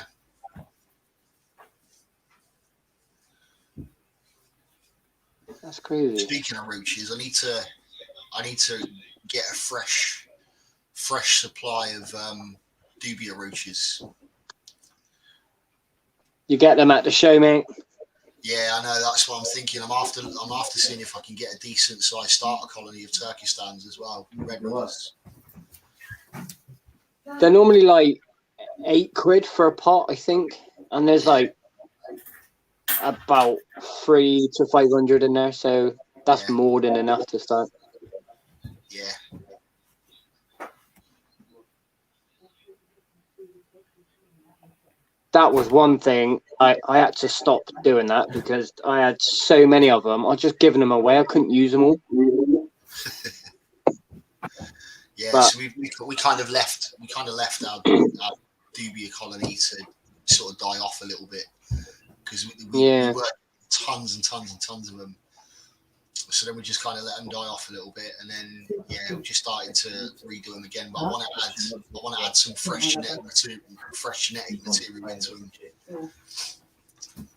That's crazy. Speaking of roaches, I need to get a fresh supply of dubia roaches. You get them at the show, mate. Yeah, I know. That's what I'm thinking. I'm after seeing if I can get a decent sized starter colony of Turkestans as well. Red runners. They're normally like £8 for a pot, I think, and there's like about 300 to 500 in there, so that's more than enough to start. Yeah. That was one thing I had to stop doing that because I had so many of them. I was just giving them away. I couldn't use them all. Yeah, But, so we kind of left our dubia colony to sort of die off a little bit because we worked tons and tons and tons of them. So then we just kind of let them die off a little bit, and then we just started to redo them again. But I want to add some fresh genetic material into them.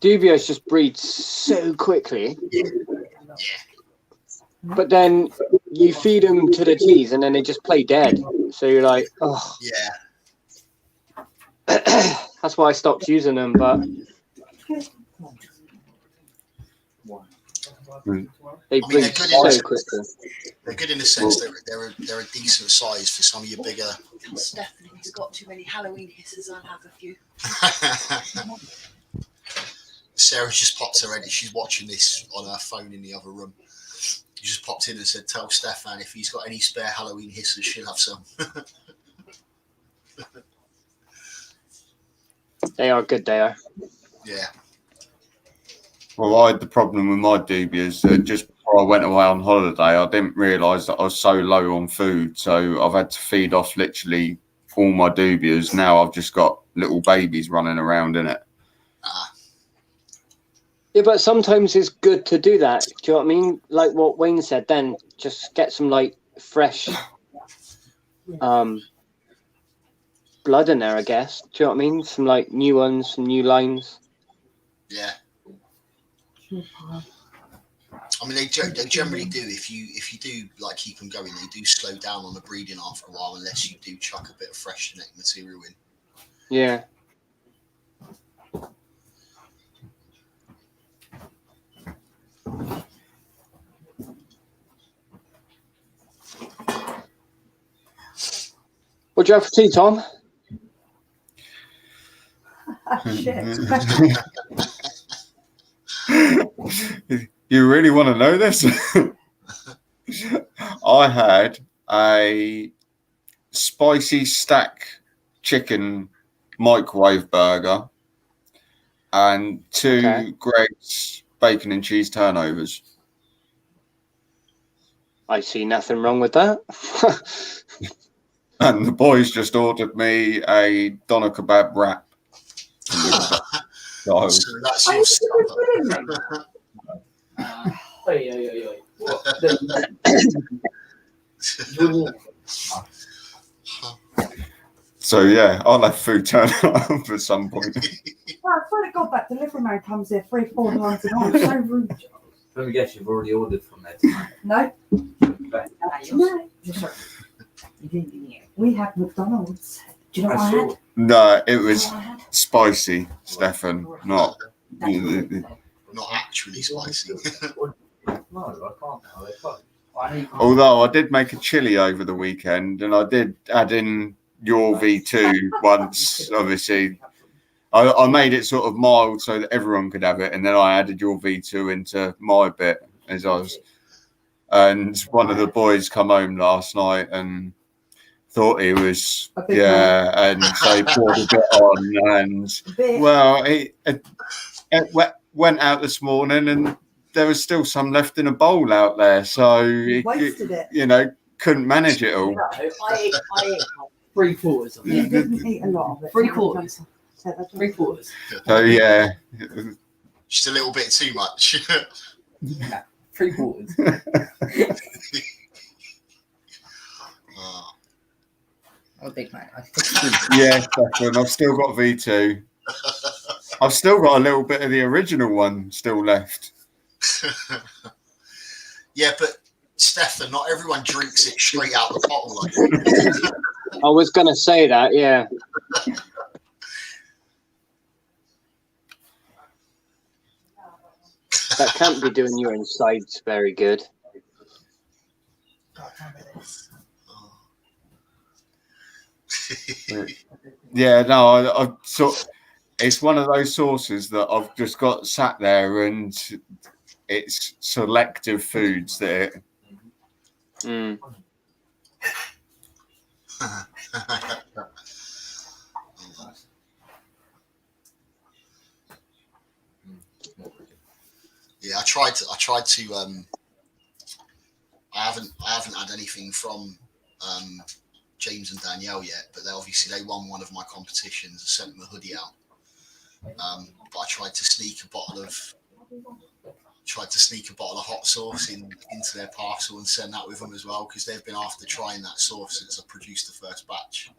dubias just breed so quickly. Yeah. But then you feed them to the T's and then they just play dead. So you're like, oh. Yeah. That's why I stopped using them. But They I mean, breed they're good so in- quickly. They're good in the sense they're a decent size for some of your bigger. Stephanie, he's got too many Halloween hisses. I'll have a few. Sarah just popped her head. She's watching this on her phone in the other room. She just popped in and said, "Tell Stefan if he's got any spare Halloween hisses, she'll have some." They are good. They are. Yeah. Well, I had the problem with my dubias that just before I went away on holiday, I didn't realise that I was so low on food. So I've had to feed off literally all my dubias. Now I've just got little babies running around in it. Yeah, but sometimes it's good to do that. Do you know what I mean? Like what Wayne said. Then just get some like fresh, blood in there. I guess. Do you know what I mean? Some like new ones, some new lines. Yeah. I mean, they generally do. If you do like keep them going, they do slow down on the breeding after a while, unless you do chuck a bit of fresh genetic material in. Yeah. What do you have for tea, Tom? Shit. You really want to know this? I had a spicy stack chicken microwave burger and two Okay. Greg's bacon and cheese turnovers. I see nothing wrong with that. And the boys just ordered me a doner kebab wrap. So, So that's your supper. so yeah, I'll have food turn up at some point. Well, I swear to God, that delivery man comes here 3-4 times a night. So rude. Let me guess, you've already ordered from there tonight. No, Right. no. We have McDonald's. Do you know what I had? No, it Do you was know what I had? spicy, Stefan, not. Not actually spicy. No, I can't now. They're closed. I need Although I did make a chili over the weekend, and I did add in your V2 once. Obviously, I made it sort of mild so that everyone could have it, and then I added your V2 into my bit as I was. And one of the boys come home last night and thought he was A big and so he poured a bit on, and Beer. well, it went out this morning, and there was still some left in a bowl out there, so he, Wasted it. you know, couldn't manage it all. No, I ate 3/4 of You it. didn't eat a lot of it. 3/4. Take that down. 3/4. So yeah, Just a little bit too much. 3/4. Oh. I'm a big man. yeah, Stefan, I've still got V2. I've still got a little bit of the original one still left. Yeah, but Stefan, not everyone drinks it straight out the bottle. Like I was gonna say that. Yeah. That can't be doing your insides very good. Yeah, no, I sort. It's one of those sauces that I've just got sat there, and it's selective foods that it, Mm. Yeah, I tried to. I haven't had anything from James and Danielle yet, but they won one of my competitions. I sent them a hoodie out. But I tried to sneak a bottle of hot sauce into their parcel and send that with them as well, because they've been after trying that sauce since I produced the first batch.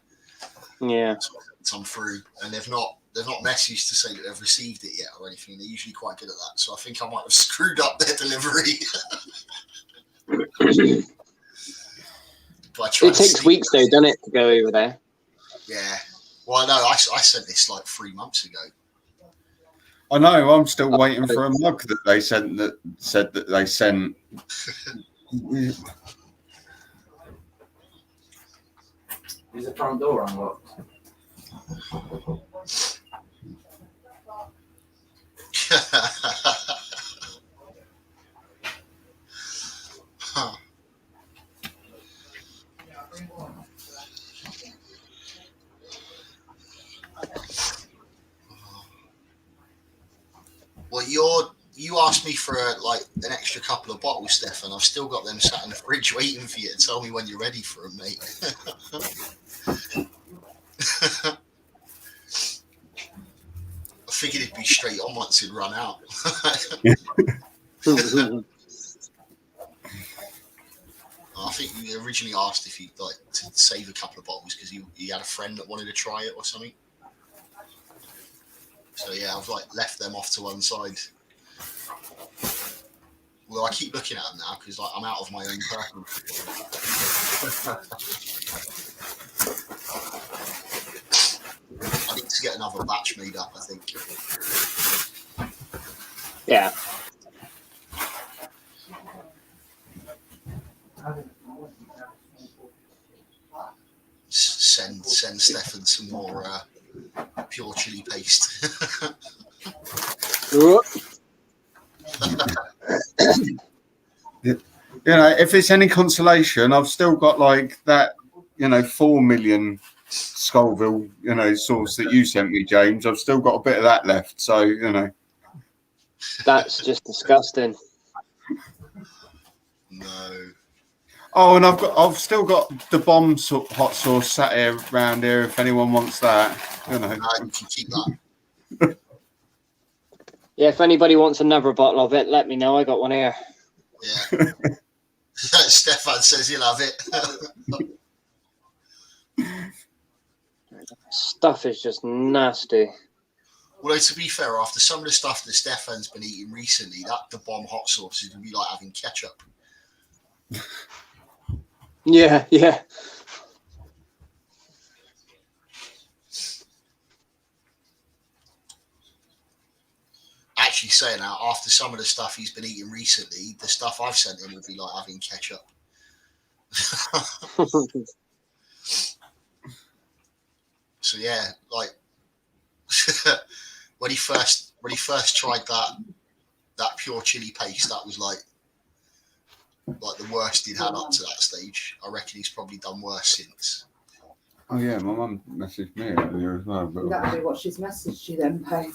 Yeah. So it's on through, and they've not messaged to say that they've received it yet or anything. They're usually quite good at that, so I think I might have screwed up their delivery. But I tried It to takes sneak weeks though, it. doesn't it, to go over there? Yeah. Well, no, I sent this like 3 months ago. I know. I'm still waiting for a mug that they sent that said that they sent. Is the front door unlocked? Huh. Well, you asked me for like an extra couple of bottles, Stefan. I've still got them sat in the fridge waiting for you to tell me when you're ready for them, mate. I figured it'd be straight on once it'd run out. I think you originally asked if you'd like to save a couple of bottles because you had a friend that wanted to try it or something. So yeah, I've like left them off to one side. Well, I keep looking at them now because like I'm out of my own personal. I need to get another batch made up, I think. Yeah. Send Stefan some more pure chili paste. You know, if it's any consolation, I've still got like that, 4 million Scoville, sauce that you sent me, James. I've still got a bit of that left. So, That's just disgusting. No. Oh, and I've still got the bomb hot sauce sat here around here if anyone wants that. No, you can keep that. Yeah, if anybody wants another bottle of it, let me know. I got one here. Yeah. Stefan says he'll have it. Stuff is just nasty. Although to be fair, after some of the stuff that Stefan's been eating recently, the bomb hot sauce is gonna be like having ketchup. Yeah, yeah. Actually, saying that, after some of the stuff he's been eating recently, the stuff I've sent him would be like having ketchup. So yeah, like when he first tried that pure chili paste, that was like the worst he'd had up to that stage. I reckon he's probably done worse since. Oh yeah, my mum messaged me earlier as well. But That'll be what she's messaged you then, Pay.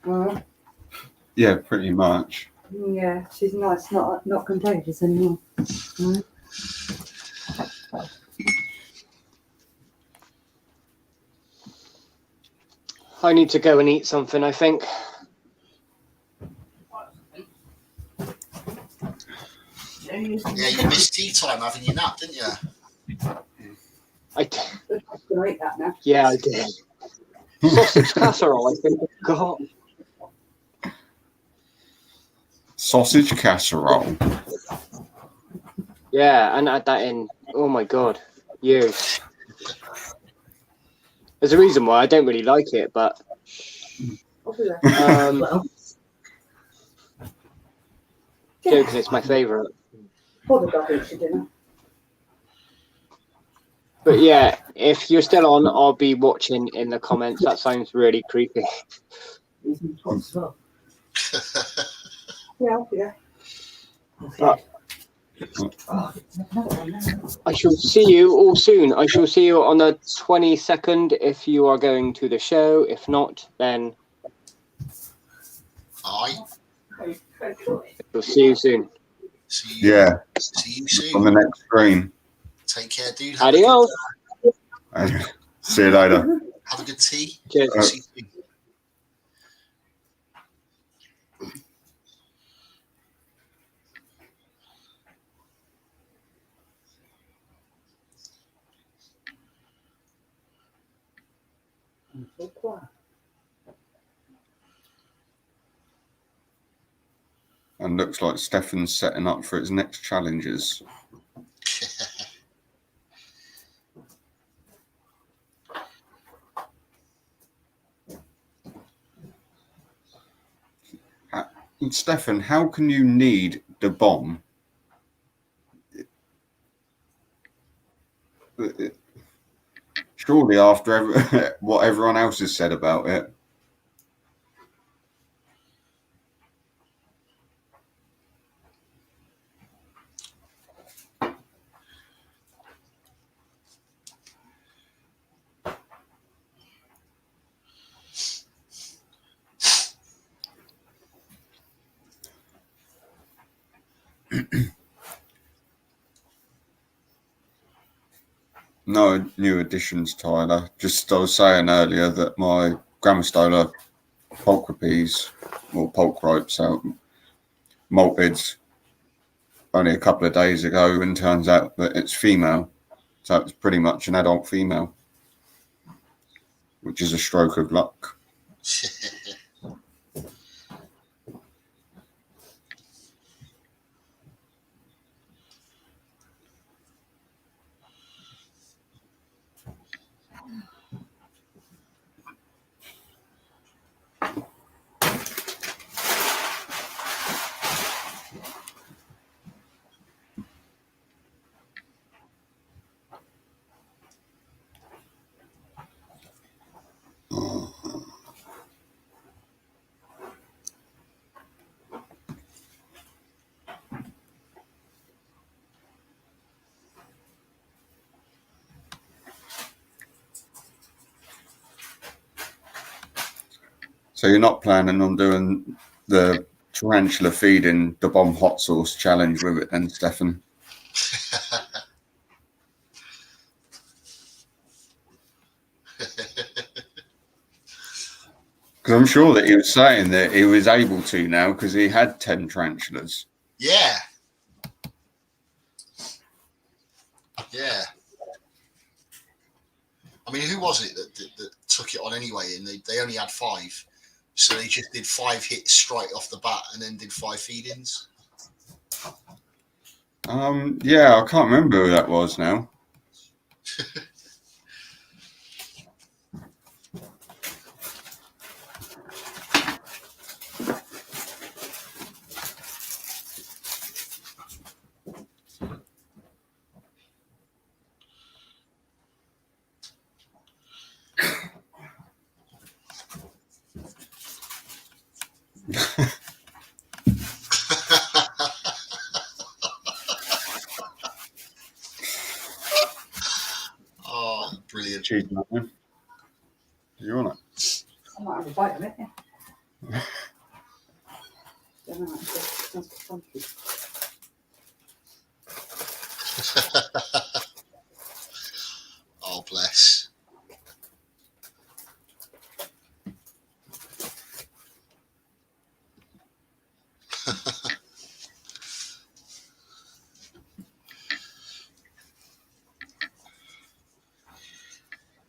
Well, yeah, pretty much. yeah, she's nice, not contagious anymore. Mm. I need to go and eat something, I think. Yeah, you missed tea time having your nap, didn't you? I Great that now. Yeah, I did. Sausage casserole, I think I got. Sausage casserole. Yeah, and add that in. Oh my god, years. There's a reason why I don't really like it, but Well, joking, it's my favourite. What did I eat for dinner? But yeah, if you're still on, I'll be watching in the comments. That sounds really creepy. Yeah, yeah. But Oh, another one now. I shall see you all soon. I shall see you on the 22nd if you are going to the show. If not, then Aye. we'll see you soon. See you. Yeah, See you soon. on the next screen. Take care, dude. Have a good, Adios. See you later. have a good tea. Cheers. See you soon. So quiet. And looks like Stefan's setting up for his next challenges. Stefan, how can you need the bomb? Surely after what everyone else has said about it. No new additions, Tyler. Just I was saying earlier that my Grammostola pulchripes or pulchripes out molted only a couple of days ago, and turns out that it's female. So it's pretty much an adult female, which is a stroke of luck. So you're not planning on doing the tarantula feeding the bomb hot sauce challenge with it then, Stefan? Because I'm sure that he was saying that he was able to now because he had 10 tarantulas. Yeah. Yeah. I mean, who was it that took it on anyway? And they only had 5. So they just did 5 hits straight off the bat and then did 5 feed-ins. Yeah, I can't remember who that was now. Oh, brilliant. Cheese, man. You want it? I might have a bite of it, yeah. Don't know, it sounds funky. Oh, bless.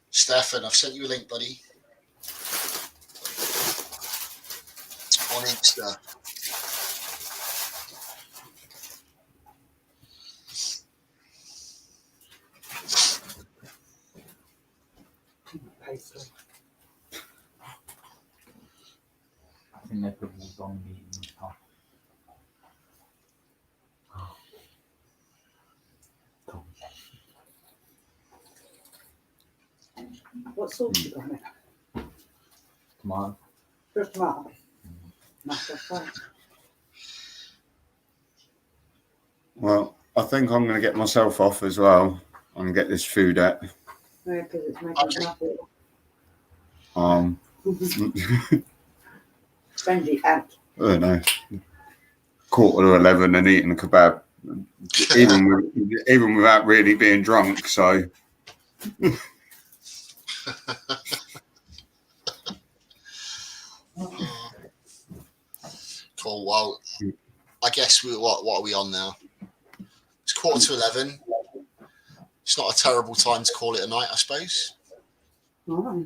Stefan, I've sent you a link, buddy. On Insta. Pastry. I think they put all on meat in the top. What sauce you got on it? Tomato. Just tomato. Nice, that's right. Well, I think I'm going to get myself off as well and get this food out. Yeah, because it's making Okay. nothing. Benji out. I don't know, 11:15 and eating a kebab, even without really being drunk. So Cool. Well, I guess what are we on now? It's 11:15. It's not a terrible time to call it a night, I suppose. Oh,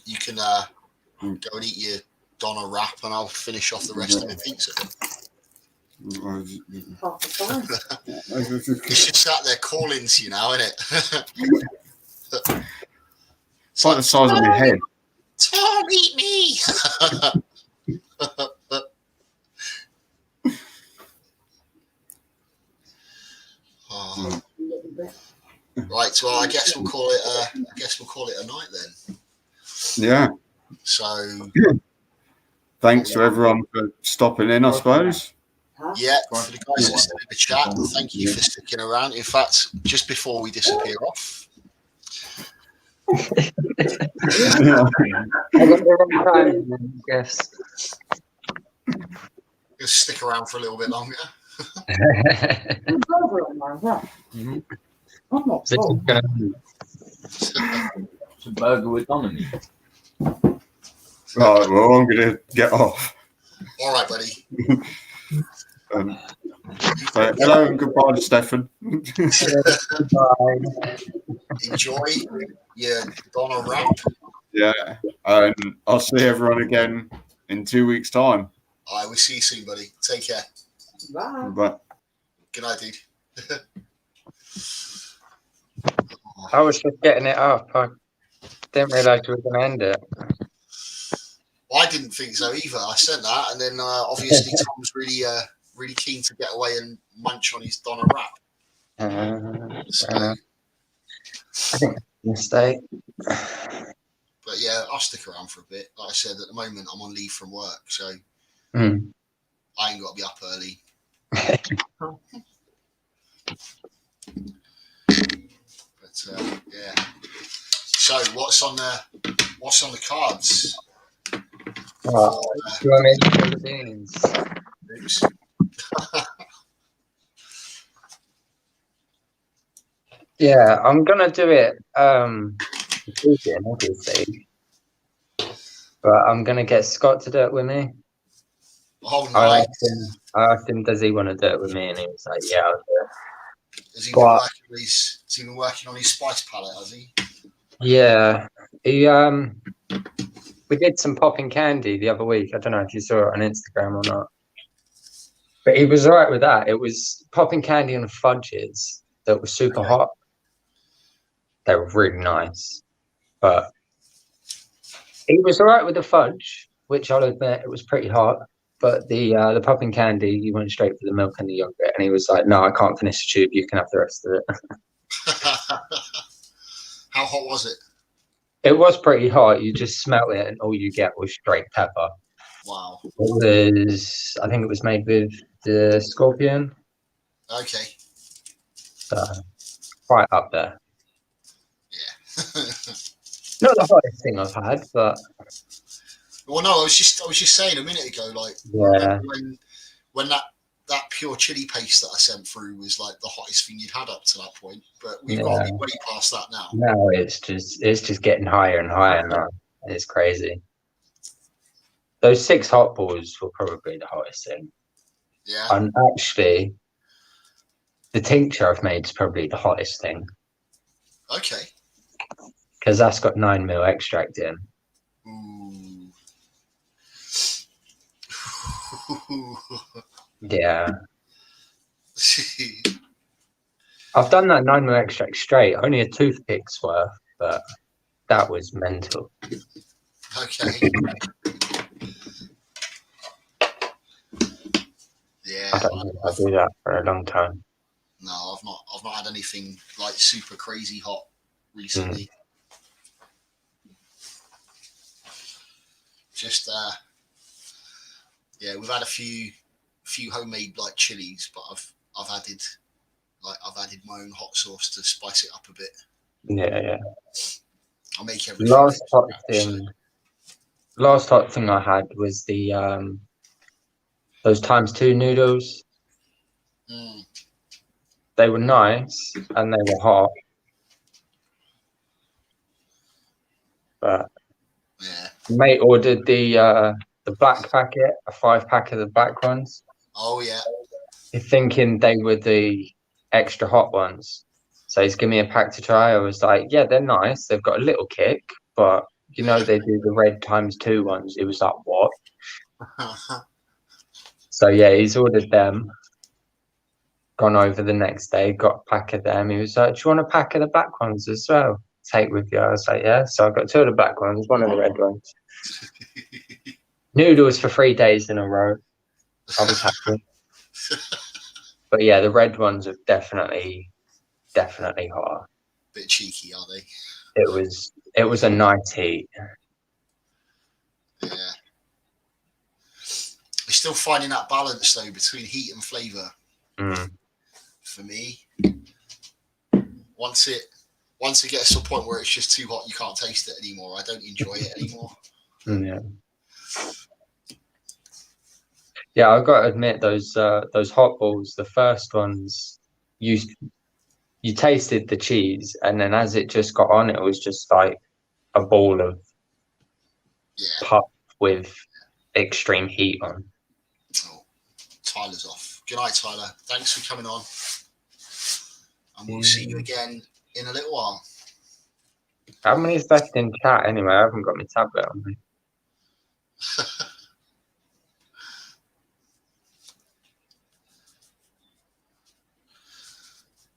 You can go and eat your Donna wrap, and I'll finish off the rest of the pizza. half the time. It's just sat there calling to you now, isn't it? It's like the size of my head. Tom, eat me! well, I guess we'll call it. I guess we'll call it a night then. Yeah. So Thanks to everyone for stopping in, I suppose. yeah, for the guys that stayed in the chat, thank you for sticking around. In fact, just before we disappear off, Yeah. I got the wrong time, yes. just stick around for a little bit longer. I'm over on my right. Mhm. I'm not This is full. gonna- It's a burger with Dominic. Right, well, I'm going to get off. All right, buddy. So, hello and goodbye to Stefan. Enjoy your Donna wrap. Yeah, and I'll see everyone again in 2 weeks' time. I will see you soon, buddy. Take care. Bye. But Good night, dude. I was just getting it up. I didn't realise we were going to end it. I didn't think so either. I sent that, and then obviously Tom's really keen to get away and munch on his Donna wrap. So, Mistake. but yeah, I'll stick around for a bit. Like I said, at the moment I'm on leave from work, so Mm. I ain't got to be up early. But yeah. So what's on the cards? Oh, do you want me to do the beans? Oops. Yeah, I'm gonna do it. Vegan, obviously, but I'm gonna get Scott to do it with me. Oh, I nice. asked him, does he want to do it with me, and he was like, yeah, I'll do it. Has he But- been working on his spice palette? Has he? Yeah, he we did some popping candy the other week. I don't know if you saw it on Instagram or not, but he was alright with that. It was popping candy and fudges that were super Okay. hot. They were really nice, but he was alright with the fudge, which I'll admit it was pretty hot. But the popping candy, he went straight for the milk and the yogurt, and he was like, "No, I can't finish the tube. You can have the rest of it." How hot was it? It was pretty hot. You just smell it, and all you get was straight pepper. Wow. It was, I think it was made with the Scorpion, Okay. so quite up there. Yeah. Not the hottest thing I've had, but Well, no, I was just saying a minute ago, like yeah, when that pure chili paste that I sent through was like the hottest thing you'd had up to that point, but we've got to be way past that now. now it's just getting higher and higher now. It's crazy. Those 6 hot balls were probably the hottest thing. Yeah. And actually, the tincture I've made is probably the hottest thing Okay. because that's got 9 mil extract in. Ooh. Yeah, I've done that 9 mil extract straight, only a toothpick's worth, but that was mental. Okay. Yeah. I don't think I'll do that for a long time. No, I've not had anything like super crazy hot recently. Just yeah, we've had a few homemade like chilies, but I've added my own hot sauce to spice it up a bit. Yeah. I'll make everything. Last from hot thing I had was the those ×2 noodles. Mm, They were nice and they were hot, but yeah. mate ordered the black packet, a 5-pack of the black ones, Oh yeah. thinking they were the extra hot ones. So he's given me a pack to try. I was like, yeah, they're nice. They've got a little kick, but you know they do the red ×2 ones. It was like, what? So yeah, he's ordered them. Gone over the next day, got a pack of them. He was like, do you want a pack of the black ones as well? Take with you. I was like, yeah. So I got 2 of the black ones, 1 of the red ones. Noodles for 3 days in a row. I was happy. But yeah, the red ones are definitely hotter. Bit cheeky, are they? It was a nice heat. Yeah. We're still finding that balance though between heat and flavour. Mm. For me, once it gets to a point where it's just too hot, you can't taste it anymore. I don't enjoy it anymore. Yeah. Yeah, I've got to admit those hot balls, the first ones, you tasted the cheese, and then as it just got on, it was just like a ball of puff with extreme heat on. Oh, Tyler's off. Good night, Tyler. Thanks for coming on. And we'll see you again in a little while. How many's left in chat anyway? I haven't got my tablet on me.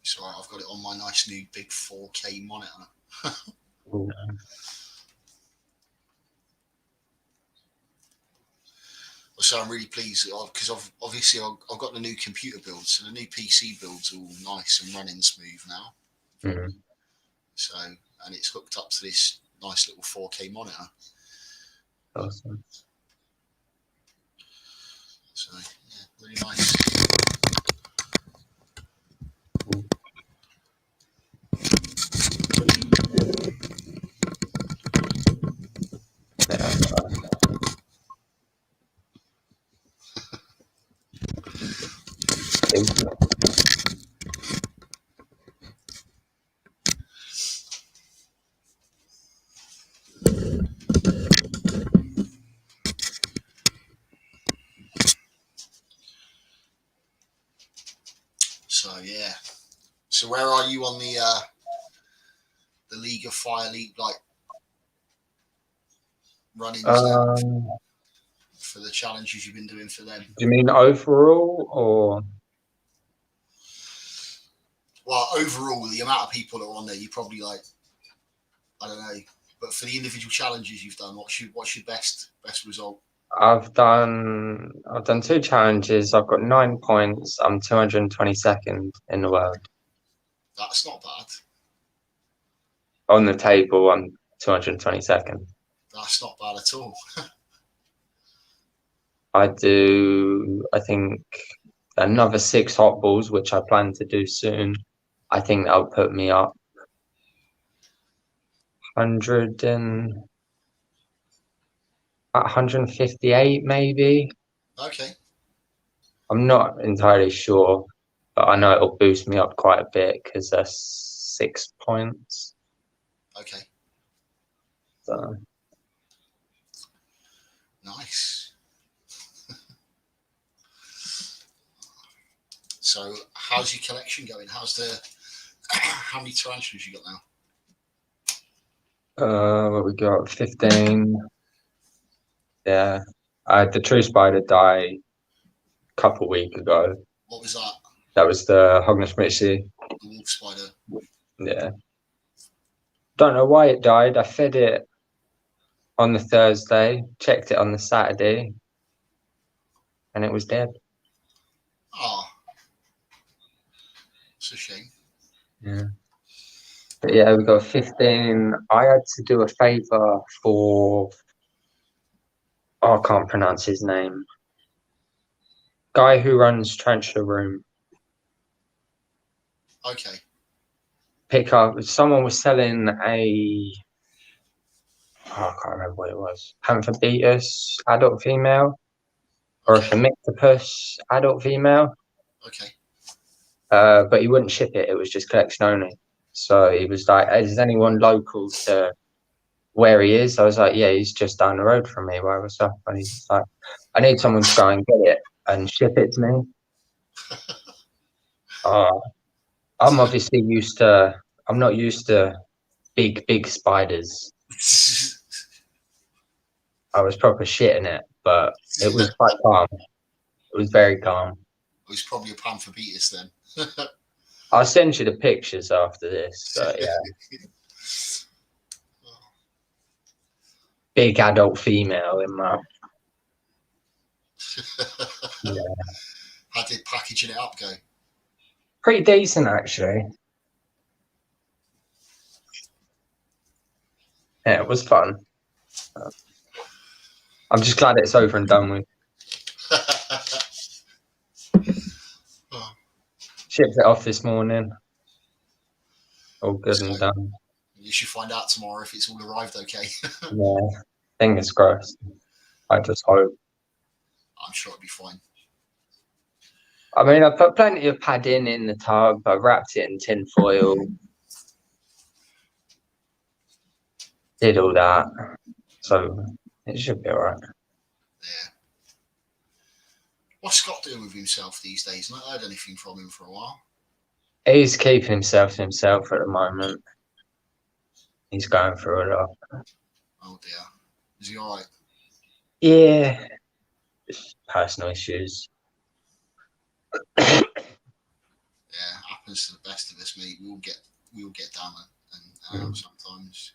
So I've got it on my nice new big 4K monitor. So I'm really pleased because I've got the new computer build, so the new PC build's all nice and running smooth now. Mm-hmm. So, and it's hooked up to this nice little 4K monitor. Awesome. So yeah, really nice. So yeah. So where are you on the League of Fire League like runnings for the challenges you've been doing for them? Do you mean overall or? Well, overall, the amount of people that are on there, you probably like, I don't know. But for the individual challenges you've done, what's your best result? I've done 2 challenges. I've got 9 points. I'm 222nd in the world. That's not bad. On the table, I'm 222nd. That's not bad at all. I do, I think, another 6 hot balls, which I plan to do soon. I think that'll put me up 158 maybe. Okay. I'm not entirely sure, but I know it'll boost me up quite a bit because that's 6 points. Okay. So. Nice. So how's your collection going? How many tarantulas you got now? What we got? 15. Yeah. I had the true spider die a couple of weeks ago. What was that? That was the Hognasmitsi. The wolf spider. Yeah. Don't know why it died. I fed it on the Thursday, checked it on the Saturday, and it was dead. Oh. It's a shame. Yeah. But yeah, we got 15. I had to do a favor for, I can't pronounce his name. Guy who runs Tarantula Room. Okay. Pick up. Someone was selling I can't remember what it was. Pantherbeetus adult female, or a Hemictopus adult female. Okay. But he wouldn't ship it. It was just collection only. So he was like, "Is anyone local to where he is?" I was like, "Yeah, he's just down the road from me. Why was up?" And he's like, "I need someone to go and get it and ship it to me." I'm obviously used to. I'm not used to big spiders. I was proper shitting it, but it was quite calm. It was very calm. It was probably a Pantherbeetus then. I'll send you the pictures after this, but yeah. Big adult female in my. Yeah. How did packaging it up go? Pretty decent, actually. Yeah, it was fun. I'm just glad it's over and done with. Shipped it off this morning. All good and done. You should find out tomorrow if it's all arrived okay. Yeah, fingers crossed. I just hope. I'm sure it'll be fine. I mean, I put plenty of padding in the tub. I wrapped it in tin foil. Did all that. So it should be all right. Yeah. What's Scott doing with himself these days? Not heard anything from him for a while. He's keeping himself to himself at the moment. He's going through a lot. Oh dear. Is he all right? Yeah. Just personal issues. Yeah, happens to the best of us, mate. We all get down and out sometimes.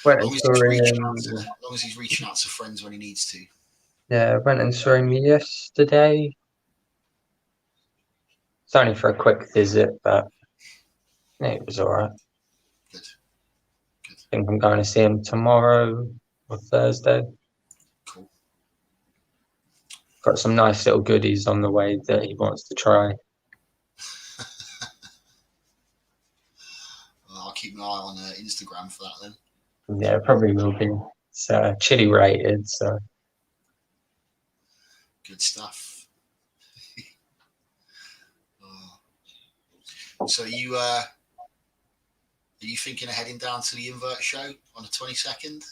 Went As and long saw as he's reaching out to friends when he needs to. Yeah, went and saw him yesterday. It's only for a quick visit, but yeah, it was all right. Good. I think I'm going to see him tomorrow or Thursday. Cool. Got some nice little goodies on the way that he wants to try. I'll keep an eye on Instagram for that then. Yeah, probably will be. It's chili rated, so Good stuff. So are you thinking of heading down to the Invert show on the 22nd?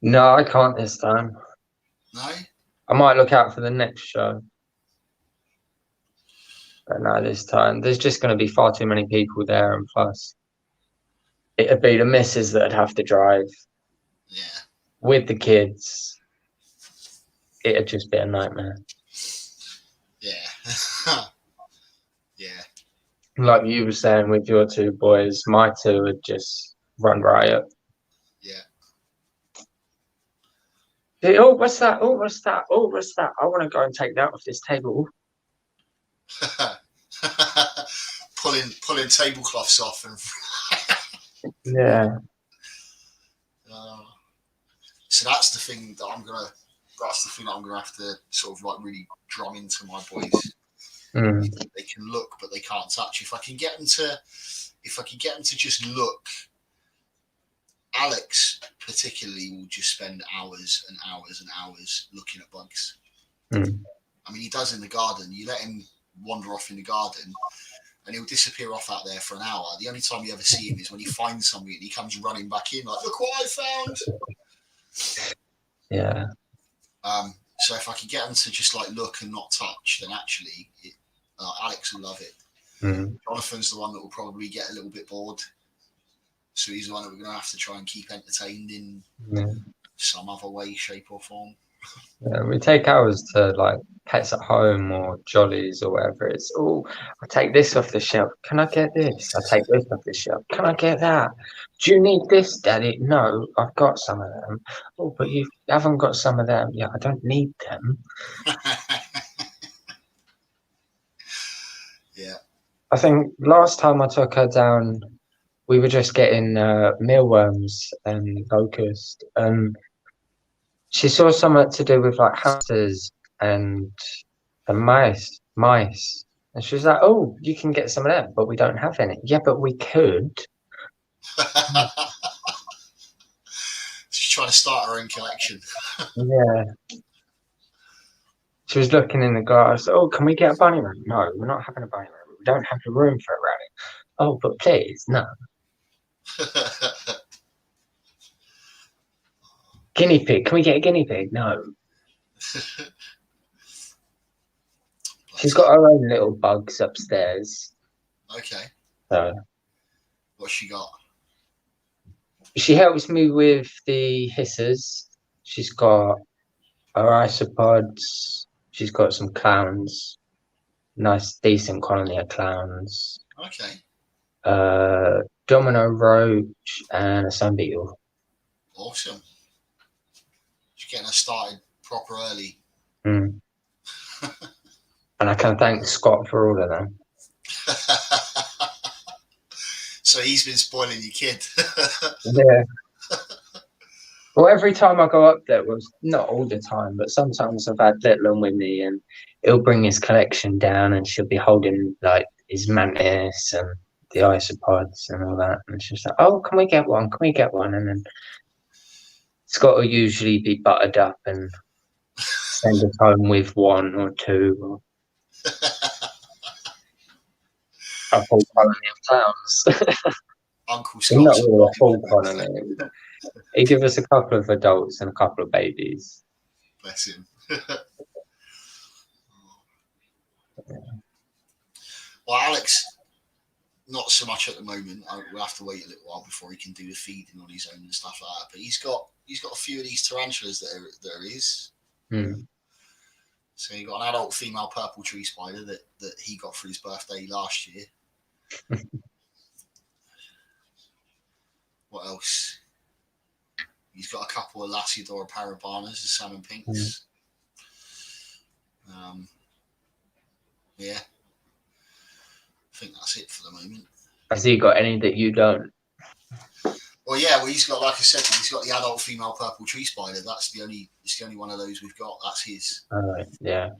no, I can't this time. No? I might look out for the next show. But no, this time there's just going to be far too many people there, and plus it'd be the missus that'd have to drive Yeah. with the kids. It'd just be a nightmare. Yeah. Yeah. Like you were saying with your two boys, my two would just run riot. Yeah. Oh, what's that? Oh, what's that? Oh, what's that? I want to go and take that off this table. pulling tablecloths off and Yeah. So that's the thing that I'm gonna have to sort of like really drum into my boys. Mm. They can look, but they can't touch. If I can get them to just look, Alex particularly will just spend hours and hours and hours looking at bugs. Mm. I mean, he does in the garden. You let him wander off in the garden, and he'll disappear off out there for an hour. The only time you ever see him is when he finds something and he comes running back in, like, "Look what I found!" Yeah. So if I can get them to just like look and not touch, then actually, Alex will love it. Mm. Jonathan's the one that will probably get a little bit bored, so he's the one that we're going to have to try and keep entertained in some other way, shape, or form. Yeah, we take ours to like Pets at Home or Jollies or whatever. It's I'll take this off the shelf. Can I get this? I'll take this off the shelf. Can I get that? Do you need this, Daddy? No, I've got some of them. Oh, but you haven't got some of them. Yeah, I don't need them. Yeah. I think last time I took her down, we were just getting mealworms and locust, and she saw something to do with like hamsters and mice. And she was like, "Oh, you can get some of them, but we don't have any." Yeah, but we could. She's trying to start her own collection. Yeah. She was looking in the glass. "Oh, can we get a bunny rabbit?" No, we're not having a bunny rabbit. We don't have the room for a rabbit. Oh, but please, no. Guinea pig. Can we get a guinea pig? No. She's got her own little bugs upstairs. Okay. So What's she got? she helps me with the hissers. She's got her isopods. She's got some clowns. Nice, decent colony of clowns. Okay. Domino roach and a sun beetle. Awesome. She's getting her started proper early. Mm. And I can thank Scott for all of them. So he's been spoiling your kid. Yeah. Well, every time I go up there, well, not all the time, but sometimes I've had little one with me, and he'll bring his collection down, and she'll be holding like his mantis and the isopods and all that, and she's like, "Oh, can we get one? Can we get one?" And then Scott will usually be buttered up and send us home with one or two, or a full colony of clowns. Uncle Not Scott's really a full colony. He give us a couple of adults and a couple of babies. Bless him. Well, Alex, not so much at the moment. We'll have to wait a little while before he can do the feeding on his own and stuff like that. But he's got a few of these tarantulas that are his. So he got an adult female purple tree spider that he got for his birthday last year. What else? He's got a couple of Lasiodora parabanas, the salmon pinks. Yeah. I think that's it for the moment. Has he got any that you don't? Well, yeah. Well, he's got, like I said, he's got the adult female purple tree spider. It's the only one of those we've got. That's his. Yeah.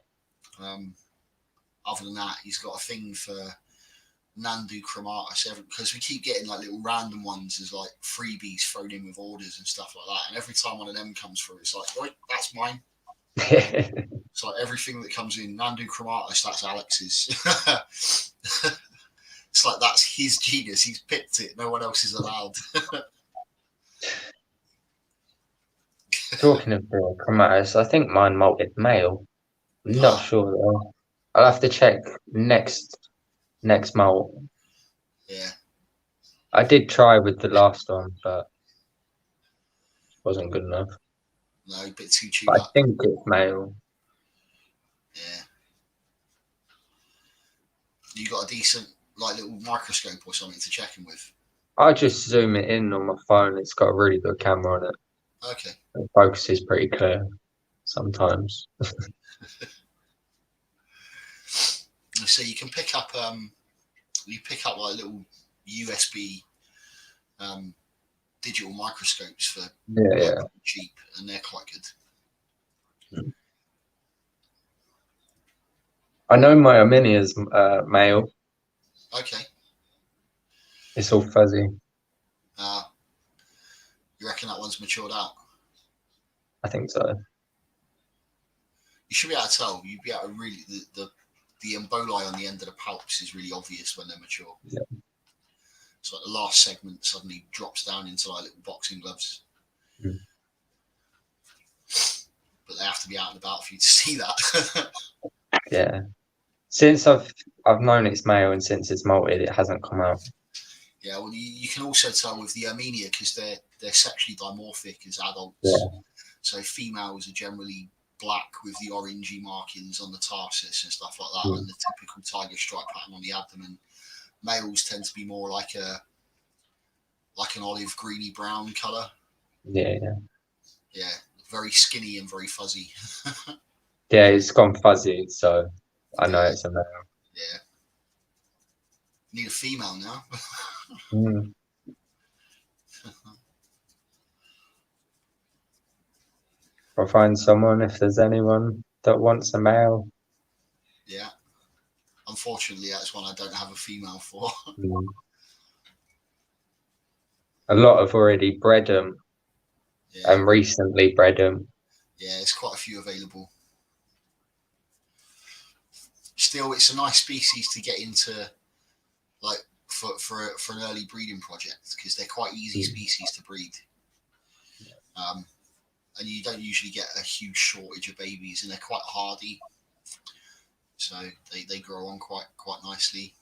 Other than that, he's got a thing for Nandu chromatus, because we keep getting like little random ones as like freebies thrown in with orders and stuff like that. And every time one of them comes through, it's like, right, that's mine. It's like everything that comes in Nandu chromatus, that's Alex's. It's like that's his genius. He's picked it. No one else is allowed. Talking of the chromatus, I think mine molted male. I'm not sure though. I'll have to check next molt. Yeah. I did try with the last one, but wasn't good enough. No, a bit too chewed But I up. think it's male. Yeah. You got a decent like little microscope or something to check him with? I just zoom it in on my phone. It's got a really good camera on it. Okay. The focus is pretty clear sometimes. So you can pick up like little USB digital microscopes for Yeah. cheap, and they're quite good. I know my Arminia's male. Okay. It's all fuzzy. You reckon that one's matured out? I think so. You should be able to tell. You'd be able to really the emboli on the end of the palps is really obvious when they're mature. Yeah. So like the last segment suddenly drops down into like little boxing gloves. Mm. But they have to be out and about for you to see that. Yeah. Since I've known it's male and since it's molted, it hasn't come out. Yeah, well, you can also tell with the Armenia because they're sexually dimorphic as adults. Yeah. So females are generally black with the orangey markings on the tarsus and stuff like that, and the typical tiger stripe pattern on the abdomen. Males tend to be more like an olive greeny brown colour. Yeah. Yeah, very skinny and very fuzzy. Yeah, it's gone fuzzy, so I know it's a male. Yeah. Need a female now. I'll find someone if there's anyone that wants a male. Yeah. Unfortunately, that's one I don't have a female for. A lot have already bred them and recently bred them. Yeah, there's quite a few available. Still, it's a nice species to get into, like for an early breeding project because they're quite easy species to breed. And you don't usually get a huge shortage of babies, and they're quite hardy, so they grow on quite nicely.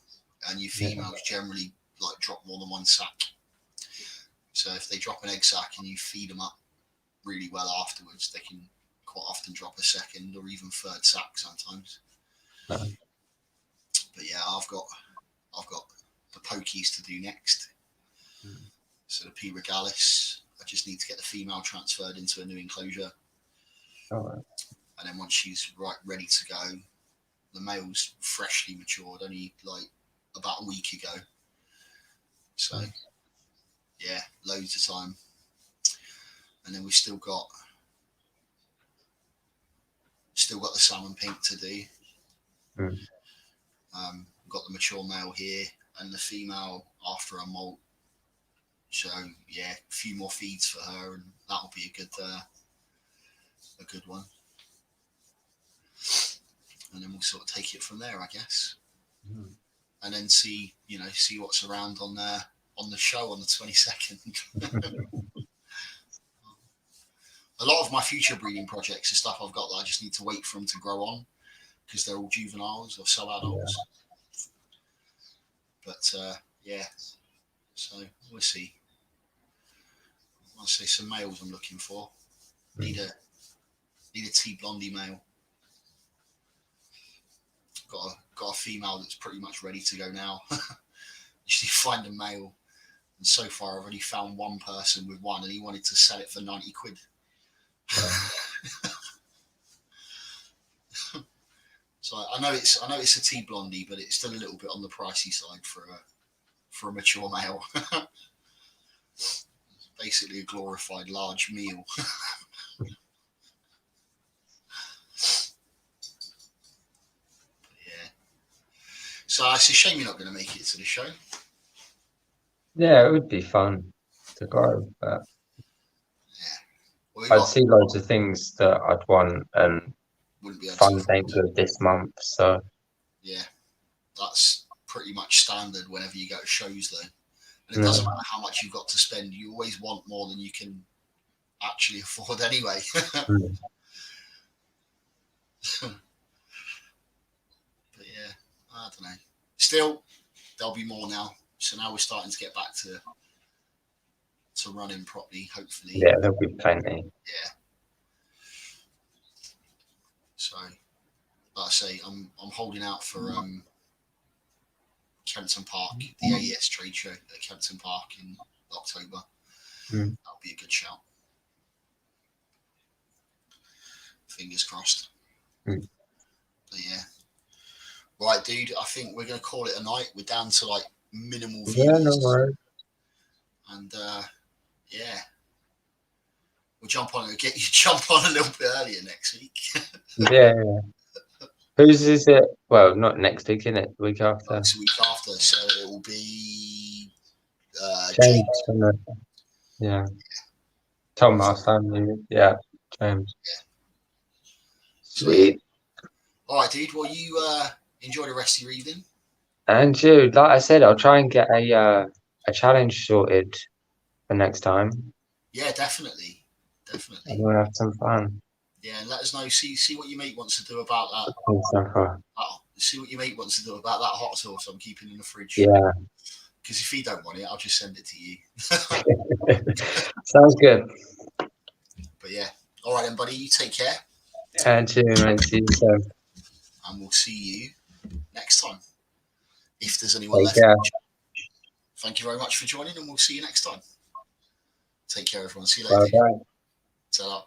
And your females generally like drop more than one sack. So if they drop an egg sack and you feed them up really well afterwards, they can quite often drop a second or even third sack sometimes. But yeah, I've got the pokies to do next. So the P. regalis, I just need to get the female transferred into a new enclosure. And then once she's ready to go, the male's freshly matured, only like about a week ago. So yeah, loads of time. And then we've still got the salmon pink to do. Mm. We've got the mature male here and the female after a molt. So yeah, a few more feeds for her, and that'll be a good one. And then we'll sort of take it from there, I guess. Mm. And then see what's around on the show on the 22nd. A lot of my future breeding projects are stuff I've got that I just need to wait for them to grow on because they're all juveniles or sub-adults. But yeah, so we'll see. I'll say some males I'm looking for. Need a T blondie male. Got a female that's pretty much ready to go now. Just need to find a male. And so far I've already found one person with one, and he wanted to sell it for 90 quid. So I know it's a T blondie, but it's still a little bit on the pricey side for a mature male. It's basically a glorified large meal. Yeah. So it's a shame you're not going to make it to the show. Yeah, it would be fun to go, but Well, I'd see loads of things that I'd want, and wouldn't be able fun to. ain't good this month. So Yeah, that's pretty much standard whenever you go to shows, though. And it Yeah. doesn't matter how much you've got to spend; you always want more than you can actually afford, anyway. Mm. But yeah, I don't know. Still, there'll be more now. So now we're starting to get back to running properly, hopefully. yeah, there'll be plenty. Yeah. So, like I say, I'm holding out for Kempton Park, the AES trade show at Kempton Park in October. Mm. That'll be a good shout. Fingers crossed. Mm. But yeah. Right, dude, I think we're going to call it a night. We're down to like minimal views. Yeah, no worries. And yeah, we'll get you jump on a little bit earlier next week. Yeah. Whose is it? Well, not next week, innit? The week after. Next week after, so it will be James. Yeah. Thomas, yeah, James. Sweet. All right, dude. Well, you enjoy the rest of your evening. And you, like I said, I'll try and get a challenge sorted for next time. Yeah, definitely. And we'll have some fun. Yeah, and let us know. See what your mate wants to do about that. See what your mate wants to do about that hot sauce I'm keeping in the fridge. Yeah. Because if he don't want it, I'll just send it to you. Sounds good. But yeah. All right then, buddy. You take care. And you, mate. See you soon. And we'll see you next time. If there's anyone Take left. care. Thank you very much for joining, and we'll see you next time. Take care, everyone. See you later. Bye-bye. Ta-ra.